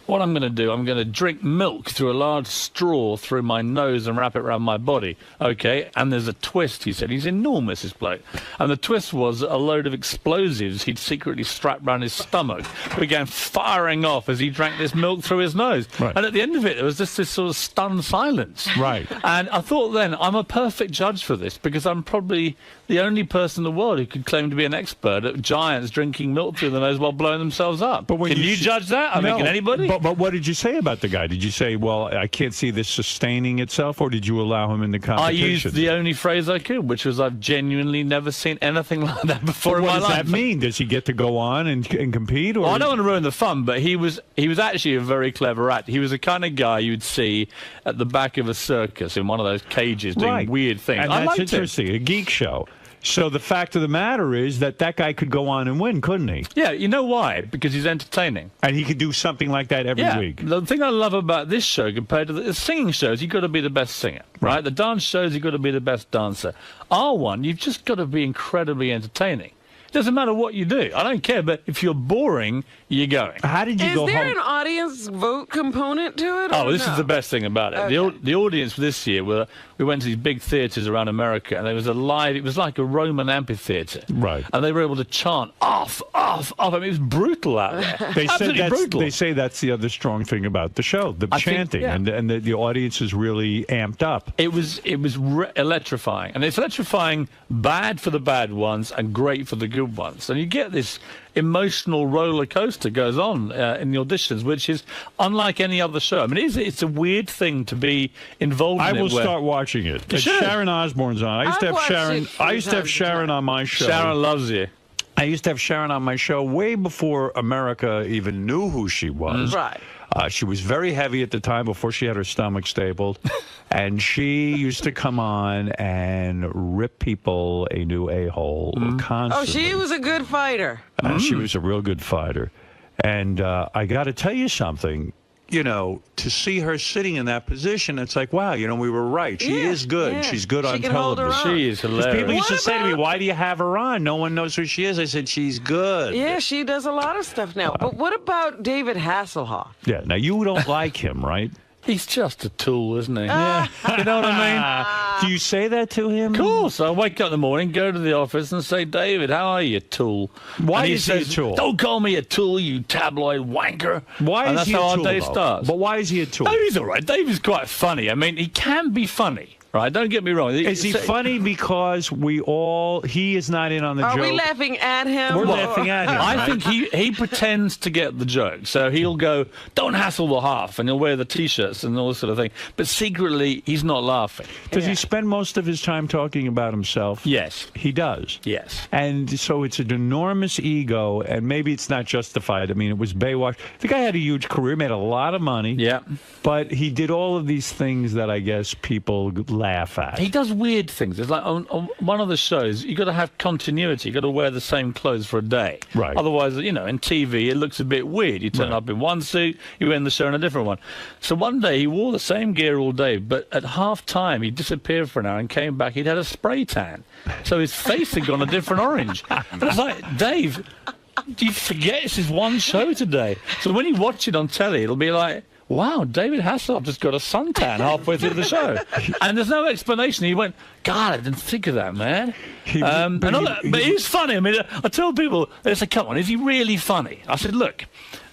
H: what I'm going to do, I'm going to drink milk through a large straw through my nose and wrap it around my body. Okay, and there's a twist twist, he said. He's enormous, this bloke. And the twist was a load of explosives he'd secretly strapped around his stomach began firing off as he drank this milk through his nose.
A: Right.
H: And at the end of it, there was just this sort of stunned silence.
A: Right.
H: And I thought then, I'm a perfect judge for this, because I'm probably the only person in the world who could claim to be an expert at giants drinking milk through the nose while blowing themselves up. But can you judge that? I mean, can anybody?
A: But what did you say about the guy? Did you say, well, I can't see this sustaining itself, or did you allow him in the competition?
H: I used the only phrase I could, which was, I've genuinely never seen anything like that before in my life.
A: What does that mean? Does he get to go on and compete? Or
H: well, I don't want to ruin the fun, but he was actually a very clever actor. He was the kind of guy you'd see at the back of a circus in one of those cages doing weird things.
A: And
H: I
A: that's
H: liked
A: interesting, a geek show. So the fact of the matter is that guy could go on and win, couldn't he?
H: Yeah, you know why? Because he's entertaining.
A: And he could do something like that every week.
H: The thing I love about this show compared to the singing shows, you've got to be the best singer, right? The dance shows, you've got to be the best dancer. Our one, you've just got to be incredibly entertaining. It doesn't matter what you do. I don't care, but if you're boring, you're going.
A: How did you
G: go home? Is there an audience vote component to it?
H: Oh, this is the best thing about it.
G: Okay.
H: The audience this year, we went to these big theatres around America, and there was it was like a Roman amphitheatre.
A: Right.
H: And they were able to chant, off, off, off. I mean, it was brutal out there.
A: They say that's the other strong thing about the show, the chanting, and the audience is really amped up.
H: It was electrifying. And it's electrifying bad for the bad ones and great for the good ones. And you get this emotional roller coaster goes on in the auditions, which is unlike any other show. I mean, it's a weird thing to be involved in.
A: I will start watching it. Sharon Osbourne's on. I used to have Sharon on my show.
H: Sharon loves you.
A: I used to have Sharon on my show way before America even knew who she was.
G: Right.
A: She was very heavy at the time before she had her stomach stapled. And she used to come on and rip people a new a-hole constantly.
G: Oh, she was a good fighter.
A: She was a real good fighter. And I got to tell you something. You know, to see her sitting in that position, it's like, wow, you know, we were right. She is good.
G: Yeah.
A: She's good on
G: can hold her
A: television.
G: own.
H: She is hilarious.
A: People used to say to me, why do you have her on? No one knows who she is. I said, she's good.
G: Yeah, she does a lot of stuff now. But what about David Hasselhoff?
A: Yeah, now you don't like him, right?
H: He's just a tool, isn't he? Yeah. You know what I
A: mean? Do you say that to him?
H: Of course. I wake up in the morning, go to the office and say, David, how are you, tool?
A: Why
H: and
A: is he a tool?
H: Don't call me a tool, you tabloid wanker.
A: Why
H: and
A: is
H: that's
A: he a
H: how
A: tool,
H: our day
A: though?
H: starts.
A: But why is he a tool?
H: No, he's all right. David's quite funny. I mean, he can be funny. Right, don't get me wrong.
A: Is he funny because he is not in on the joke?
G: Are we laughing at him?
A: We're laughing at him.
H: I think he pretends to get the joke. So he'll go, don't hassle the half, and he'll wear the T-shirts and all this sort of thing. But secretly, he's not laughing.
A: Does he spend most of his time talking about himself?
H: Yes.
A: He does?
H: Yes.
A: And so it's an enormous ego, and maybe it's not justified. I mean, it was Baywatch. The guy had a huge career, made a lot of money.
H: Yeah.
A: But he did all of these things that I guess people laugh at.
H: He does weird things. It's like on one of the shows, you've got to have continuity. You've got to wear the same clothes for a day.
A: Right.
H: Otherwise, you know, in TV, it looks a bit weird. You turn up in one suit, you end the show in a different one. So one day, he wore the same gear all day, but at half-time, he disappeared for an hour and came back. He'd had a spray tan. So his face had gone a different orange. And it's like, Dave, do you forget it's his one show today? So when you watch it on telly, it'll be like, wow, David Hasselhoff just got a suntan halfway through the show. And there's no explanation. He went, God, I didn't think of that, man. But he's funny. I mean, I tell people, they say, come on, is he really funny? I said, look,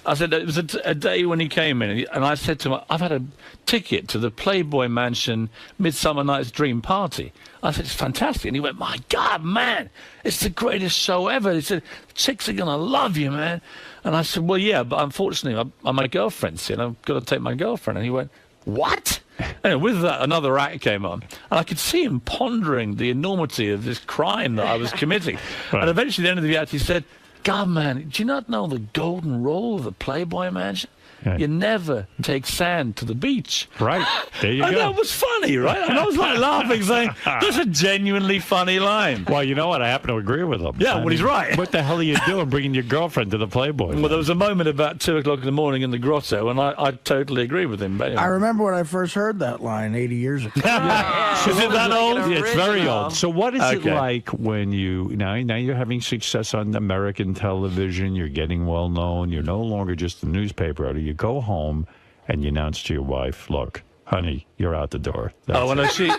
H: it was a day when he came in, and I said to him, I've had a ticket to the Playboy Mansion Midsummer Night's Dream Party. I said, it's fantastic. And he went, my God, man, it's the greatest show ever. He said, chicks are going to love you, man. And I said, well, yeah, but unfortunately, I'm my girlfriend's here, and I've got to take my girlfriend. And he went, what? And with that, another act came on, and I could see him pondering the enormity of this crime that I was committing. Right. And eventually, at the end of the act, he said, God, man, do you not know the golden rule of the Playboy Mansion? Right. You never take sand to the beach.
A: Right. There you go.
H: And that was funny, right? And I was like laughing, saying, that's a genuinely funny line.
A: Well, you know what? I happen to agree with him.
H: Yeah, well, he's right.
A: What the hell are you doing bringing your girlfriend to the Playboy?
H: Well, there was a moment about 2 o'clock in the morning in the grotto, and I totally agree with him. But, anyway.
F: I remember when I first heard that line 80 years ago.
H: Is it that old?
A: Yeah, it's very old. So what is it like when now you're having success on American television, you're getting well known, you're no longer just a newspaper editor, you go home and you announce to your wife, look, honey, you're out the door. That's
H: no,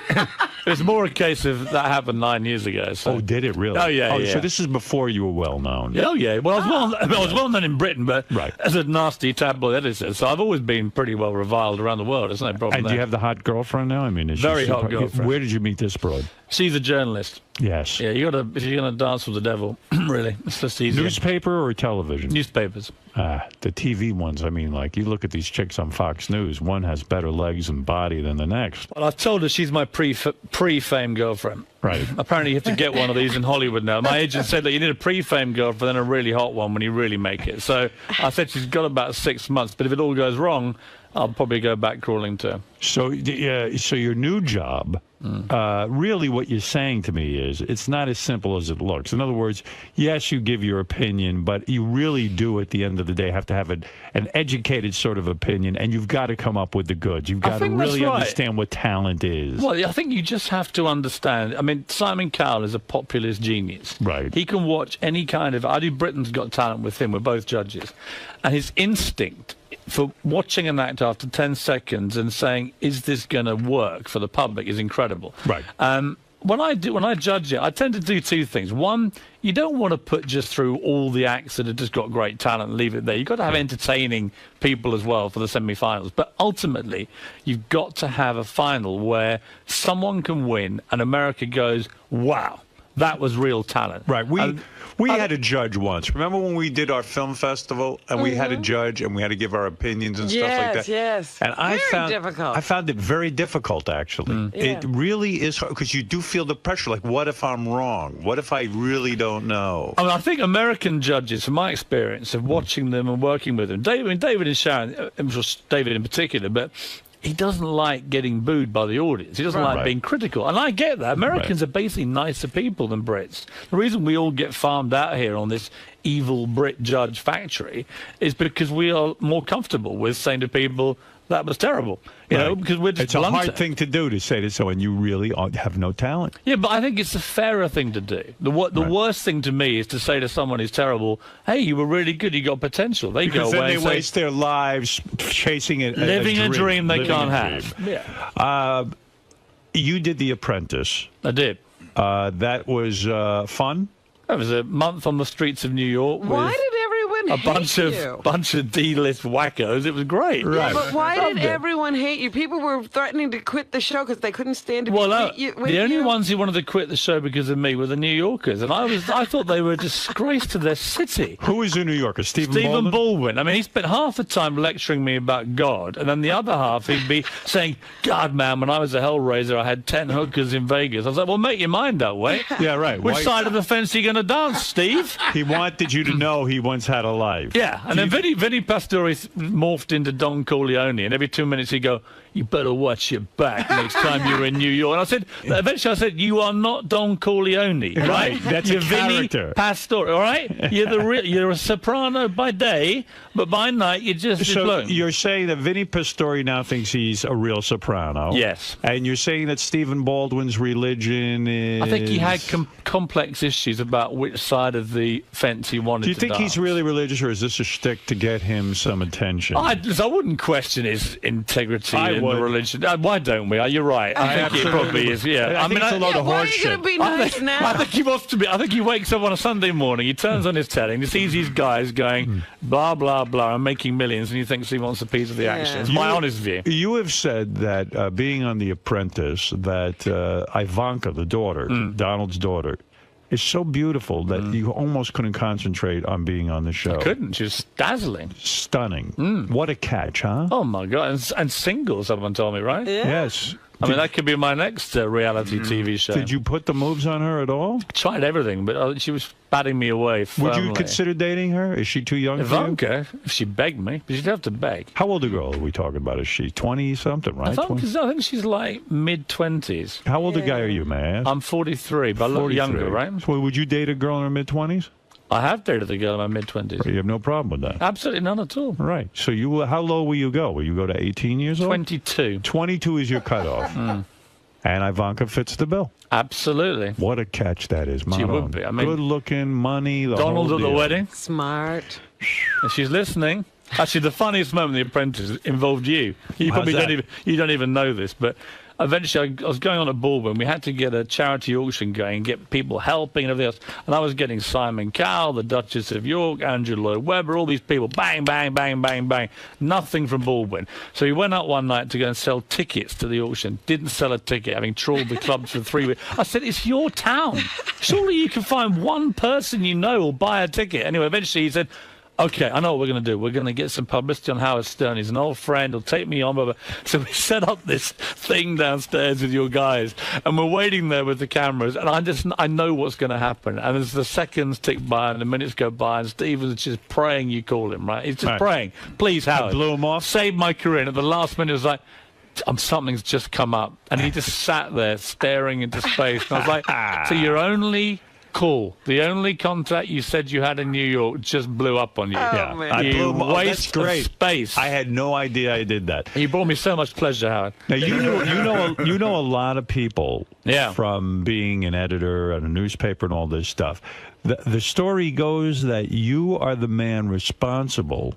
H: It's more a case of that happened 9 years ago. So.
A: Oh, did it really?
H: Oh, yeah,
A: So this is before you were well known.
H: Oh, yeah. Well, I was well known in Britain, but as a nasty tabloid editor, so I've always been pretty well reviled around the world. There's no problem
A: And
H: there.
A: do you have the hot girlfriend now? I mean, is
H: Very
A: she
H: hot girlfriend.
A: Where did you meet this broad?
H: She's a journalist.
A: Yes.
H: Yeah, if you're gonna dance with the devil, really, it's just easier.
A: Newspaper or television?
H: Newspapers.
A: The TV ones. I mean, like you look at these chicks on Fox News. One has better legs and body than the next.
H: Well, I've told her she's my pre-fame girlfriend.
A: Right.
H: Apparently, you have to get one of these in Hollywood now. My agent said that you need a pre-fame girlfriend and a really hot one when you really make it. So I said she's got about 6 months, but if it all goes wrong, I'll probably go back crawling to her.
A: So your new job, really what you're saying to me is it's not as simple as it looks. In other words, yes, you give your opinion, but you really do at the end of the day have to have an educated sort of opinion, and you've got to come up with the goods. You've got to really understand what talent is.
H: Well, I think you just have to understand. I mean, Simon Cowell is a populist genius.
A: Right.
H: He can watch any kind of... I do Britain's Got Talent with him. We're both judges. And his instinct for watching an act after 10 seconds and saying, is this going to work for the public is incredible.
A: Right.
H: When I judge it, I tend to do two things. One, you don't want to put just through all the acts that have just got great talent and leave it there. You've got to have entertaining people as well for the semi-finals. But ultimately, you've got to have a final where someone can win and America goes, wow, that was real talent.
A: Right. We had a judge once. Remember when we did our film festival and we had a judge and we had to give our opinions and stuff like that?
B: Yes,
A: And I found it very difficult, actually.
B: Yeah.
A: It really is hard because you do feel the pressure. Like, what if I'm wrong? What if I really don't know?
H: I mean, I think American judges, from my experience of watching them and working with them, David and Sharon, David in particular, but he doesn't like getting booed by the audience. He doesn't like being critical. And I get that. Americans are basically nicer people than Brits. The reason we all get farmed out here on this evil Brit judge factory is because we are more comfortable with saying to people, that was terrible. You know, because we're just
A: It's a hard thing to do to say to someone, you really have no talent.
H: Yeah, but I think it's a fairer thing to do. The worst thing to me is to say to someone who's terrible, hey, you were really good, you got potential. They
A: Because
H: go away
A: then
H: and
A: they
H: say,
A: waste their lives chasing it.
H: living a dream they can't have. Yeah.
A: You did The Apprentice.
H: I did.
A: That was fun?
H: That was a month on the streets of New York.
B: Why
H: with
B: did everyone
H: a
B: hate
H: bunch of D-list wackos. It was great.
B: Yeah, but why did everyone hate you? People were threatening to quit the show because they couldn't stand to be with you.
H: The only ones who wanted to quit the show because of me were the New Yorkers, and I thought they were a disgrace to their city.
A: Who is a New Yorker?
H: Stephen Baldwin. I mean, he spent half the time lecturing me about God, and then the other half he'd be saying, God, man, when I was a Hellraiser, I had 10 hookers in Vegas. I was like, well, make your mind that way.
A: Yeah, right.
H: Which side of the fence are you going to dance, Steve?
A: He wanted you to know he once had a life.
H: Yeah, and then Vinny Pastore morphed into Don Corleone, and every 2 minutes he'd go, you better watch your back next time you're in New York. And I said, eventually I said, you are not Don Corleone, right?
A: That's
H: you're
A: a character.
H: Vinny Pastore, all right? You're a soprano by day, but by night you're just
A: So you're saying that Vinny Pastore now thinks he's a real soprano.
H: Yes.
A: And you're saying that Stephen Baldwin's religion is...
H: I think he had complex issues about which side of the fence he wanted to
A: Do you think he's really religious, or is this a shtick to get him some attention?
H: I wouldn't question his integrity in the religion. Why don't we? You're right. I think it probably is. Yeah,
A: I think it's a lot of
B: why are
A: horse
B: you going to be nice now?
H: I think he wants to be. I think he wakes up on a Sunday morning, he turns on his telly, and he sees these guys going blah blah blah and making millions, and he thinks he wants a piece of the action. It's my honest view.
A: You have said that being on The Apprentice, that Ivanka, the daughter, Donald's daughter, is so beautiful that you almost couldn't concentrate on being on the show.
H: I couldn't. She was dazzling.
A: Stunning. What a catch, huh?
H: Oh, my God. And single, someone told me, right?
B: Yeah.
A: Yes.
H: I mean, that could be my next reality TV show.
A: Did you put the moves on her at all?
H: Tried everything, but she was batting me away firmly.
A: Would you consider dating her? Is she too young for you?
H: Ivanka, if she begged me, but she'd have to beg.
A: How old a girl are we talking about? Is she 20-something, right?
H: I think she's like mid-20s.
A: How old a guy are you, may I ask?
H: I'm 43, but I look younger, right?
A: So would you date a girl in her mid-20s?
H: I have dated a girl in my mid-20s.
A: You have no problem with that?
H: Absolutely none at all.
A: Right. So how low will you go? Will you go to 18 years old?
H: 22.
A: 22 is your cutoff. And Ivanka fits the bill.
H: Absolutely.
A: What a catch that is, Mom.
H: She would be. I mean,
A: good-looking, money, the
H: Donald
A: whole
H: at the
A: deal.
H: wedding.
B: Smart.
H: And she's listening. Actually, the funniest moment in The Apprentice involved you. You probably don't even know this, but eventually I was going on at Baldwin. We had to get a charity auction going, get people helping and everything else. And I was getting Simon Cowell, the Duchess of York, Andrew Lloyd Webber, all these people, bang, bang, bang, bang, bang. Nothing from Baldwin. So we went out one night to go and sell tickets to the auction. Didn't sell a ticket, having trawled the clubs for 3 weeks. I said, it's your town. Surely you can find one person you know will buy a ticket. Anyway, eventually he said, okay, I know what we're going to do. We're going to get some publicity on Howard Stern. He's an old friend. He'll take me on. Blah, blah. So we set up this thing downstairs with your guys, and we're waiting there with the cameras, and I know what's going to happen. And as the seconds tick by and the minutes go by, and Stephen's just praying you call him, right? He's just praying. Please, Howard.
A: I blew him off.
H: Saved my career. And at the last minute, it was like, something's just come up. And he just sat there staring into space. And I was like, so you're only... Cool. The only contract you said you had in New York just blew up on you.
A: Yeah,
H: man.
A: I blew him.
H: Waste
A: That's great.
H: of space.
A: I had no idea I did that.
H: You brought me so much pleasure, Howard.
A: Now you know a lot of people from being an editor at a newspaper and all this stuff. The story goes that you are the man responsible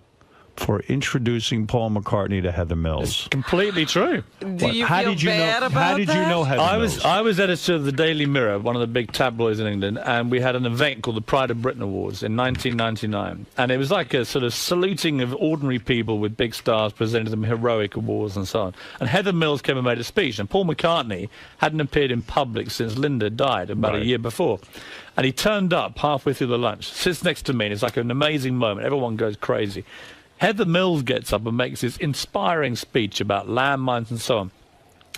A: for introducing Paul McCartney to Heather Mills.
H: It's completely true.
B: Do you feel bad about
A: How did you know Heather Mills?
H: I was editor of the Daily Mirror, one of the big tabloids in England, and we had an event called the Pride of Britain Awards in 1999. And it was like a sort of saluting of ordinary people with big stars, presenting them heroic awards and so on. And Heather Mills came and made a speech, and Paul McCartney hadn't appeared in public since Linda died about a year before. And he turned up halfway through the lunch, sits next to me, and it's like an amazing moment. Everyone goes crazy. Heather Mills gets up and makes this inspiring speech about landmines and so on.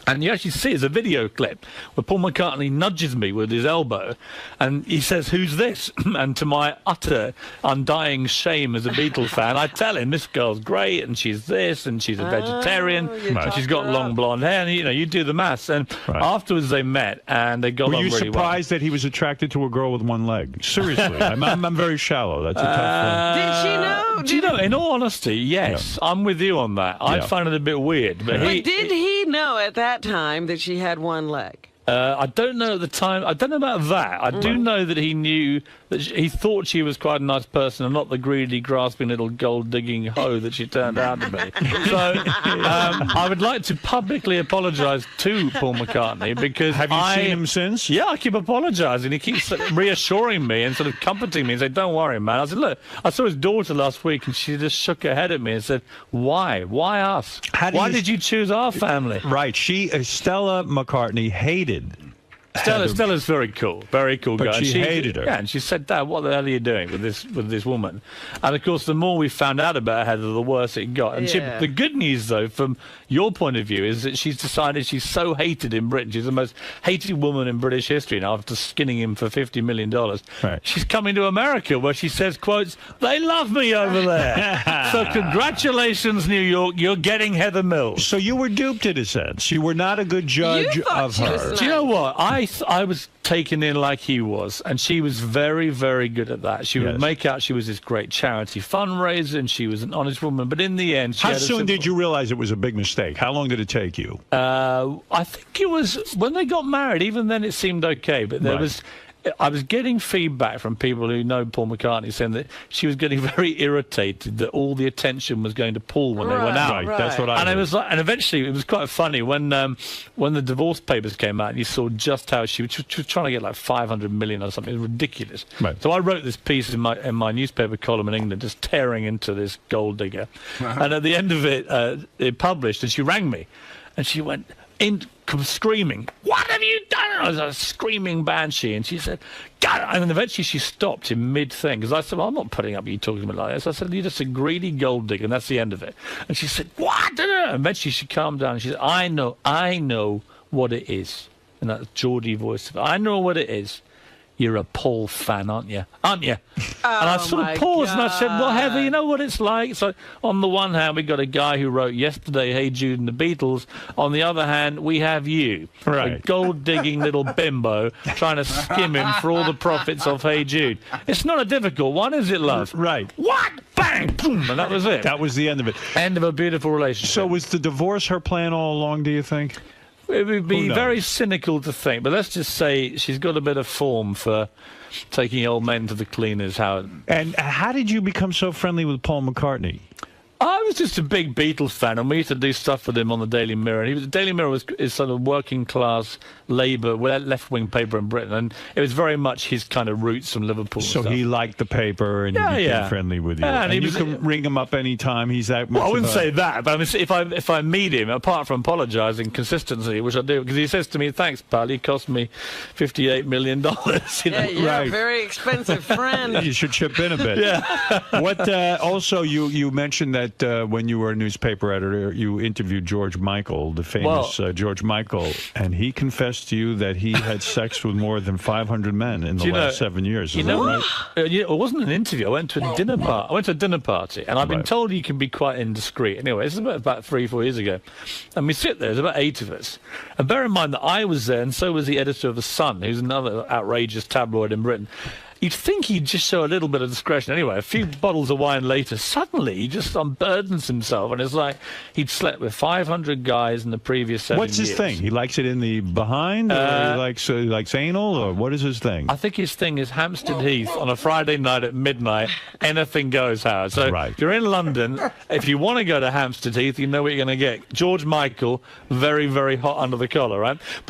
H: And you actually see, it's a video clip where Paul McCartney nudges me with his elbow and he says, who's this? And to my utter undying shame as a Beatles fan, I tell him, this girl's great and she's this and she's a vegetarian and she's got long blonde hair. And, you do the maths. And afterwards they met and they got on really well.
A: Were you surprised that he was attracted to a girl with one leg? Seriously. I'm very shallow. That's a tough
B: Did she know?
H: Do you know, in all honesty, yes. I'm with you on that. I find it a bit weird. But
B: did he know at that time that she had one leg?
H: I don't know at the time. I don't know about that. I do know that he knew that he thought she was quite a nice person and not the greedy, grasping little gold-digging hoe that she turned out to be. So I would like to publicly apologise to Paul McCartney because
A: Have you seen him since?
H: Yeah, I keep apologising. He keeps reassuring me and sort of comforting me and saying, don't worry, man. I said, look, I saw his daughter last week and she just shook her head at me and said, why? Why us? Why did you choose our family?
A: Right. Stella McCartney hated
H: Stella's very cool guy.
A: But she hated her.
H: Yeah, and she said, Dad, what the hell are you doing with this woman? And of course, the more we found out about Heather, the worse it got. And the good news, though, from your point of view, is that she's decided she's so hated in Britain. She's the most hated woman in British history now after skinning him for $50 million. Right. She's coming to America where she says, quotes, they love me over there. So congratulations, New York, you're getting Heather Mills.
A: So you were duped in a sense. You were not a good judge of her.
H: Do you know what? I was taken in like he was, and she was very, very good at that. She would make out she was this great charity fundraiser, and she was an honest woman. But in the end,
A: how soon did you realize it was a big mistake? How long did it take you?
H: I think it was when they got married. Even then, it seemed okay. But there was. I was getting feedback from people who know Paul McCartney saying that she was getting very irritated that all the attention was going to Paul when they went out.
A: Right. That's what I heard.
H: It was like, and eventually it was quite funny when the divorce papers came out and you saw just how she was trying to get like 500 million or something. It was ridiculous. Right. So I wrote this piece in my newspaper column in England, just tearing into this gold digger. And at the end of it, it published, and she rang me, and she went screaming, what have you done? I was a screaming banshee, and she said, God! And then eventually she stopped in mid-thing, because I said, well, I'm not putting up you talking to me like this. I said, you're just a greedy gold digger, and that's the end of it. And she said, what? And eventually she calmed down, and she said, I know what it is. And that Geordie voice, I know what it is. You're a Paul fan, aren't you? And I sort of paused and I said, well, Heather, you know what it's like? So on the one hand, we got a guy who wrote yesterday, Hey Jude and the Beatles. On the other hand, we have you, a gold-digging little bimbo trying to skim him for all the profits of Hey Jude. It's not a difficult one, is it, love?
A: Right.
H: What? Bang! Boom! And that was it.
A: That was the end of it.
H: End of a beautiful relationship.
A: So was the divorce her plan all along, do you think?
H: It would be very cynical to think, but let's just say she's got a bit of form for taking old men to the cleaners, Howard.
A: And how did you become so friendly with Paul McCartney?
H: I was just a big Beatles fan, and we used to do stuff with him on the Daily Mirror. And the Daily Mirror is sort of working class Labour, left-wing paper in Britain, and it was very much his kind of roots from Liverpool.
A: So
H: and stuff.
A: he liked the paper, and he became friendly with you.
H: Yeah,
A: and you can ring him up anytime. He's that much.
H: Well, I wouldn't say that, but I mean, if I meet him, apart from apologising consistently, which I do, because he says to me, "Thanks, pal, you cost me $58 million." You know?
B: Yeah, you're a very expensive friend.
A: You should chip in a bit.
H: Yeah.
A: What? Also, you mentioned that when you were a newspaper editor, you interviewed George Michael, the famous George Michael, and he confessed to you that he had sex with more than 500 men in the last 7 years. Is that right?
H: It wasn't an interview. I went to a dinner party. I went to a dinner party, and I've been told you can be quite indiscreet. Anyway, this is about 3-4 years ago, and we sit there. There's about 8 of us, and bear in mind that I was there, and so was the editor of The Sun, who's another outrageous tabloid in Britain. You'd think he'd just show a little bit of discretion. Anyway, a few bottles of wine later, suddenly he just unburdens himself, and it's like he'd slept with 500 guys in the previous 7 years.
A: What's his thing? He likes it in the behind, or he likes anal, or what is his thing?
H: I think his thing is Hampstead Heath on a Friday night at midnight. Anything goes, Howard. So if you're in London, if you want to go to Hampstead Heath, you know what you're going to get. George Michael, very, very hot under the collar, right?